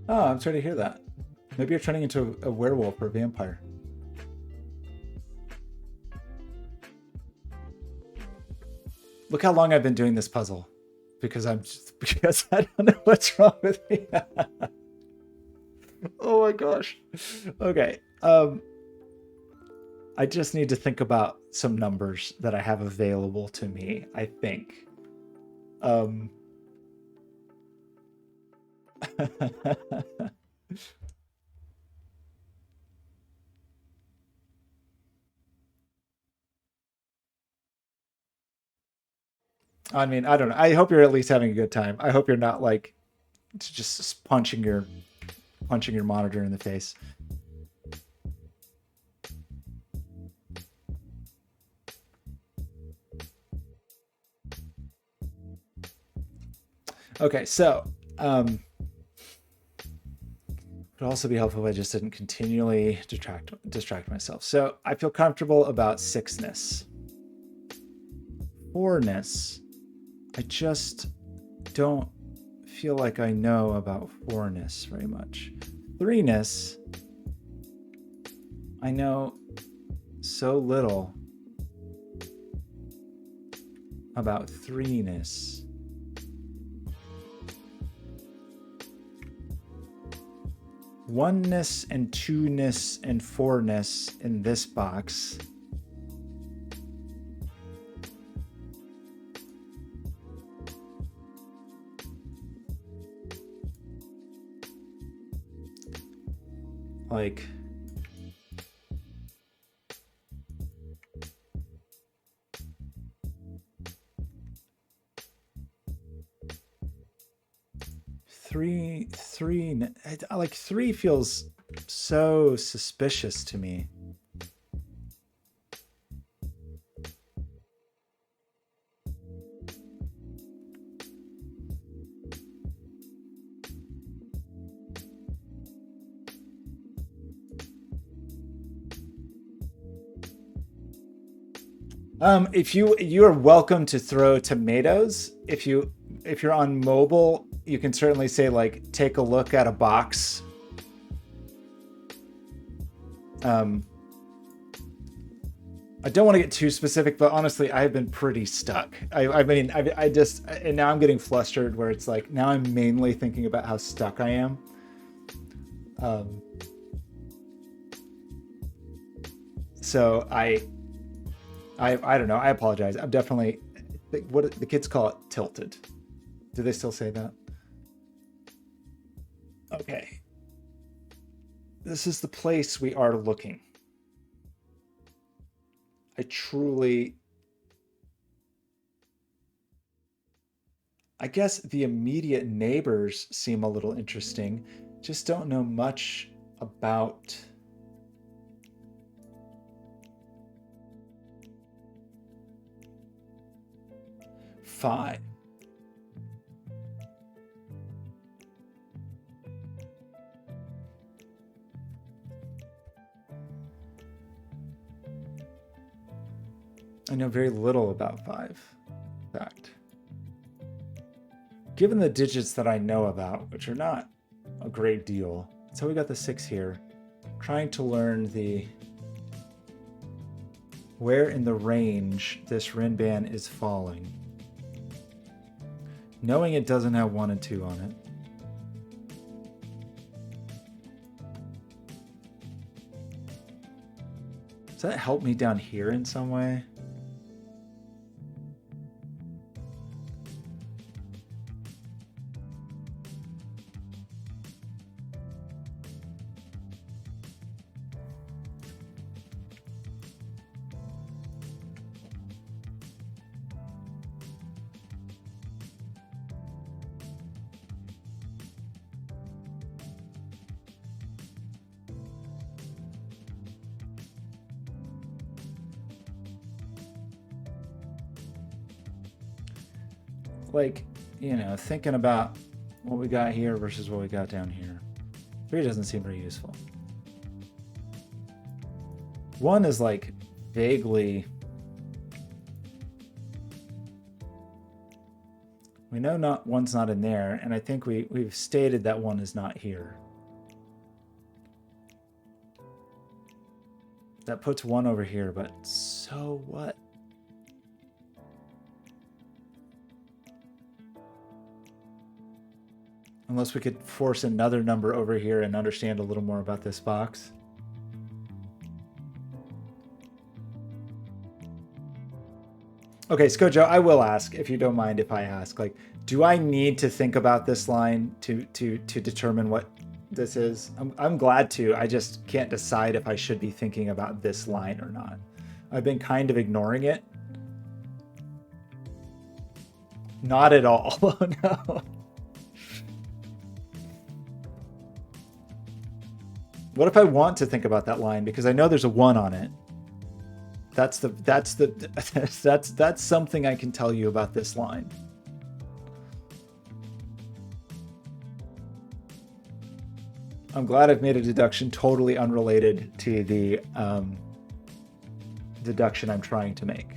Oh, I'm sorry to hear that. Maybe you're turning into a werewolf or a vampire. Look how long I've been doing this puzzle. Because I don't know what's wrong with me. Oh my gosh. Okay. I just need to think about some numbers that I have available to me, I think. I mean, I don't know. I hope you're at least having a good time. I hope you're not like just punching your monitor in the face. Okay, so it would also be helpful if I just didn't continually distract myself. So I feel comfortable about 6ness. 4ness, I just don't feel like I know about 4ness very much. 3ness, I know so little about 3ness. 1ness and 2ness and 4ness in this box. Like, three, like 3 feels so suspicious to me. If you are welcome to throw tomatoes. If you're on mobile, you can certainly say like take a look at a box. Um, I don't want to get too specific, but honestly, I've been pretty stuck. I mean, I just, and now I'm getting flustered where it's like, now I'm mainly thinking about how stuck I am. Um, so I don't know. I apologize. I'm definitely, what the kids call it, tilted. Do they still say that? Okay. This is the place we are looking. I truly, I guess the immediate neighbors seem a little interesting. Just don't know much about five. I know very little about five. In fact, given the digits that I know about, which are not a great deal, so we got the six here. Trying to learn the where in the range this Rinban is falling. Knowing it doesn't have 1 and 2 on it. Does that help me down here in some way? Like, you know, thinking about what we got here versus what we got down here. 3 doesn't seem very useful. 1 is like vaguely. We know not 1's not in there, and I think we've stated that 1 is not here. That puts 1 over here, but so what? Unless we could force another number over here and understand a little more about this box. Okay, Skojo, I will ask, if you don't mind if I ask, like, do I need to think about this line to determine what this is? I'm glad to. I just can't decide if I should be thinking about this line or not. I've been kind of ignoring it. Not at all. Oh, no. What if I want to think about that line because I know there's a 1 on it? That's something I can tell you about this line. I'm glad I've made a deduction totally unrelated to the deduction I'm trying to make.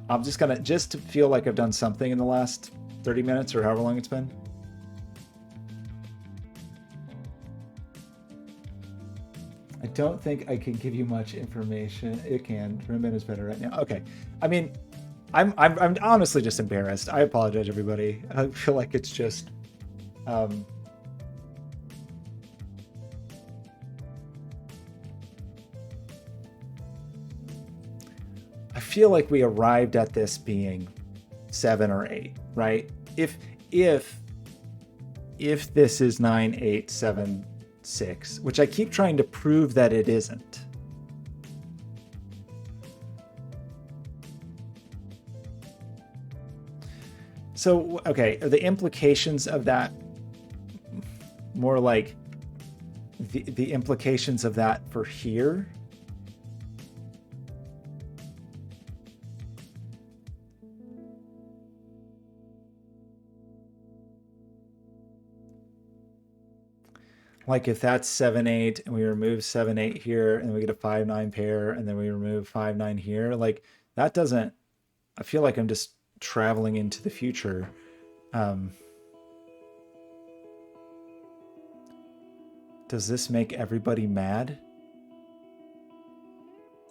I'm just gonna, just to feel like I've done something in the last 30 minutes or however long it's been. I don't think I can give you much information. It can. Rinban is better right now. Okay. I mean, I'm honestly just embarrassed. I apologize, everybody. I feel like it's just I feel like we arrived at this being 7 or 8, right? If this is 9, 8, 7, 6, which I keep trying to prove that it isn't. So, okay, are the implications of that more like the implications of that for here? Like if that's 7, 8, and we remove 7, 8 here, and we get a 5, 9 pair, and then we remove 5, 9 here, like That doesn't, I feel like I'm just traveling into the future. Um, does this make everybody mad?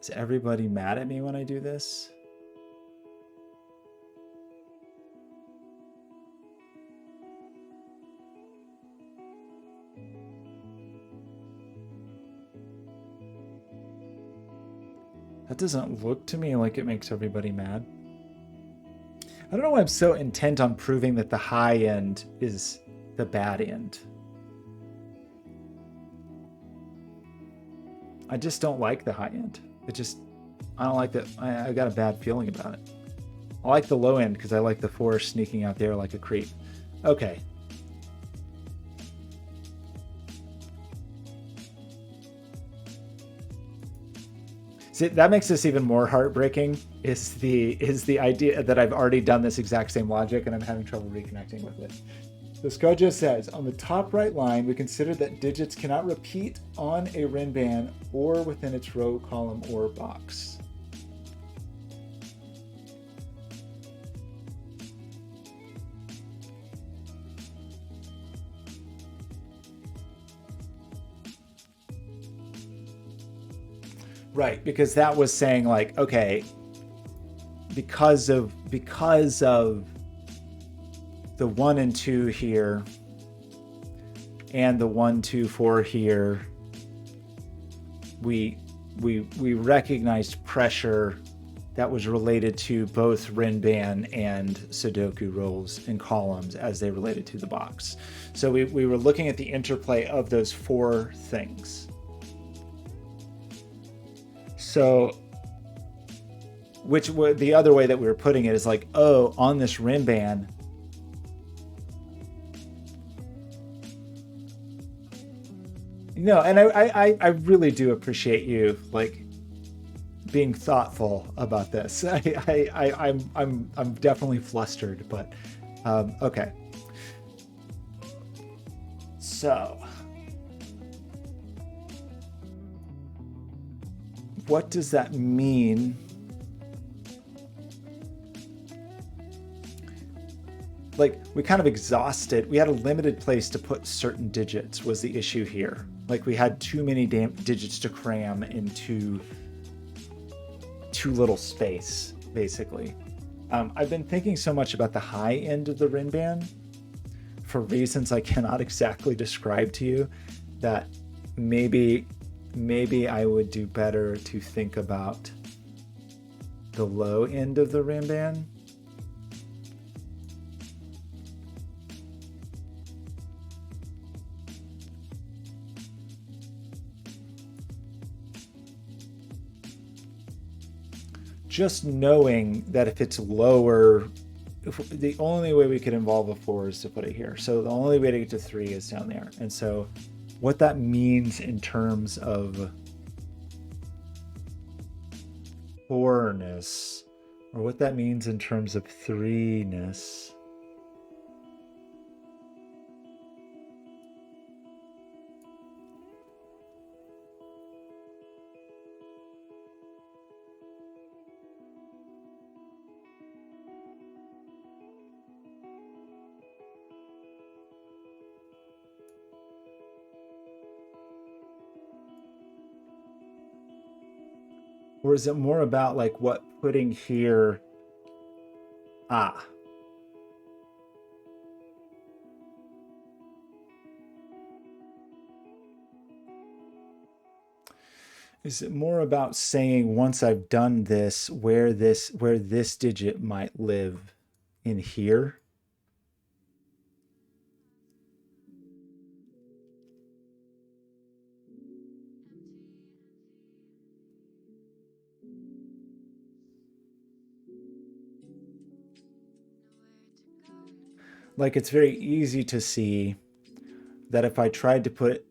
Is everybody mad at me when I do this? That doesn't look to me like it makes everybody mad. I don't know why I'm so intent on proving that the high end is the bad end. I just don't like the high end. I don't like that. I got a bad feeling about it. I like the low end because I like the four sneaking out there like a creep. Okay. See, that makes this even more heartbreaking. Is the idea that I've already done this exact same logic and I'm having trouble reconnecting with it. So Skoja says, on the top right line, we consider that digits cannot repeat on a Rinban or within its row, column, or box. Right, because that was saying like, okay, because of the 1 and 2 here and the 1, 2, 4 here, we recognized pressure that was related to both Rinban and Sudoku rows and columns as they related to the box. So we were looking at the interplay of those four things. So, which the other way that we were putting it is like, oh, on this Rinban, and I really do appreciate you like being thoughtful about this. I'm definitely flustered, but okay. So, what does that mean? Like, we kind of exhausted. We had a limited place to put certain digits was the issue here. Like, we had too many digits to cram into too little space, basically. I've been thinking so much about the high end of the Rinban for reasons I cannot exactly describe to you that maybe I would do better to think about the low end of the Rinban. Just knowing that if it's lower, the only way we could involve a 4 is to put it here. So the only way to get to 3 is down there. And so what that means in terms of 4-ness, or what that means in terms of 3-ness. Or is it more about like what putting here? Is it more about saying once I've done this, where this digit might live in here? Like, it's very easy to see that if I tried to put,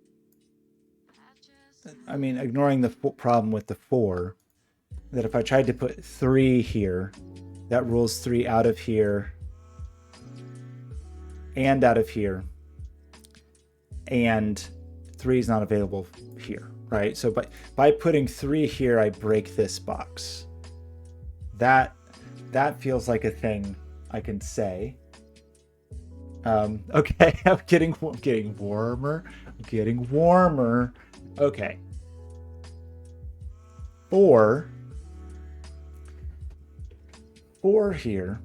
I mean, ignoring the problem with the 4, that if I tried to put 3 here, that rules 3 out of here and out of here, and 3 is not available here, right? So by putting 3 here, I break this box. that feels like a thing I can say. Okay, I'm getting warmer. I'm getting warmer. Okay. 4 here.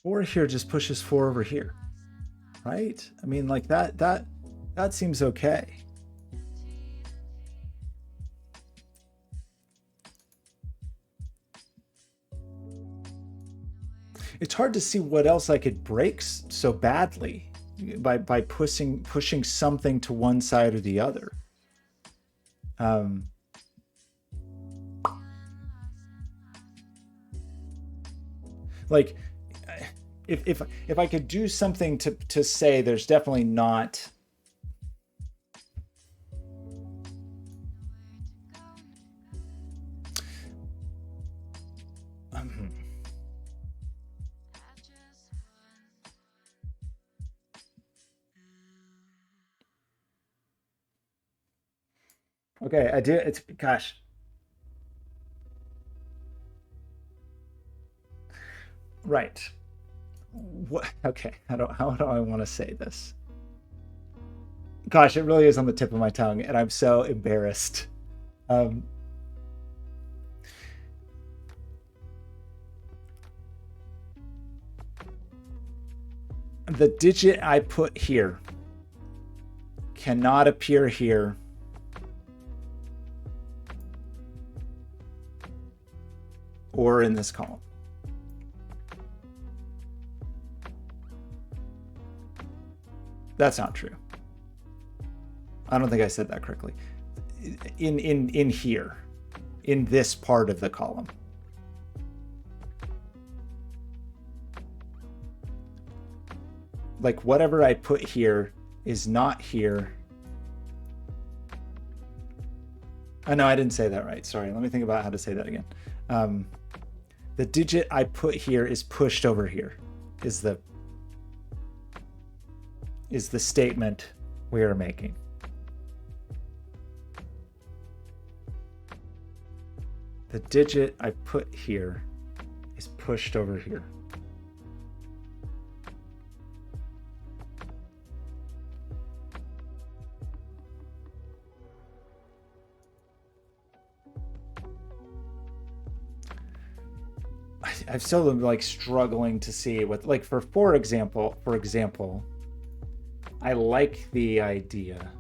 Four here just pushes 4 over here, right? I mean, like that seems okay. It's hard to see what else I could break so badly by pushing something to one side or the other. Um, like if I could do something to say there's definitely not. Okay, I do. It's gosh. Right. What? Okay. How do I want to say this? Gosh, it really is on the tip of my tongue, and I'm so embarrassed. Um, the digit I put here cannot appear here or in this column. That's not true. I don't think I said that correctly. In here, in this part of the column. Like whatever I put here is not here. Oh no, I didn't say that right. Sorry, let me think about how to say that again. The digit I put here is pushed over here, is the statement we are making. The digit I put here is pushed over here. I'm still like struggling to see what, like for example, I like the idea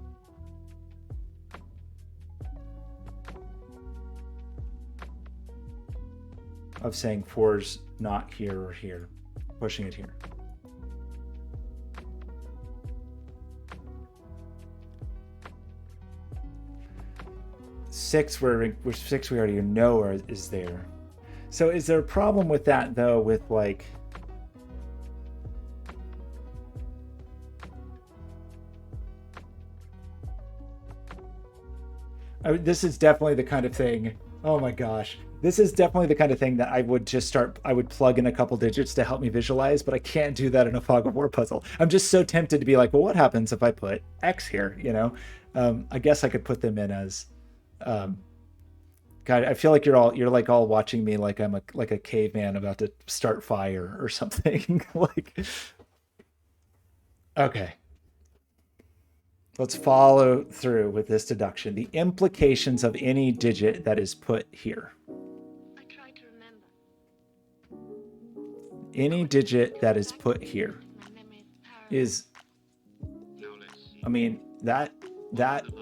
of saying 4's not here or here, pushing it here. Six, where 6 we already know is there. So is there a problem with that though, with like, this is definitely the kind of thing, oh my gosh, this is definitely the kind of thing that I would plug in a couple digits to help me visualize, but I can't do that in a fog of war puzzle. I'm just so tempted to be like, well, what happens if I put X here, you know? I guess I could put them in as, God, I feel like you're like all watching me like I'm a caveman about to start fire or something. Like, okay, let's follow through with this deduction. The implications of any digit that is put here. I try to remember. Any digit that is put here is, I mean, that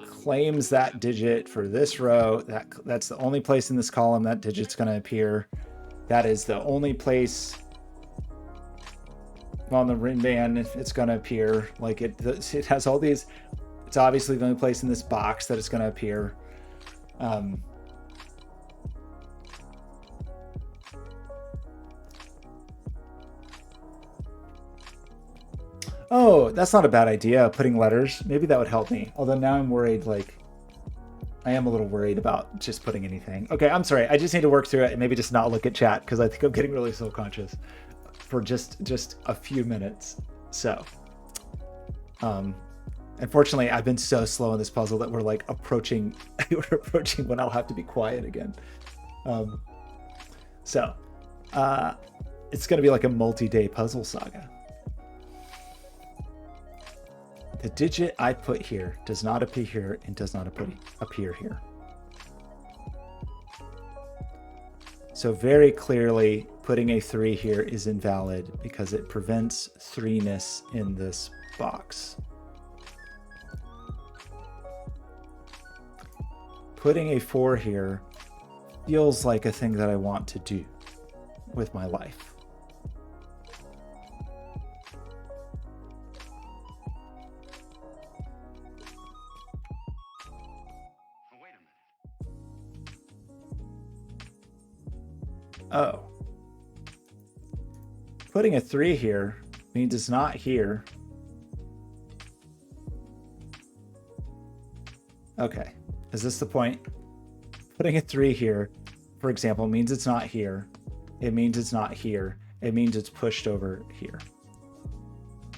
claims that digit for this row. That's the only place in this column that digit's going to appear. That is the only place on the rim band it's going to appear. Like it has all these. It's obviously the only place in this box that it's going to appear. Oh, that's not a bad idea, putting letters. Maybe that would help me. Although now I'm worried, like, I am a little worried about just putting anything. Okay, I'm sorry. I just need to work through it and maybe just not look at chat because I think I'm getting really self-conscious. for just a few minutes. So, unfortunately, I've been so slow in this puzzle that we're like approaching we're approaching when I'll have to be quiet again. So, it's going to be like a multi-day puzzle saga. The digit I put here does not appear here and does not appear here. So very clearly, putting a 3 here is invalid because it prevents 3-ness in this box. Putting a 4 here feels like a thing that I want to do with my life. Oh. Putting a 3 here means it's not here. Okay. Is this the point? Putting a 3 here, for example, means it's not here. It means it's not here. It means it's pushed over here.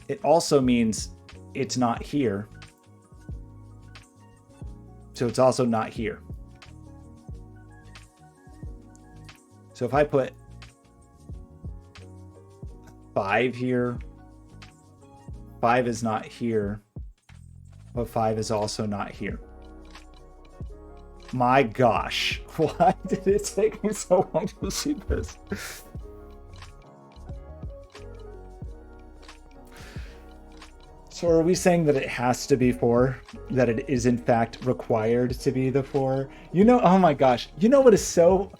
It also means it's not here. So it's also not here. So if I put 5 here, 5 is not here, but 5 is also not here. My gosh, why did it take me so long to see this? So are we saying that it has to be 4? That it is in fact required to be the 4? You know, oh my gosh, you know what is so...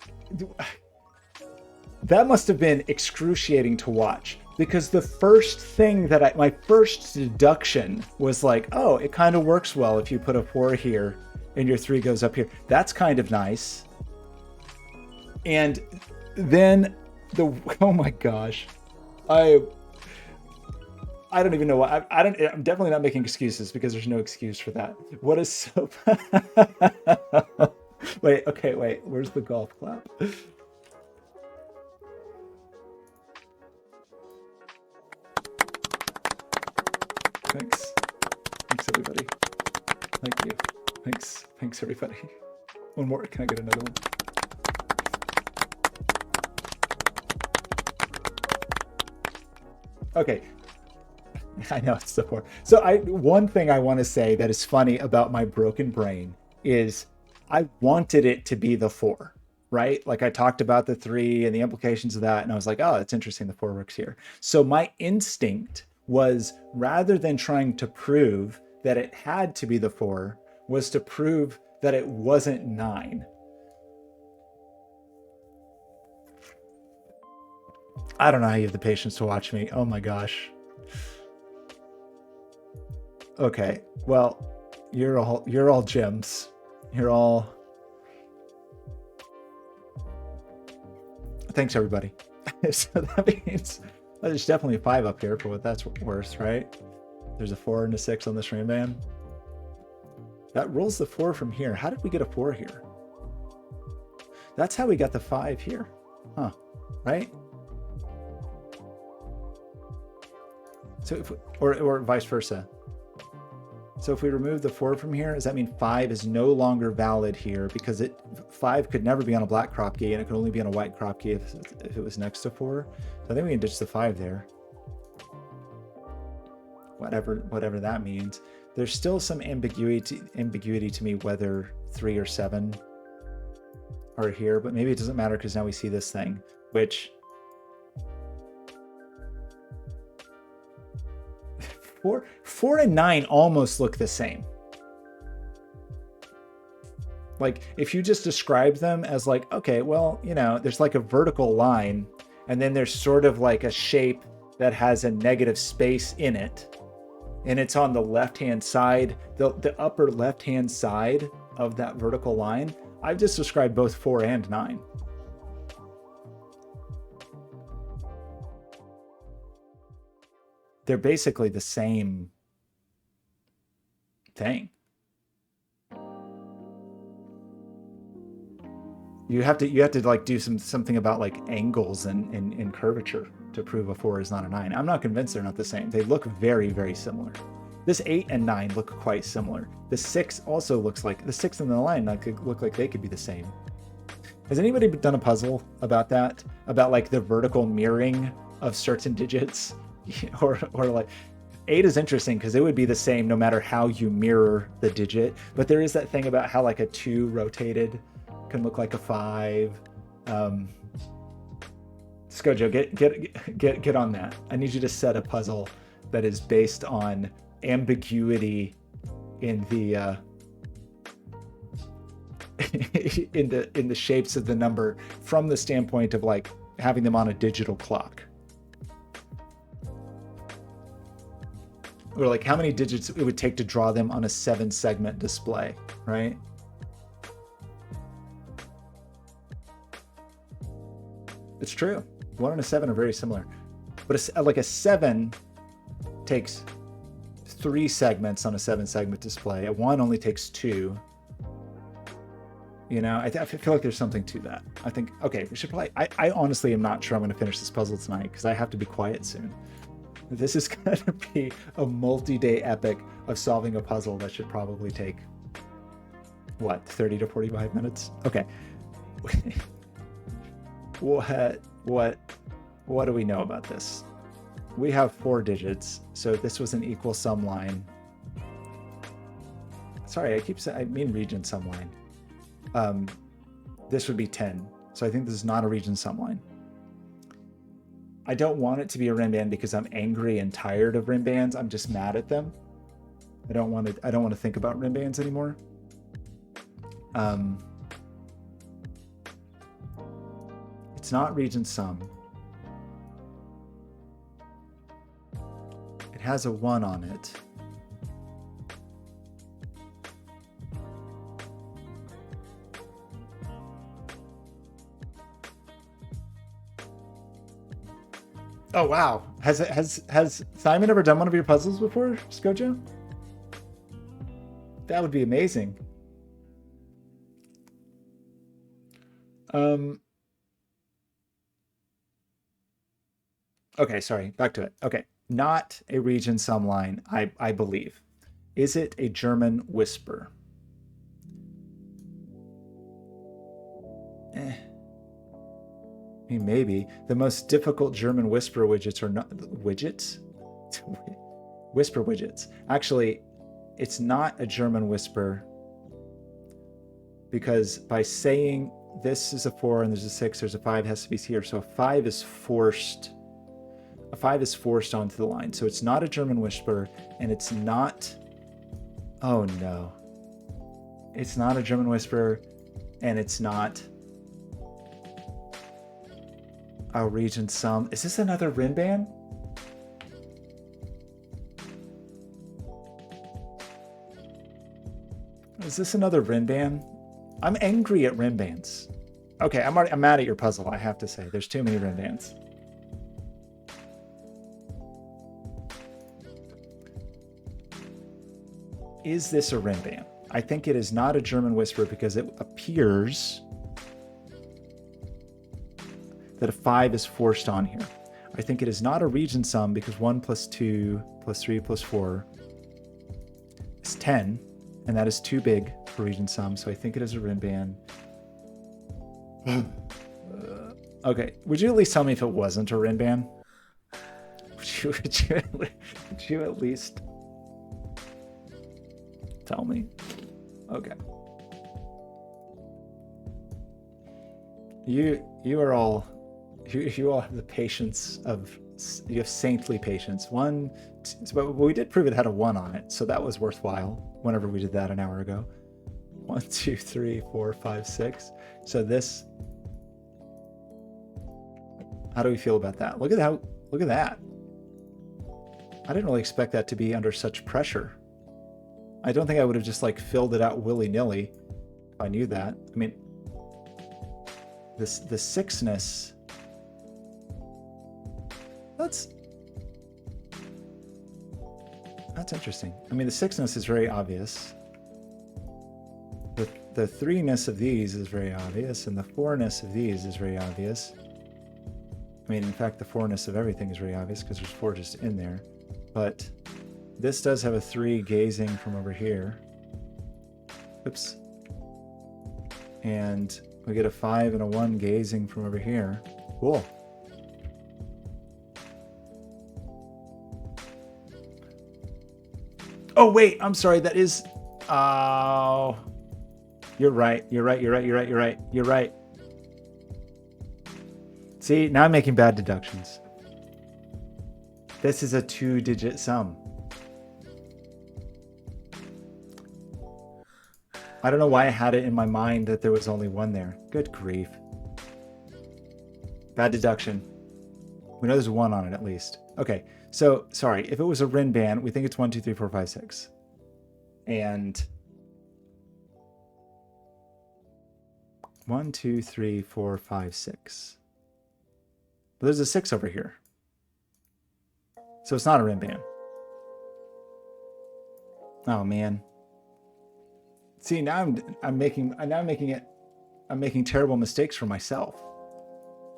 That must have been excruciating to watch, because the first thing that my first deduction was like, oh, it kind of works well if you put a 4 here and your 3 goes up here. That's kind of nice. And then oh my gosh, I don't even know what, I'm definitely not making excuses, because there's no excuse for that. What is so, wait, where's the golf clap? Thanks everybody. Thank you. Thanks everybody. One more, can I get another one? Okay. I know it's the 4. So one thing I want to say that is funny about my broken brain is I wanted it to be the 4, right? Like I talked about the 3 and the implications of that, and I was like, oh, it's interesting, the 4 works here. So my instinct was, rather than trying to prove that it had to be the 4, was to prove that it wasn't 9. I don't know how you have the patience to watch me. Oh my gosh. Okay, well, you're all gems. You're all... Thanks everybody. So that means there's definitely a 5 up here for what that's worth, right? There's a 4 and a 6 on this rain band. That rolls the 4 from here. How did we get a 4 here? That's how we got the 5 here. Huh, right? So if or vice versa. So if we remove the 4 from here, does that mean 5 is no longer valid here, because 5 could never be on a black crop key, and it could only be on a white crop key if it was next to 4. So I think we can ditch the 5 there. Whatever that means. There's still some ambiguity to me whether 3 or 7 are here, but maybe it doesn't matter because now we see this thing, which 4 and 9 almost look the same. Like if you just describe them as like, okay, well, you know, there's like a vertical line, and then there's sort of like a shape that has a negative space in it, and it's on the left-hand side, the upper left-hand side of that vertical line. I've just described both 4 and 9. They're basically the same thing. You have to like do something about like angles and curvature to prove a 4 is not a 9. I'm not convinced they're not the same. They look very, very similar. This 8 and 9 look quite similar. The 6 also looks like the 6 and the 9 look like they could be the same. Has anybody done a puzzle about that? About like the vertical mirroring of certain digits? or like 8 is interesting because it would be the same no matter how you mirror the digit. But there is that thing about how like a 2 rotated can look like a 5. Skojo, get on that. I need you to set a puzzle that is based on ambiguity in the in the shapes of the number from the standpoint of like having them on a digital clock. Or like how many digits it would take to draw them on a 7-segment display, right? It's true. 1 and a 7 are very similar. But like a 7 takes 3 segments on a 7-segment display. A 1 only takes 2. You know, I feel like there's something to that. I think, okay, we should probably, I honestly am not sure I'm going to finish this puzzle tonight because I have to be quiet soon. This is going to be a multi-day epic of solving a puzzle that should probably take, what, 30 to 45 minutes? Okay. What do we know about this? We have 4 digits, so this was an equal sum line. Sorry, I keep saying, I mean region sum line. This would be 10, so I think this is not a region sum line. I don't want it to be a rim band because I'm angry and tired of rim bands. I'm just mad at them. I don't want to think about rim bands anymore. It's not region sum. It has a 1 on it. Oh wow! Has Simon ever done one of your puzzles before, Skojo? That would be amazing. Okay, sorry. Back to it. Okay, not a region sum line. I believe. Is it a German whisper? I mean, maybe. The most difficult German whisper widgets are not widgets? Whisper widgets. Actually, it's not a German whisper because by saying this is a 4 and there's a 6, there's a 5 has to be here. So a 5 is forced. A 5 is forced onto the line. So it's not a German whisper and it's not. Oh no. It's not a German whisper and it's not a region sum. Is this another rim band? Is this another rim band? I'm angry at rim bands. Okay, I'm mad at your puzzle, I have to say. There's too many rim bands. Is this a rim band? I think it is not a German whisper because it appears that a 5 is forced on here. I think it is not a region sum because 1 plus 2 plus 3 plus 4 is 10, and that is too big for region sum, so I think it is a rim band. Okay, would you at least tell me if it wasn't a rim band? Would you at least tell me? Okay. You are all. You all have the patience of, you have saintly patience. But we did prove it had a 1 on it, so that was worthwhile whenever we did that an hour ago. 1, 2, 3, 4, 5, 6. So this, how do we feel about that? Look at that. I didn't really expect that to be under such pressure. I don't think I would have just like filled it out willy-nilly if I knew that. I mean, the 6ness. That's interesting. I mean, the 6ness is very obvious. the 3-ness of these is very obvious, and the 4-ness of these is very obvious. I mean, in fact, the 4-ness of everything is very obvious because there's 4 just in there. But this does have a 3 gazing from over here. Oops. And we get a 5 and a 1 gazing from over here. Cool. Oh, wait, I'm sorry. That is... Oh... You're right. You're right. You're right. You're right. You're right. You're right. See, now I'm making bad deductions. This is a 2-digit sum. I don't know why I had it in my mind that there was only 1 there. Good grief. Bad deduction. We know there's 1 on it at least. Okay, so, sorry. If it was a Rin band, we think it's 1, 2, 3, 4, 5, 6. And... 1, 2, 3, 4, 5, 6. But there's a 6 over here. So it's not a rim band. Oh man. See, now I'm making terrible mistakes for myself.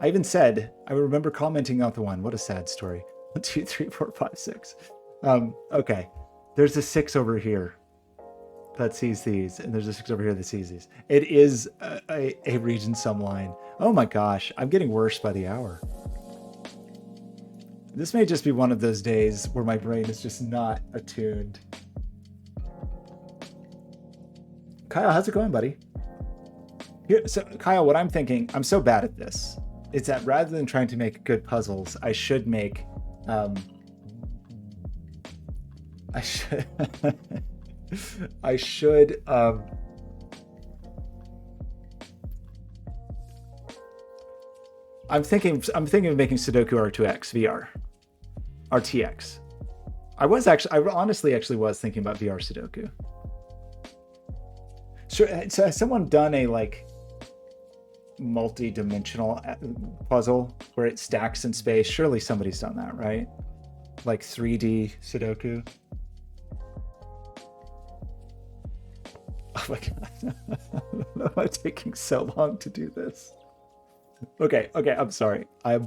I even said, I remember commenting out the 1. What a sad story. 1, 2, 3, 4, 5, 6. Okay. There's a 6 over here that sees these, and there's a 6 over here that sees these. It is a region sum line. Oh my gosh, I'm getting worse by the hour. This may just be one of those days where my brain is just not attuned. Kyle, how's it going, buddy? Here, so Kyle, what I'm thinking, I'm so bad at this, is that rather than trying to make good puzzles, I should make, I should I'm thinking of making Sudoku R2X VR. RTX. I honestly was thinking about VR Sudoku. So has someone done a like multi-dimensional puzzle where it stacks in space? Surely somebody's done that, right? Like 3D Sudoku. Oh my god. Why am I taking so long to do this? Okay, I'm sorry. I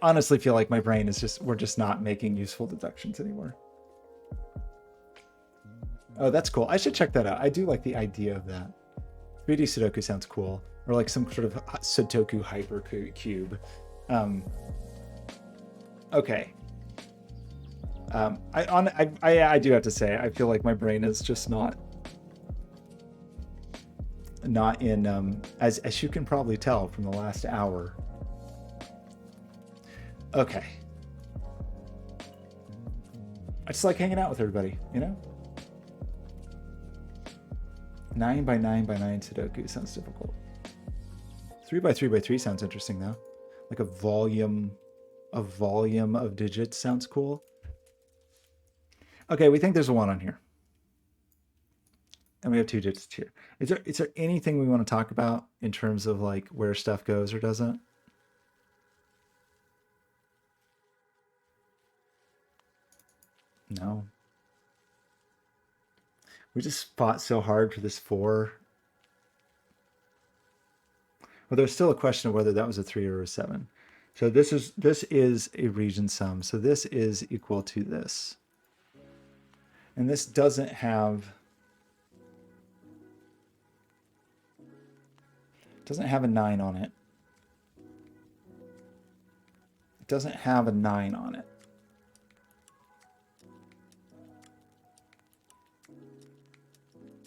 honestly feel like my brain is we're just not making useful deductions anymore. Oh, that's cool. I should check that out. I do like the idea of that. 3D Sudoku sounds cool. Or like some sort of Sudoku hypercube. Okay. I do have to say, I feel like my brain is just not in, as you can probably tell from the last hour. Okay. I just like hanging out with everybody, you know? 9 by 9 by 9 Sudoku sounds difficult. 3 by 3 by 3 sounds interesting though. Like a volume of digits sounds cool. Okay, we think there's a 1 on here. And we have 2 digits here. Is there anything we want to talk about in terms of like where stuff goes or doesn't? No. We just fought so hard for this 4. Well, there's still a question of whether that was a 3 or a 7. So this is a region sum. So this is equal to this. And this doesn't have a 9 on it. It doesn't have a 9 on it.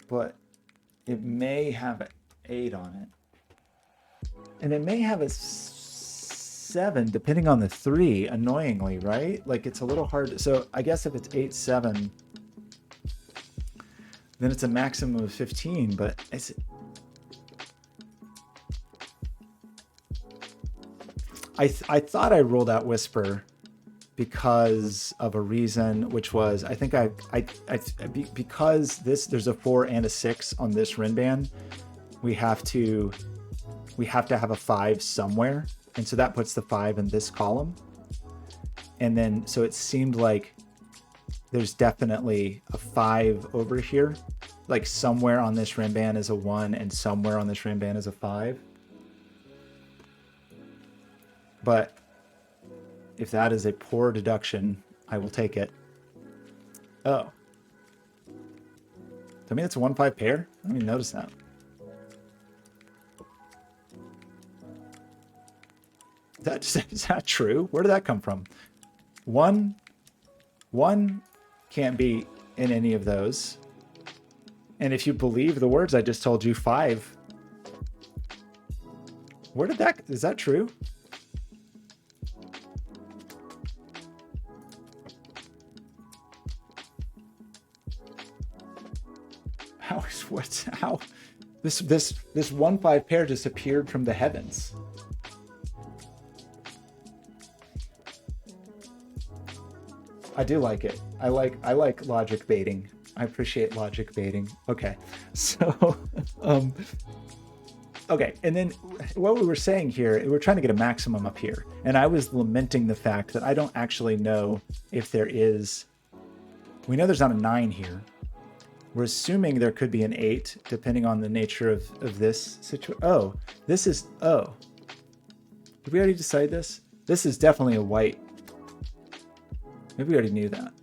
But it may have an 8 on it. And it may have a 7, depending on the 3, annoyingly, right? Like it's a little hard. So I guess if it's 8, 7, then it's a maximum of 15, but I thought I ruled out Whisper because of a reason, which was I think because there's a 4 and a 6 on this Rin band, we have to have a 5 somewhere, and so that puts the 5 in this column, and then so it seemed like there's definitely a 5 over here. Like somewhere on this rim band is a 1 and somewhere on this rim band is a 5. But if that is a poor deduction, I will take it. Oh. I mean, it's a 1-5 pair? I didn't even notice that. Is that true? Where did that come from? 1 can't be in any of those. And if you believe the words I just told you, 5. Where did that, is that true? How this 1-5 pair just appeared from the heavens? I do like it. I like logic baiting. I appreciate logic baiting. Okay. So okay, and then what we were saying here, we're trying to get a maximum up here. And I was lamenting the fact that I don't actually know if there is, we know there's not a 9 here. We're assuming there could be an 8, depending on the nature of this situation. Oh, this is, oh. Did we already decide this? This is definitely a white. Maybe we already knew that.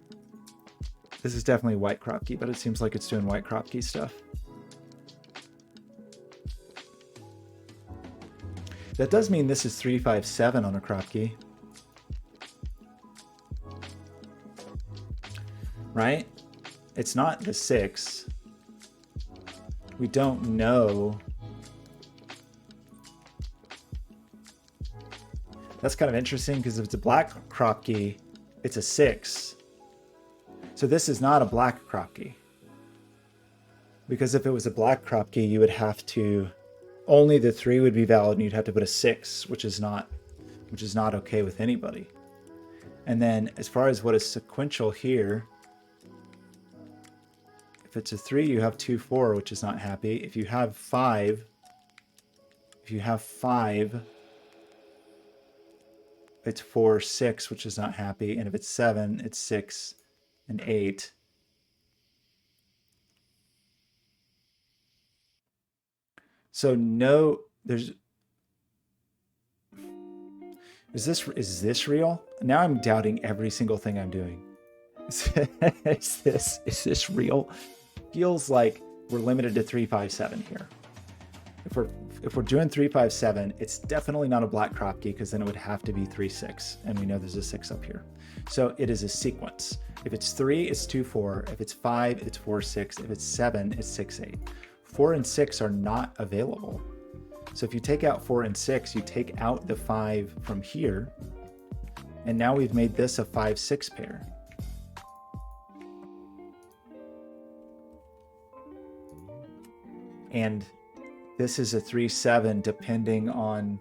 This is definitely a white crop key, but it seems like it's doing white crop key stuff. That does mean this is 3-5-7 on a crop key. Right? It's not the 6. We don't know. That's kind of interesting because if it's a black crop key, it's a 6. So this is not a black crop key. Because if it was a black crop key, you would have to, only the 3 would be valid and you'd have to put a 6, which is not okay with anybody. And then as far as what is sequential here, if it's a 3, you have 2-4, which is not happy. If you have 5, it's 4-6, which is not happy. And if it's 7, it's 6 and 8. So no, there's, is this real? Now I'm doubting every single thing I'm doing. Is this real? Feels like we're limited to 3-5-7 here. If we're doing 3-5-7, it's definitely not a black crop key because then it would have to be 3-6, and we know there's a 6 up here. So it is a sequence. If it's 3, it's 2-4. If it's 5, it's 4-6. If it's 7, it's 6-8. 4 and 6 are not available. So if you take out 4 and 6, you take out the 5 from here, and now we've made this a 5-6 pair. And this is a 3-7 depending on,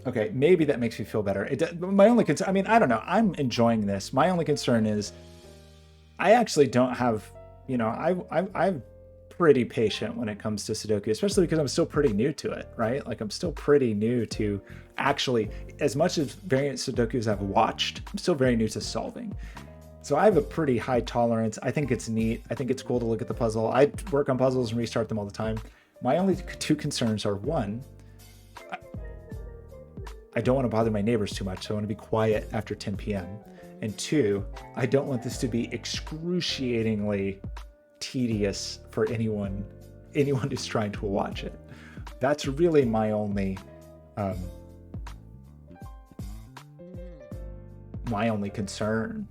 okay, maybe that makes me feel better. My only concern, I mean, I don't know, I'm enjoying this. My only concern is I actually don't have, you know, I'm pretty patient when it comes to Sudoku, especially because I'm still pretty new to it, right? Like I'm still pretty new to actually, as much as variant Sudokus I've watched, I'm still very new to solving. So I have a pretty high tolerance. I think it's neat. I think it's cool to look at the puzzle. I work on puzzles and restart them all the time. My only 2 concerns are, 1, I don't want to bother my neighbors too much, so I want to be quiet after 10 p.m. And 2, I don't want this to be excruciatingly tedious for anyone who's trying to watch it. That's really my only concern.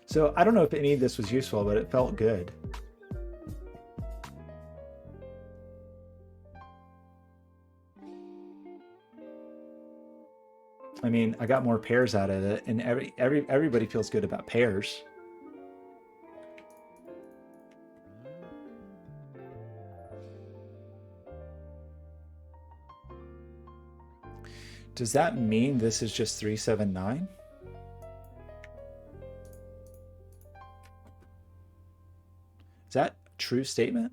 So I don't know if any of this was useful, but it felt good. I mean, I got more pairs out of it, and everybody feels good about pairs. Does that mean this is just 3-7-9? Is that a true statement?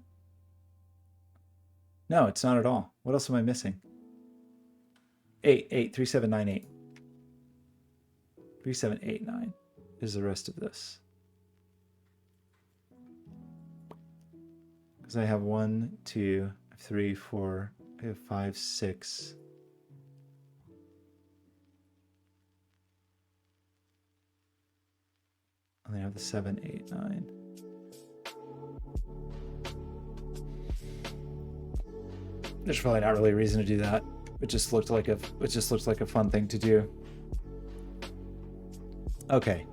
No, it's not at all. What else am I missing? 8, 3, 7, 9, 8. 3, 7, 8, 9 is the rest of this. Because I have 1, 2, 3, 4, I have 5, 6. And then I have the 7, 8, 9. There's probably not really a reason to do that. It just looked like a fun thing to do. Okay.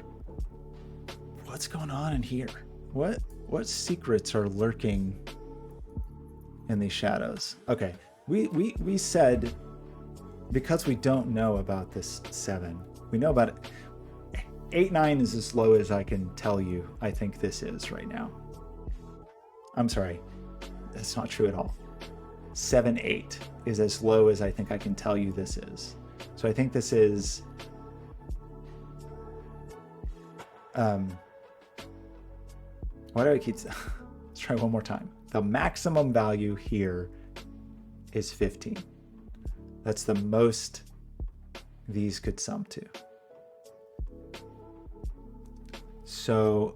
What's going on in here? What secrets are lurking in these shadows? Okay. We said, because we don't know about this 7, we know about it. 8, 9 is as low as I can tell you I think this is right now. I'm sorry. That's not true at all. 7, 8 is as low as I think I can tell you this is. So I think this is why do I keep let's try one more time. The maximum value here is 15. That's the most these could sum to. So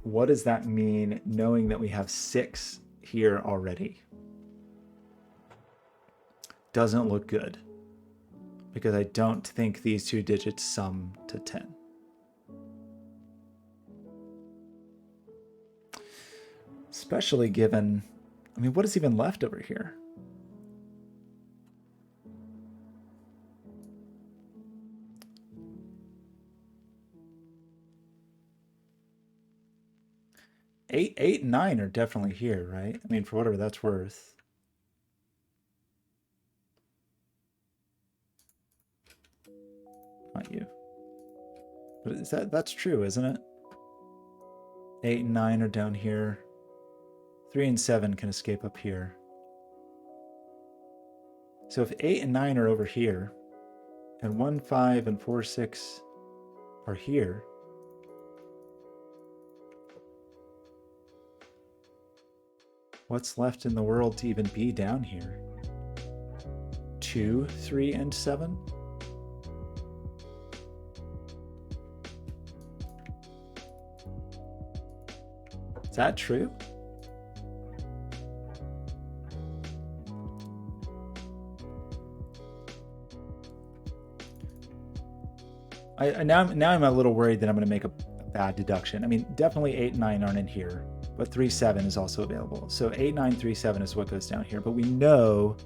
what does that mean, knowing that we have 6 here already? Doesn't look good, because I don't think these 2 digits sum to 10. Especially given, I mean, what is even left over here? Eight and 9 are definitely here, right? I mean, for whatever that's worth. Not you. But is that's true, isn't it? 8 and 9 are down here. 3 and 7 can escape up here. So if 8 and 9 are over here, and 1, 5, and 4, 6 are here, what's left in the world to even be down here? 2, 3, and 7? Is that true? Now I'm a little worried that I'm going to make a bad deduction. I mean, definitely 8 and 9 aren't in here, but 3, 7 is also available. So 8, 9, 3, 7 is what goes down here. But we know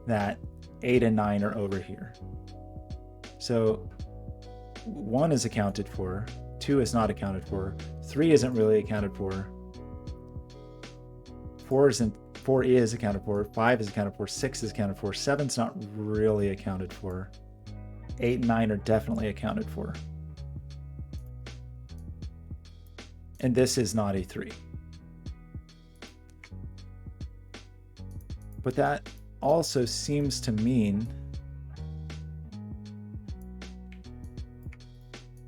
that 8 and 9 are over here. So 1 is accounted for, 2 is not accounted for, 3 isn't really accounted for, 4 is accounted for, 5 is accounted for, 6 is accounted for, 7's not really accounted for. 8 and 9 are definitely accounted for. And this is not a 3. But that also seems to mean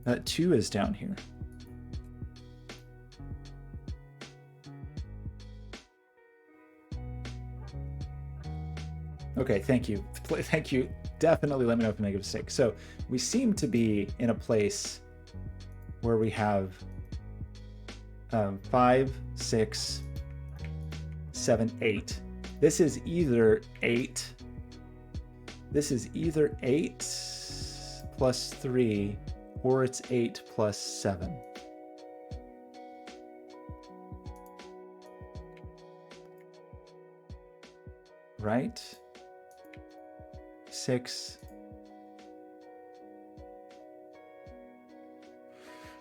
that 2 is down here. Okay, thank you. Thank you. Definitely let me know if I make a mistake. So we seem to be in a place where we have 5, 6, 7, 8. This is either 8. This is either 8 plus 3, or it's 8 plus 7. Right? 6.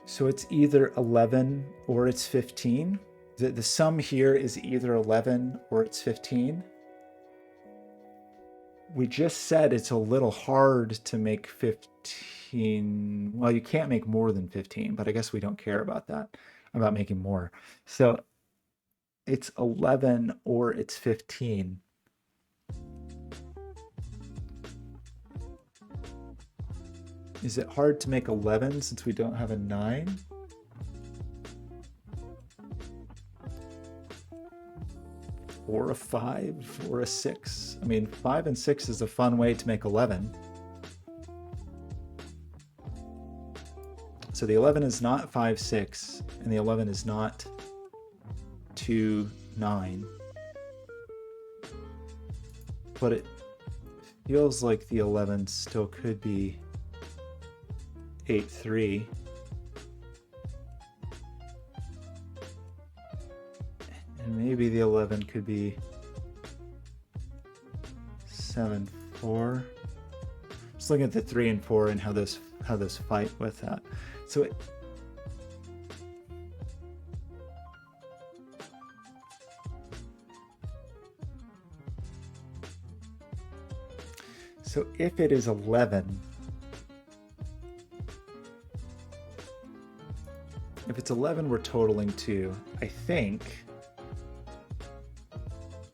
So it's either 11 or it's 15. The sum here is either 11 or it's 15. We just said it's a little hard to make 15. Well, you can't make more than 15, but I guess we don't care about that, about making more. So it's 11 or it's 15. Is it hard to make 11 since we don't have a 9? or a 5 or a 6. I mean, 5 and 6 is a fun way to make 11. So the 11 is not 5, 6, and the 11 is not 2, 9. But it feels like the 11 still could be 8, 3. And maybe the 11 could be 7, 4. Just looking at the 3 and 4 and how those fight with that. So if it is 11, if it's 11, we're totaling 2. I think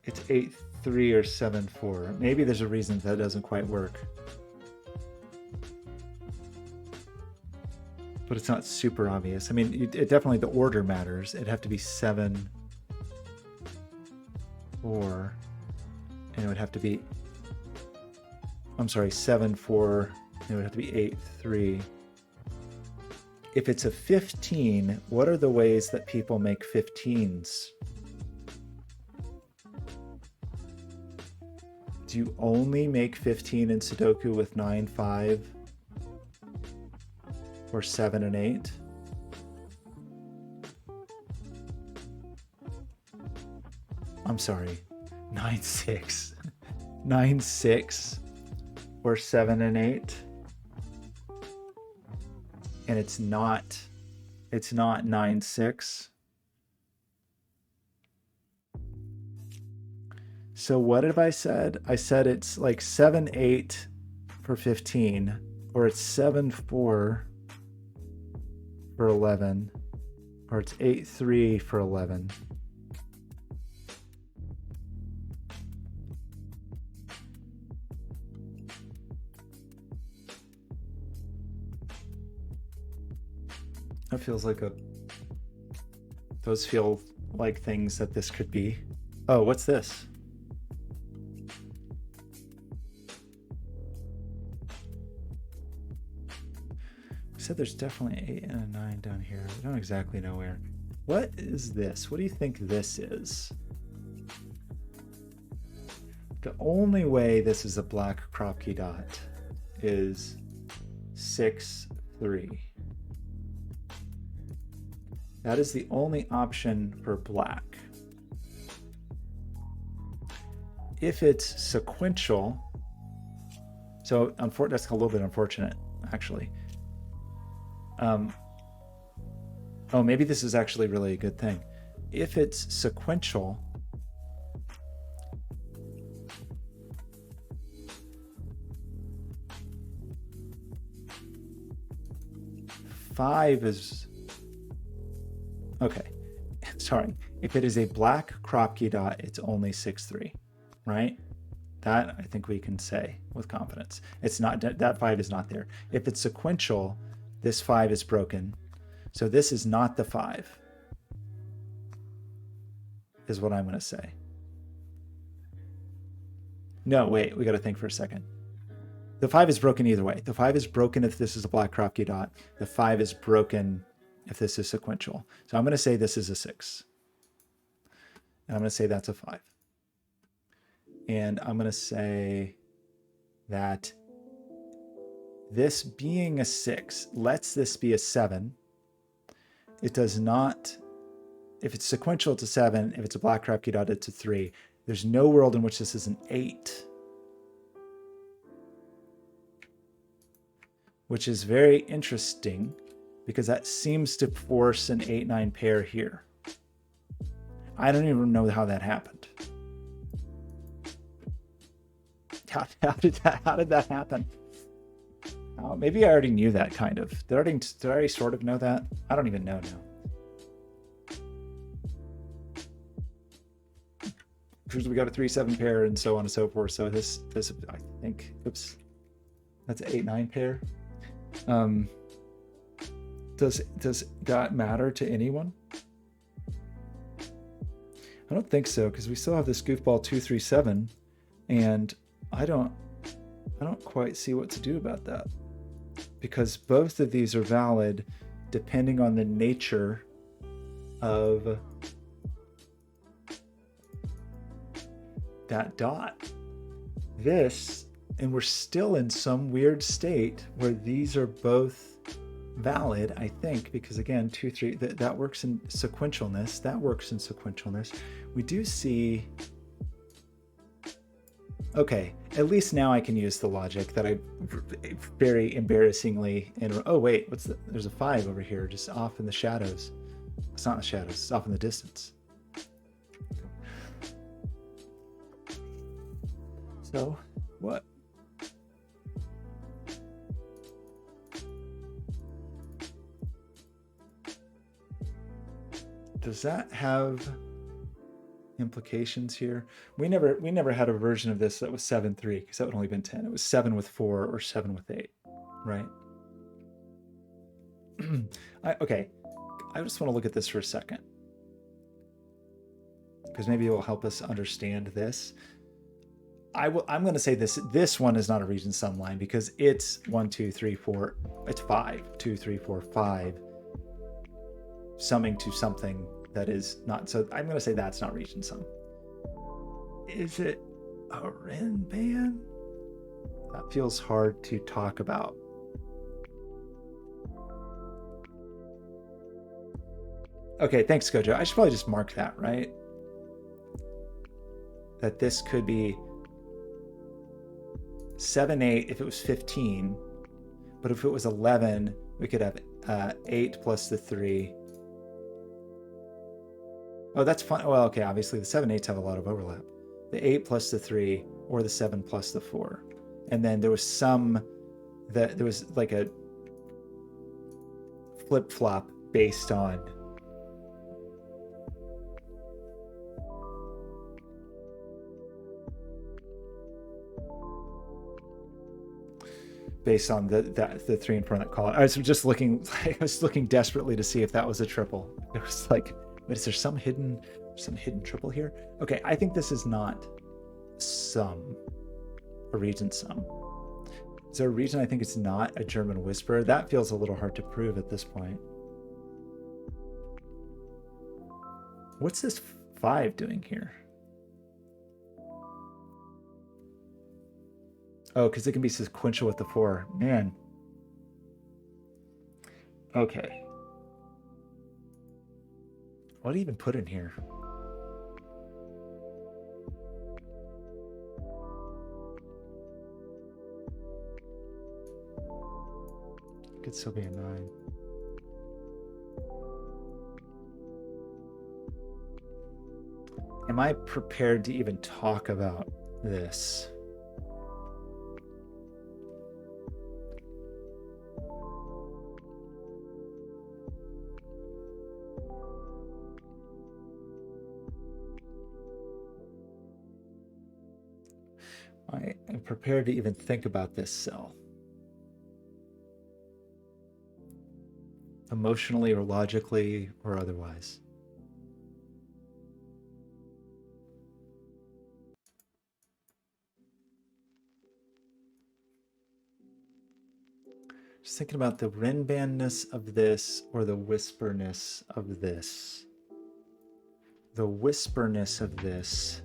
it's 8, 3 or 7, 4. Maybe there's a reason that doesn't quite work. But it's not super obvious. I mean, it definitely, the order matters. It'd have to be 7, 4, and it would have to be, I'm sorry, 7, 4, and it would have to be 8, 3. If it's a 15, what are the ways that people make 15s? Do you only make 15 in Sudoku with 9, 5? Or 7 and 8? I'm sorry, 9, 6. 9, 6 or 7 and 8. And it's not 9, 6. So what have I said? I said it's like 7, 8 for 15, or it's 7, 4 for 11, or it's 8, 3 for 11. That feels like those feel like things that this could be. Oh, what's this? Said there's definitely 8 and a 9 down here. I don't exactly know where. What is this? What do you think this is? The only way this is a black crop key dot is 6, 3. That is the only option for black. If it's sequential, so that's a little bit unfortunate, actually. Oh, maybe this is actually really a good thing. If it's sequential, five is okay. Sorry. If it is a black crop key dot, it's only 6, 3, right? That I think we can say with confidence. It's not, that 5 is not there. If it's sequential, this 5 is broken. So this is not the 5, is what I'm going to say. No, wait, we got to think for a second. The 5 is broken either way. The 5 is broken if this is a black crop key dot. The 5 is broken if this is sequential. So I'm going to say this is a 6. And I'm going to say that's a 5. And I'm going to say that this being a 6 lets this be a 7. It does not, if it's sequential, it's a 7. If it's a black crop key dot, it's a 3. There's no world in which this is an 8. Which is very interesting because that seems to force an 8-9 pair here. I don't even know how that happened. How did that happen? Oh, maybe I already knew that, kind of. Did I already sort of know that? I don't even know now. Because we got a 3-7 pair and so on and so forth. So this I think, oops, that's an 8-9 pair. Does that matter to anyone? I don't think so, because we still have this goofball 237, and I don't quite see what to do about that, because both of these are valid depending on the nature of that dot. This, and we're still in some weird state where these are both valid, I think, because again, 2, 3, that works in sequentialness. That works in sequentialness. We do see, okay, at least now I can use the logic that I very embarrassingly, oh wait, there's a 5 over here, just off in the shadows. It's not in the shadows, it's off in the distance. So, what? Does that have implications here? We never had a version of this that was 7-3, because that would only been 10. It was 7 with 4 or 7 with 8, right? Okay, I just want to look at this for a second, because maybe it will help us understand this. I'm going to say this one is not a region sum line, because it's 1, 2, 3, 4. It's 5, 2, 3, 4, 5, summing to something that is not. So I'm going to say that's not region sum. Is it a Rin band? That feels hard to talk about. Okay, thanks, Gojo. I should probably just mark that, right? That this could be 7, 8 if it was 15, but if it was 11, we could have 8 plus the 3. Oh, that's fun. Well, okay, obviously the 7 8s have a lot of overlap. The 8 plus the 3, or the 7 plus the 4. And then there was there was like a flip-flop based on the 3 in front of that column. I was just looking, I was looking desperately to see if that was a triple. It was like, wait, is there some hidden triple here? Okay, I think this is not a region sum. Is there a reason I think it's not a German whisper? That feels a little hard to prove at this point. What's this 5 doing here? Oh, because it can be sequential with the 4. Man. Okay. What do you even put in here? It could still be a 9. Am I prepared to even talk about this? I am prepared to even think about this cell. Emotionally or logically or otherwise. Just thinking about the Rinbandness of this or the whisperness of this. The whisperness of this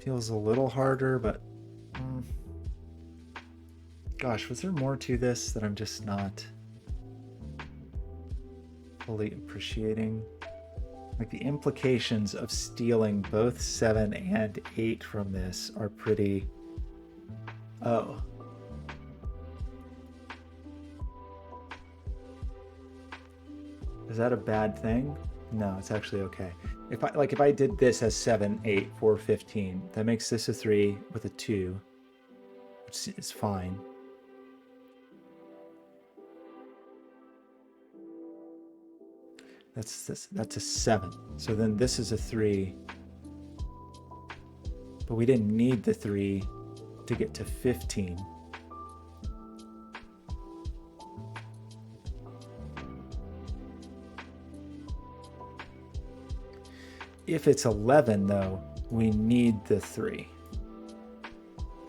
feels a little harder, but gosh, was there more to this that I'm just not fully appreciating? Like the implications of stealing both 7 and 8 from this are pretty... Oh. Is that a bad thing? No, it's actually okay. If I did this as 7, 8, 4, 15, that makes this a 3 with a 2, which is fine. That's a 7. So then this is a 3. But we didn't need the 3 to get to 15. If it's 11, though, we need the 3.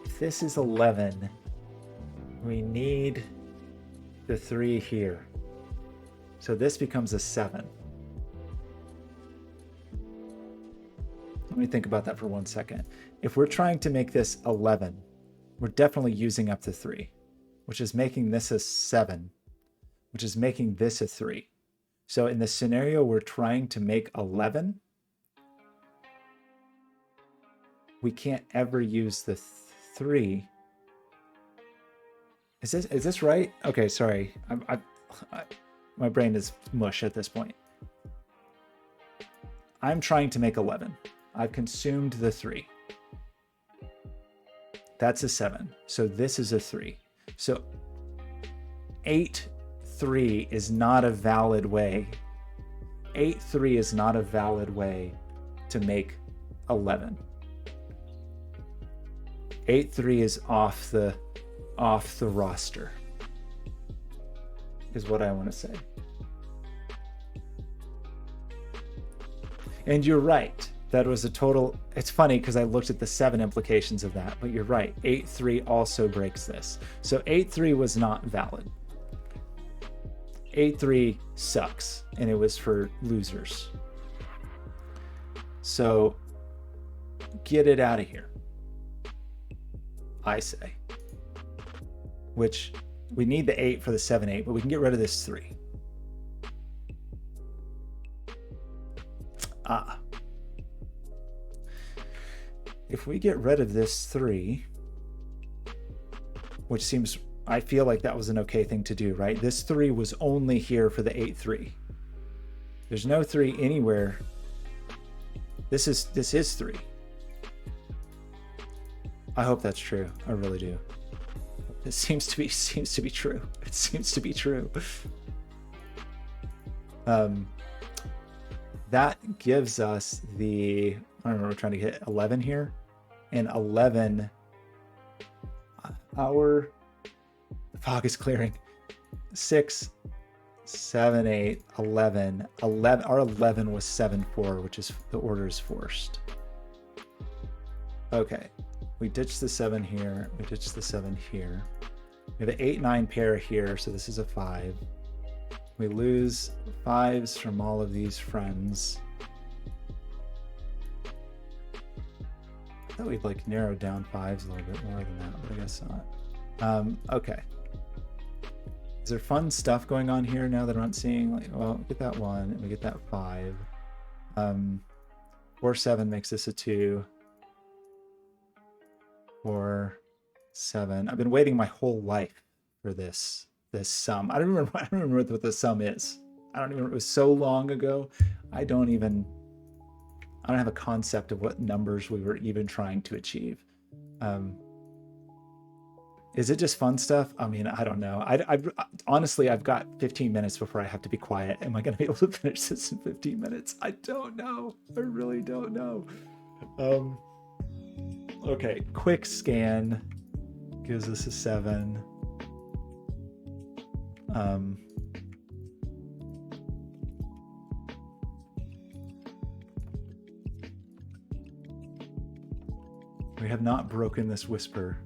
If this is 11, we need the 3 here. So this becomes a 7. Let me think about that for 1 second. If we're trying to make this 11, we're definitely using up the 3, which is making this a 7, which is making this a 3. So in the scenario we're trying to make 11, we can't ever use the 3. Is this right? Okay, sorry. My brain is mush at this point. I'm trying to make 11. I've consumed the 3. That's a 7. So this is a 3. So 8, 3 is not a valid way. 8, 3 is not a valid way to make 11. 8, 3 is off the roster, is what I want to say. And you're right. That was a total. It's funny because I looked at the 7 implications of that, but you're right. 8, 3 also breaks this. So 8, 3 was not valid. 8, 3 sucks, and it was for losers. So get it out of here, I say. Which we need the 8 for the 7, 8, but we can get rid of this 3. If we get rid of this 3, which seems, I feel like that was an okay thing to do, right? This 3 was only here for the 8, 3. There's no 3 anywhere. This is 3. I hope that's true. I really do. It seems to be true. It seems to be true. That gives us the, I don't know, we're trying to get 11 here. And 11, our fog is clearing. 6, 7, 8, 11. Our 11 was 7, 4, which is the order is forced. Okay, we ditched the 7 here. We ditched the 7 here. We have an 8, 9 pair here, so this is a 5. We lose 5s from all of these friends. I thought we'd like narrowed down 5s a little bit more than that, but I guess not. Okay. Is there fun stuff going on here now that I'm not seeing? Like, well, we get that 1 and we get that 5. 4, 7 makes this a 2. 4, 7. I've been waiting my whole life for this sum. I don't remember what the sum is. I don't even. It was so long ago. I don't have a concept of what numbers we were even trying to achieve. Is it just fun stuff? I mean, I don't know. Honestly, I've got 15 minutes before I have to be quiet. Am I going to be able to finish this in 15 minutes? I don't know. I really don't know. Okay, quick scan gives us a 7. We have not broken this whisper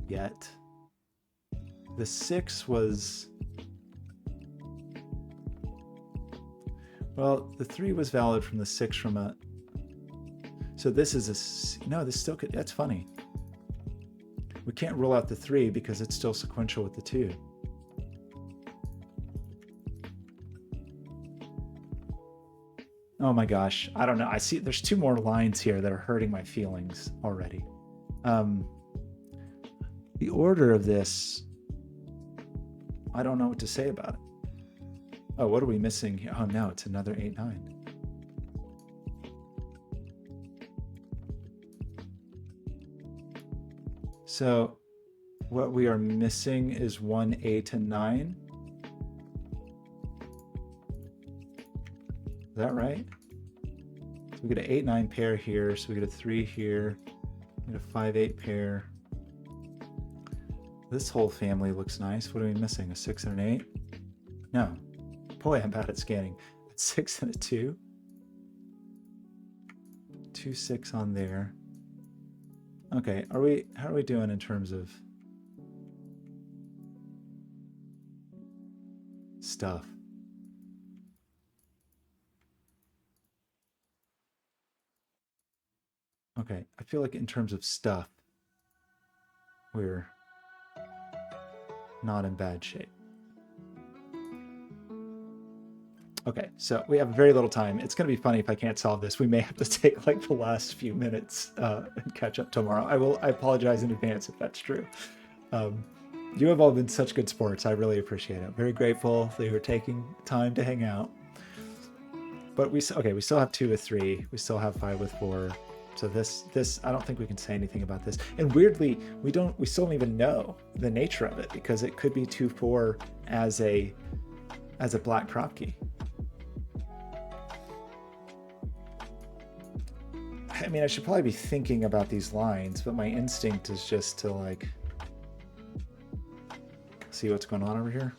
yet. The 6 was, well, the 3 was valid from the 6 from a, so this is a, no, this still could, that's funny. We can't rule out the 3 because it's still sequential with the 2. Oh my gosh, I don't know. I see there's 2 more lines here that are hurting my feelings already. The order of this, I don't know what to say about it. Oh, what are we missing here? Oh no, it's another 8, 9. So what we are missing is 1, 8, and 9. Is that right? So we get an 8, 9 pair here. So we get a 3 here. We get a 5, 8 pair. This whole family looks nice. What are we missing? A 6 and an 8? No. Boy, I'm bad at scanning. 6 and a 2. 2, 6 on there. Okay, how are we doing in terms of stuff? Okay, I feel like in terms of stuff, we're not in bad shape. Okay, so we have very little time. It's going to be funny if I can't solve this. We may have to take like the last few minutes and catch up tomorrow. I apologize in advance if that's true. You have all been such good sports. I really appreciate it. I'm very grateful that you're taking time to hang out. But we still have 2 with 3. We still have 5 with 4. So this I don't think we can say anything about this. And weirdly, we still don't even know the nature of it because it could be 2-4 as a black prop key. I mean, I should probably be thinking about these lines, but my instinct is just to like see what's going on over here.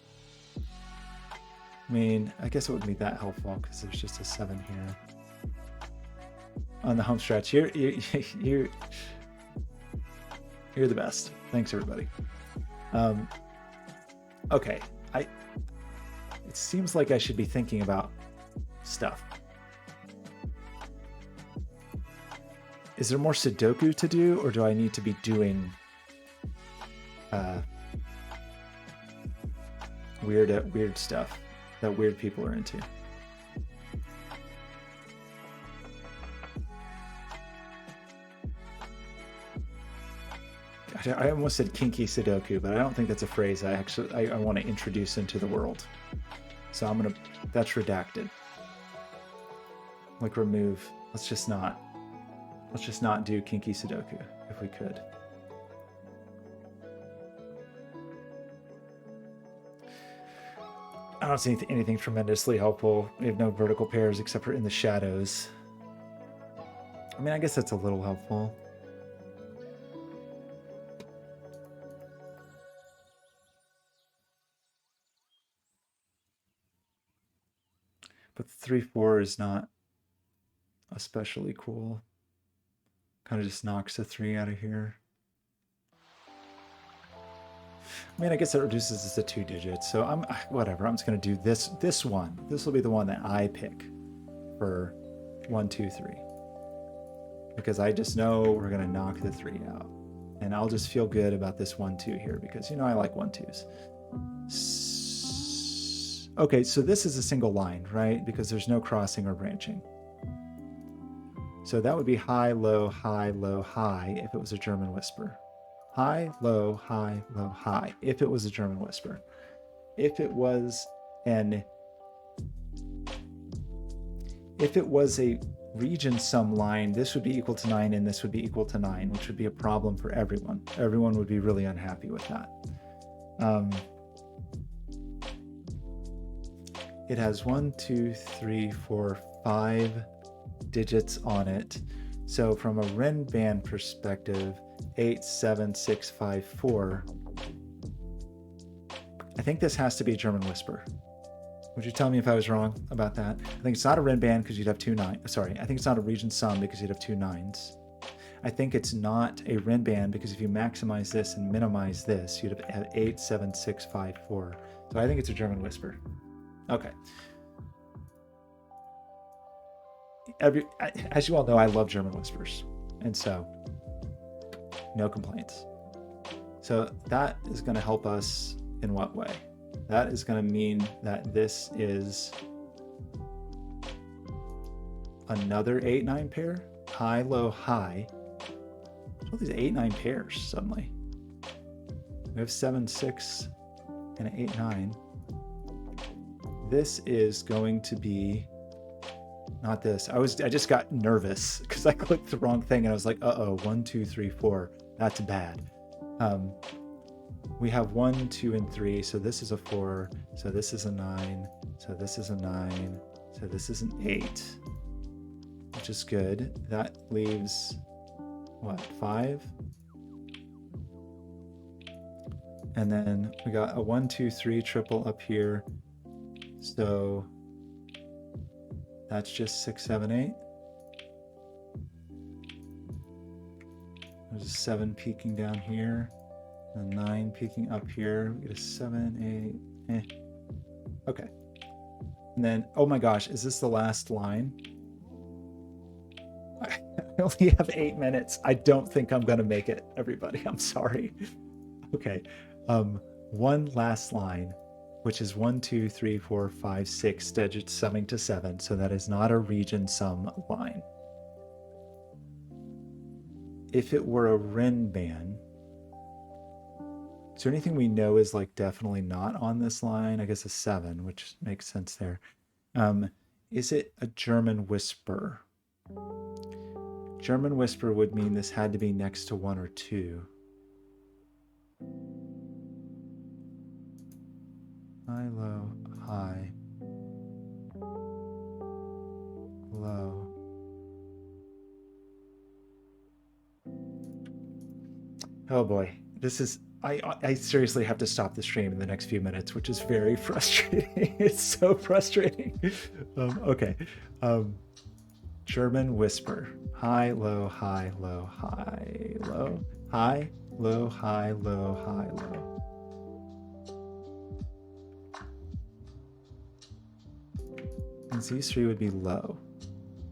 I mean, I guess it wouldn't be that helpful because there's just a 7 here. On the home stretch, you're the best. Thanks, everybody. Okay, it seems like I should be thinking about stuff. Is there more Sudoku to do, or do I need to be doing weird stuff that weird people are into? I almost said kinky Sudoku, but I don't think that's a phrase I want to introduce into the world. So that's redacted. Like remove, let's just not do kinky Sudoku if we could. I don't see anything tremendously helpful. We have no vertical pairs except for in the shadows. I mean, I guess that's a little helpful. But 3-4 is not especially cool. Kind of just knocks the 3 out of here. I mean, I guess it reduces this to 2 digits. So whatever. I'm just going to do this one. This will be the one that I pick for 1, 2, 3. Because I just know we're going to knock the 3 out. And I'll just feel good about this 1, 2 here because, I like 1, 2s. Okay, so this is a single line, right? Because there's no crossing or branching. So that would be high, low, high, low, high if it was a German whisper. High, low, high, low, high if it was a German whisper. If it was a region sum line, this would be equal to 9 and this would be equal to 9, which would be a problem for everyone. Everyone would be really unhappy with that. It has 1, 2, 3, 4, 5 digits on it. So from a Ren band perspective, 8, 7, 6, 5, 4. I think this has to be a German whisper. Would you tell me if I was wrong about that? I think it's not a Ren band because you'd have 2 9s. Sorry, I think it's not a region sum because you'd have 2 9s. I think it's not a Ren band because if you maximize this and minimize this, you'd have 8, 7, 6, 5, 4. So I think it's a German whisper. Okay. As you all know, I love German whispers. And so, no complaints. So that is going to help us in what way? That is going to mean that this is another 8-9 pair. High, low, high. What's all these 8-9 pairs suddenly? We have 7, 6, and an 8-9. This is going to be not this. I just got nervous because I clicked the wrong thing and I was like, uh-oh, 1, 2, 3, 4. That's bad. We have 1, 2, and 3. So this is a 4. So this is a 9. So this is a 9. So this is an 8, which is good. That leaves what, 5? And then we got a 1, 2, 3 triple up here. So That's just 6, 7, 8. There's a 7 peeking down here. A 9 peeking up here. We get a 7, 8. Okay. And then, oh my gosh, is this the last line? I only have 8 minutes. I don't think I'm gonna make it, everybody. I'm sorry. Okay. One last line, which is 1, 2, 3, 4, 5, 6 digits summing to 7. So that is not a region sum line. If it were a Rinban, is there anything we know is like definitely not on this line? I guess a 7, which makes sense there. Is it a German whisper? German whisper would mean this had to be next to 1 or 2. High, low, high, low. Oh boy, this is, I seriously have to stop the stream in the next few minutes, which is very frustrating. It's so frustrating. Okay. German whisper. High, low, high, low, high, low, high, low, high, low, high, low. And these 3 would be low.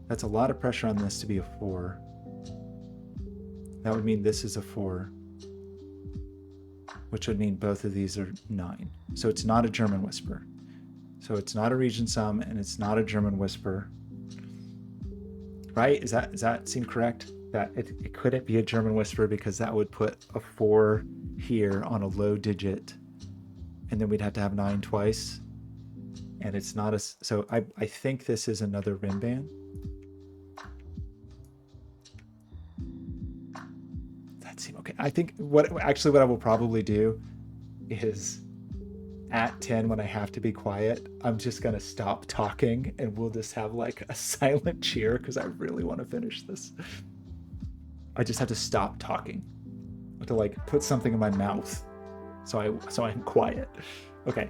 That's a lot of pressure on this to be a 4. That would mean this is a 4, which would mean both of these are 9. So it's not a German whisper. So it's not a region sum, and it's not a German whisper. Right? Does that seem correct? That it couldn't be a German whisper because that would put a 4 here on a low digit, and then we'd have to have 9 twice. And it's not a, so I think this is another Rinban. That seems okay. I think what I will probably do is at 10, when I have to be quiet, I'm just gonna stop talking and we'll just have like a silent cheer because I really want to finish this. I just have to stop talking. I have to like put something in my mouth so I'm quiet. Okay.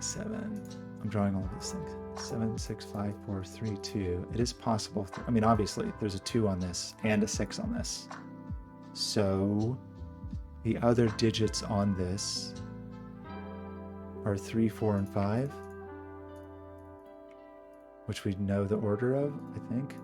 7. I'm drawing all of these things. 7, 6, 5, 4, 3, 2. It is possible. I mean, obviously, there's a 2 on this and a 6 on this. So the other digits on this are 3, 4, and 5, which we know the order of, I think.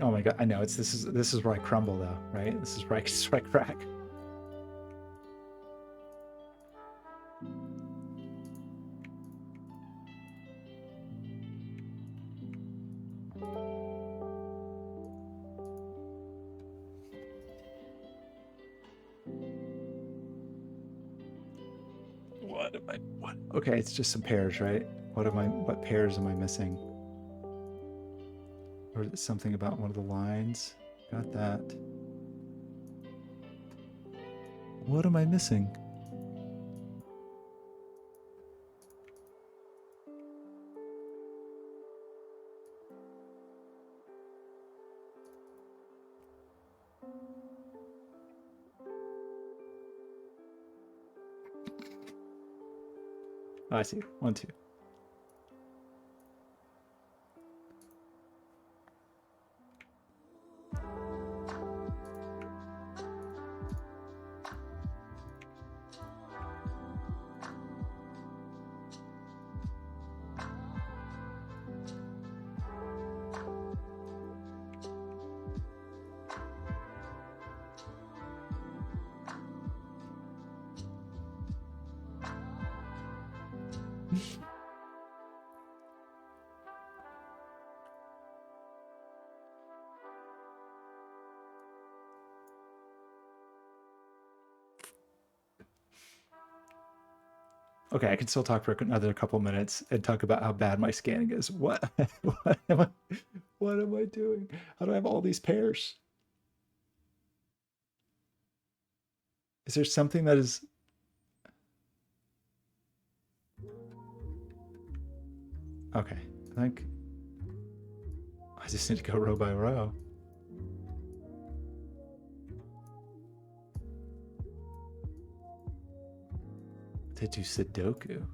Oh my god, I know this is where I crumble though, right? This is where I crack. What? Okay, it's just some pairs, right? What pairs am I missing? Or is it something about one of the lines? Got that. What am I missing? Oh, I see. 1, 2. Okay, I can still talk for another couple minutes and talk about how bad my scanning is. What? What am I doing? How do I have all these pairs? Is there something that is... Okay, I think I just need to go row by row. To do Sudoku.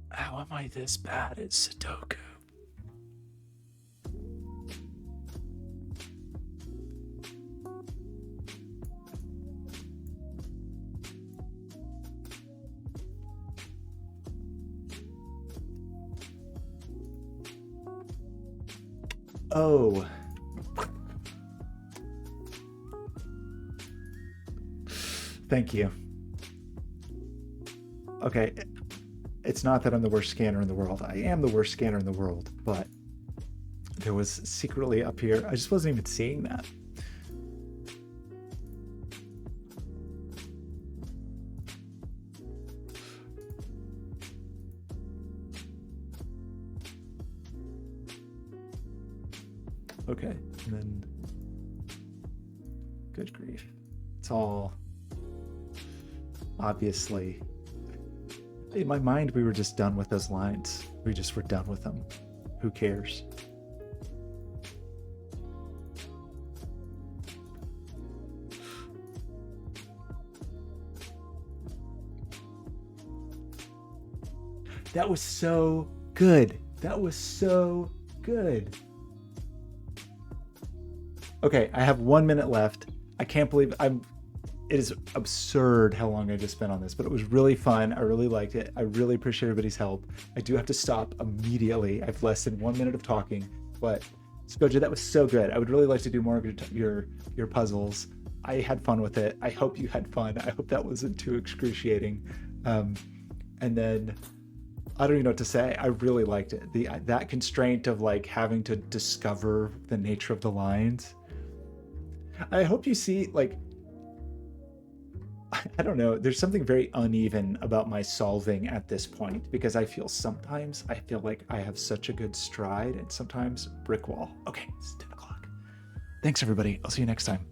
How am I this bad at Sudoku? Oh. Thank you. Okay, it's not that I'm the worst scanner in the world. I am the worst scanner in the world, but there was secretly up here. I just wasn't even seeing that. Okay, and then good grief. It's all obviously in my mind we were just done with those lines. We just were done with them. Who cares? That was so good. That was so good. Okay, I have 1 minute left. I can't believe it is absurd how long I just spent on this, but it was really fun. I really liked it. I really appreciate everybody's help. I do have to stop immediately. I have less than 1 minute of talking, but Skoja, that was so good. I would really like to do more of your puzzles. I had fun with it. I hope you had fun. I hope that wasn't too excruciating. And then I don't even know what to say. I really liked it. That constraint of like having to discover the nature of the lines. I hope you see, like, I don't know, there's something very uneven about my solving at this point because sometimes I feel like I have such a good stride and sometimes brick wall. Okay, it's 10 o'clock. Thanks everybody. I'll see you next time.